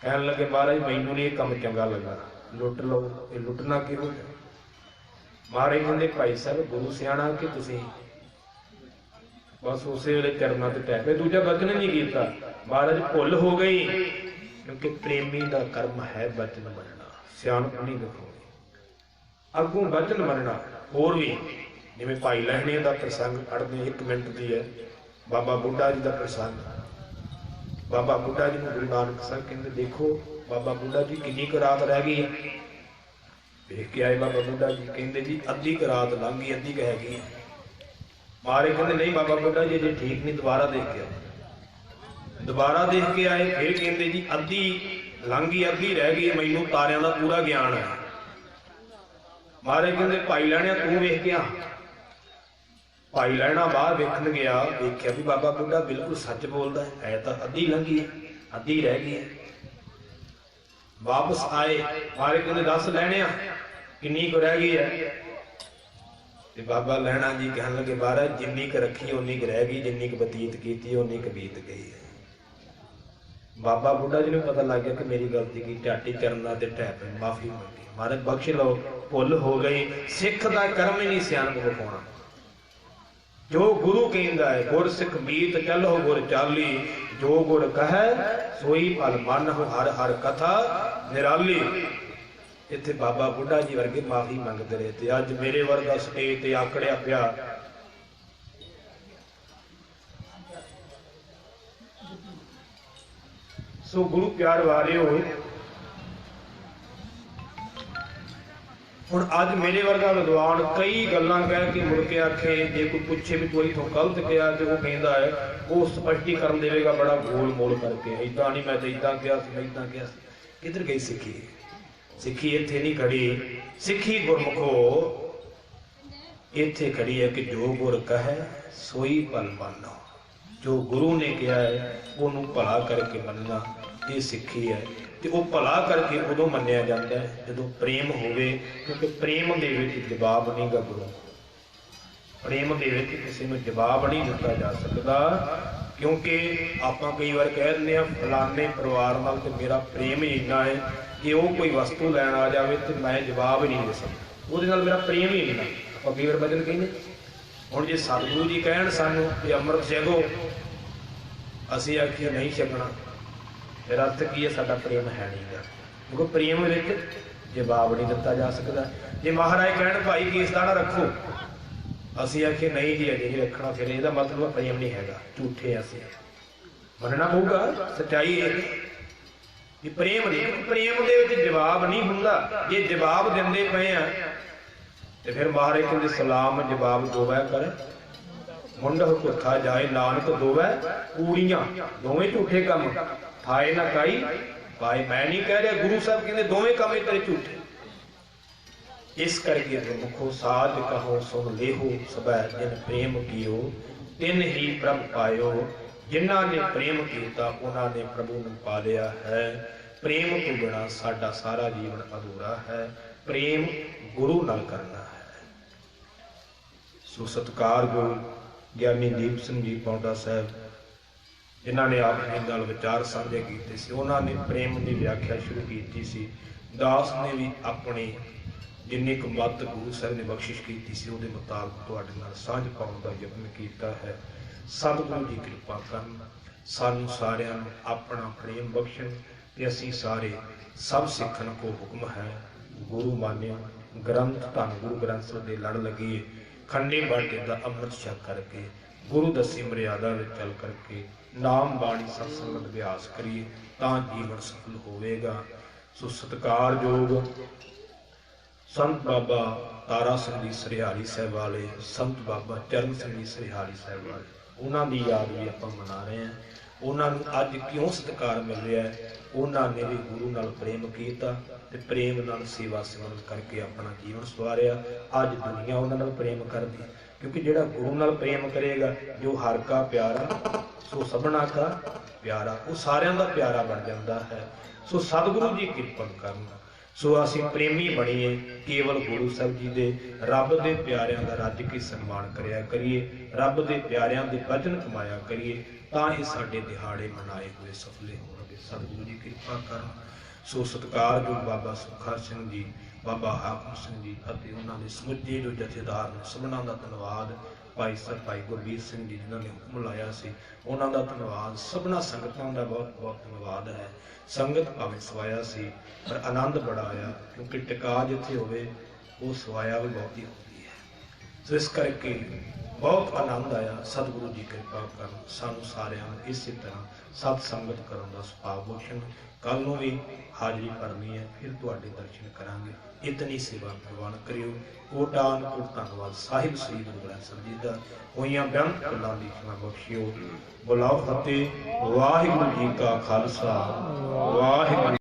कहन लगे महाराज मैनू नहीं काम चंगा लगा, लुट लो। ये लुटना क्यों? महाराज कहते भाई साहब गुरु सियाणा कि तुसी बस उस वे चरणों से टह पे, दूजा वचन नहीं किया। महाराज भुल हो गई, क्योंकि प्रेमी का कर्म है वचन मनना, सियाणप नहीं दिखानी, अगों वचन मनना। होर भी जिवें भाई लहणे का प्रसंग पढ़ते 1 मिनट की है, बाबा बुढ़ा जी का प्रसंग। बाबा बुढ़ा जी को गुरु नानक साहब कहते देखो बाबा बुढ़ा जी कितनी क रात रह गई है। देख के आए बाबा बुढ़ा जी, कहते जी अद्धी क रात लंघ गई, अद्धी क हैगी है। महाराज कहते नहीं बाबा बुढ़ा जी जे ठीक नहीं, दोबारा देख के आए। दोबारा देख के आए, फिर कहते जी अद्धी लंघ गई, अद्धी रह गई, मैनू तारियां का पूरा ज्ञान है। महाराज कहते भाई लहणिया तू वेख के आ। भाई लहणा बाहर वेखन गया, देखिया भी बाबा बुढ़ा बिल्कुल सच बोलता है तो अद्धी लंघी है, अद्धी रह गई है। वापस आए, महाराज कहते दस लहणिया किन्नी को रह गई है? ते बाबा लहणा जी कहन लगे महाराज जिन्नी क रखी उन्नी क रह गई, जिन्नी क बतीत की उन्नी क बीत गई है। बाबा बुढ़ा जी ने पता लग गया कि मेरी गलती की, टाटी चरणा ते टह पे माफी मंगी। महाराज बख्श लो, भुल हो गई। सिख का कर्म ही नहीं सियाणप विखाउणा, जो गुरु कहता है गुर सिख मीत चलो गुर चाली, जो गुर कहे सोई फल मन हो, हर हर कथा निराली। इत्थे बाबा बुढ़ा जी वर्गे माफी मंगते रहे, ते अज मेरे वर्गा स्टेज ते आकड़िया पिया। सो गुरु प्यार वालिओ, हुण अज मेरे वर्गा विद्वान कई गल्लां कह के मुड़ के आखे, जे कोई पूछे भी तू इथों गलत कहा तो वो कहता है वो स्पष्टीकरण देगा बड़ा गोल मोल करके, इदां नहीं मैं तो इदां कहा सी, मैं इदां कहा सी। किधर गई सिक्खी? सिक्खी इत्थे नहीं खड़ी, सिक्खी गुरमुखो इत्थे खड़ी है कि जो गुर कहे सोई भल मानो। जो गुरु ने कहा है उन्होंने भला करके मनना, ये सिक्खी है। तो वह भला करके उदों मन्निया जाता है जो प्रेम होवे, क्योंकि प्रेम दे विच जवाब नहीं गा गुरु, प्रेम दे विच किसी को जवाब नहीं दिता जा सकता। क्योंकि आप कई बार कह दिंदे आ फलाने परिवार नाल ते मेरा प्रेम ही इन्ना है कि वो कोई वस्तु लैन आ जाए तो मैं जवाब ही नहीं दे सकता, वो मेरा प्रेम ही इन्ना। आप कई बार बदल कहेंगे हुण जे सतगुरु जी कहण सानू कि अमृत छको, असीं आखिए नहीं छकना, फिर अर्थ की है साडा प्रेम है नहीं गा, क्योंकि प्रेम विच जवाब नहीं दिता जा सकता। जे महाराज कहण भाई केसदाना रखो, असीं आखिए नहीं जी अजे नहीं रखना, फिर इसका मतलब प्रेम नहीं हैगा, झूठे असीं मनना पऊगा। सच्चाई है कि प्रेम नहीं, प्रेम दे विच जवाब नहीं हुंदा। जे जवाब दिंदे पए आ ते फिर महाराज कहंदे सलाम जवाब दोवै कर, मुंड हुथा जाए नानक दोवै कूड़ियां, दोवें झूठे काम थाए ना काई पाए। मैं नहीं कह रहा, गुरु साहब कहते दोवें काम तेरे झूठे। इस करके गुरमुखो साज कहो सुन लेहो, सबै जिन प्रेम कियो तिन ही प्रभ पायो। जिन्हां ने प्रेम किया उन्होंने प्रभु नूं पा लिया है। प्रेम तो बिना साडा सारा जीवन अधूरा है, प्रेम गुरु नाल करना है। सो सत्कारयोग ज्ञानी दीप सिंह जी पौंटा साहब जिन्हों ने अपने नाल विचार साझे किए सी, उन्होंने प्रेम की व्याख्या शुरू की सी। दास ने भी अपनी जिन्नी क मत गुरु साहब ने बख्शिश की सी उहदे मुताबिक तुहाडे नाल सांझ पाउण दा यत्न कीता है। सतगुरु जी कृपा करन, सानू सारिआं नूं अपना प्रेम बख्शण ते असीं सारे सब सिखण को हुक्म है गुरु मानियो। ग्रंथ धन गुरु ग्रंथ साहिब दे लड़ लगी, खंडे बाटे दा अमृत छक करके गुरु दसी मर्यादा विच चल करके नाम बाणी सत्संग अभ्यास करिए तां जीवन सफल होवेगा। सो सत्कारयोग संत बाबा तारा सिंह जी सरियाली साहब वाले, संत बाबा चरण सिंह जी सरियाली साहब वाले, उन्हों की याद भी आप मना रहे हैं। उन्होंने अज क्यों सत्कार मिल रहा है? उन्होंने भी गुरु नाल प्रेम किया ते प्रेम नाल सेवा सिमरन करके अपना जीवन सवारिया। अज दुनिया उन्होंने प्रेम करती, क्योंकि जिहड़ा गुरु नाल प्रेम करेगा, जो हर का प्यारा सो सबना का प्यारा, वो सारियां दा प्यारा बन जाता है। सो सतगुरु जी कृपा करना, ਸੋ ਅਸੀਂ ਪ੍ਰੇਮੀ ਬਣੀਏ, ਕੇਵਲ ਗੁਰੂ ਸਾਹਿਬ ਜੀ ਦੇ ਰੱਬ ਦੇ ਪਿਆਰਿਆਂ ਦਾ ਰੱਜ ਕੇ ਸਨਮਾਨ ਕਰਿਆ ਕਰੀਏ, ਰੱਬ ਦੇ ਪਿਆਰਿਆਂ ਦੇ ਵਚਨ ਕਮਾਇਆ ਕਰੀਏ, ਤਾਂ ਹੀ ਸਾਡੇ ਦਿਹਾੜੇ ਮਨਾਏ ਹੋਏ ਸਫਲੇ ਹੋਣਗੇ। ਸਤਿਗੁਰੂ ਜੀ ਕਿਰਪਾ ਕਰਨ। ਸੋ ਸਤਿਕਾਰਯੋਗ ਬਾਬਾ ਸੁਖਾ ਸਿੰਘ ਜੀ, ਬਾਬਾ ਹਾਕਮ ਸਿੰਘ ਜੀ ਅਤੇ ਉਹਨਾਂ ਦੇ ਸਮੁੱਚੇ ਜੋ ਜਥੇਦਾਰ ਨੇ, ਸਭਨਾਂ ਦਾ ਧੰਨਵਾਦ। ਭਾਈ ਸਾਹਿਬ ਭਾਈ ਗੁਰਬੀਰ ਸਿੰਘ ਜੀ ਜਿਨ੍ਹਾਂ ਨੇ ਹੁਕਮ ਲਾਇਆ ਸੀ, ਉਹਨਾਂ ਦਾ ਧੰਨਵਾਦ। ਸਭਨਾਂ ਸੰਗਤਾਂ ਦਾ ਬਹੁਤ ਬਹੁਤ ਧੰਨਵਾਦ ਹੈ। ਸੰਗਤ ਭਾਵੇਂ ਸਵਾਇਆ ਸੀ ਪਰ ਆਨੰਦ ਬੜਾ ਆਇਆ, ਕਿਉਂਕਿ ਟਿਕਾ ਜਿੱਥੇ ਹੋਵੇ ਉਹ ਸਵਾਇਆ ਵੀ ਬਹੁਤੀ ਹੁੰਦੀ ਹੈ। ਸੋ ਇਸ ਕਰਕੇ ਬਹੁਤ ਆਨੰਦ ਆਇਆ। ਸਤਿਗੁਰੂ ਜੀ ਕਿਰਪਾ ਕਰਨ, ਸਾਨੂੰ ਸਾਰਿਆਂ ਨੂੰ ਇਸੇ ਤਰ੍ਹਾਂ ਸਤ ਸੰਗਤ ਕਰਨ ਦਾ ਸੁਭਾਅ ਬਖਸ਼ਣ। ਕੱਲ ਨੂੰ ਵੀ ਹਾਜ਼ਰੀ ਭਰਨੀ ਹੈ, ਫਿਰ ਤੁਹਾਡੇ ਦਰਸ਼ਨ ਕਰਾਂਗੇ। ਇਤਨੀ ਸੇਵਾ ਪ੍ਰਵਾਨ ਕਰਿਓ। ਕੋਟਾਨ ਕੋਟ ਧੰਨਵਾਦ ਸਾਹਿਬ ਸ੍ਰੀ ਗੁਰੂ ਗ੍ਰੰਥ ਸਾਹਿਬ ਜੀ ਦਾ। ਹੋਈਆਂ ਬੇਅੰਤ ਗੱਲਾਂ ਦੀ ਖਿਮਾ ਬਖਸ਼ਿਓ। ਬੁਲਾਓ ਫਤਿਹ। ਵਾਹਿਗੁਰੂ ਜੀ ਕਾ ਖਾਲਸਾ, ਵਾਹਿਗੁਰੂ।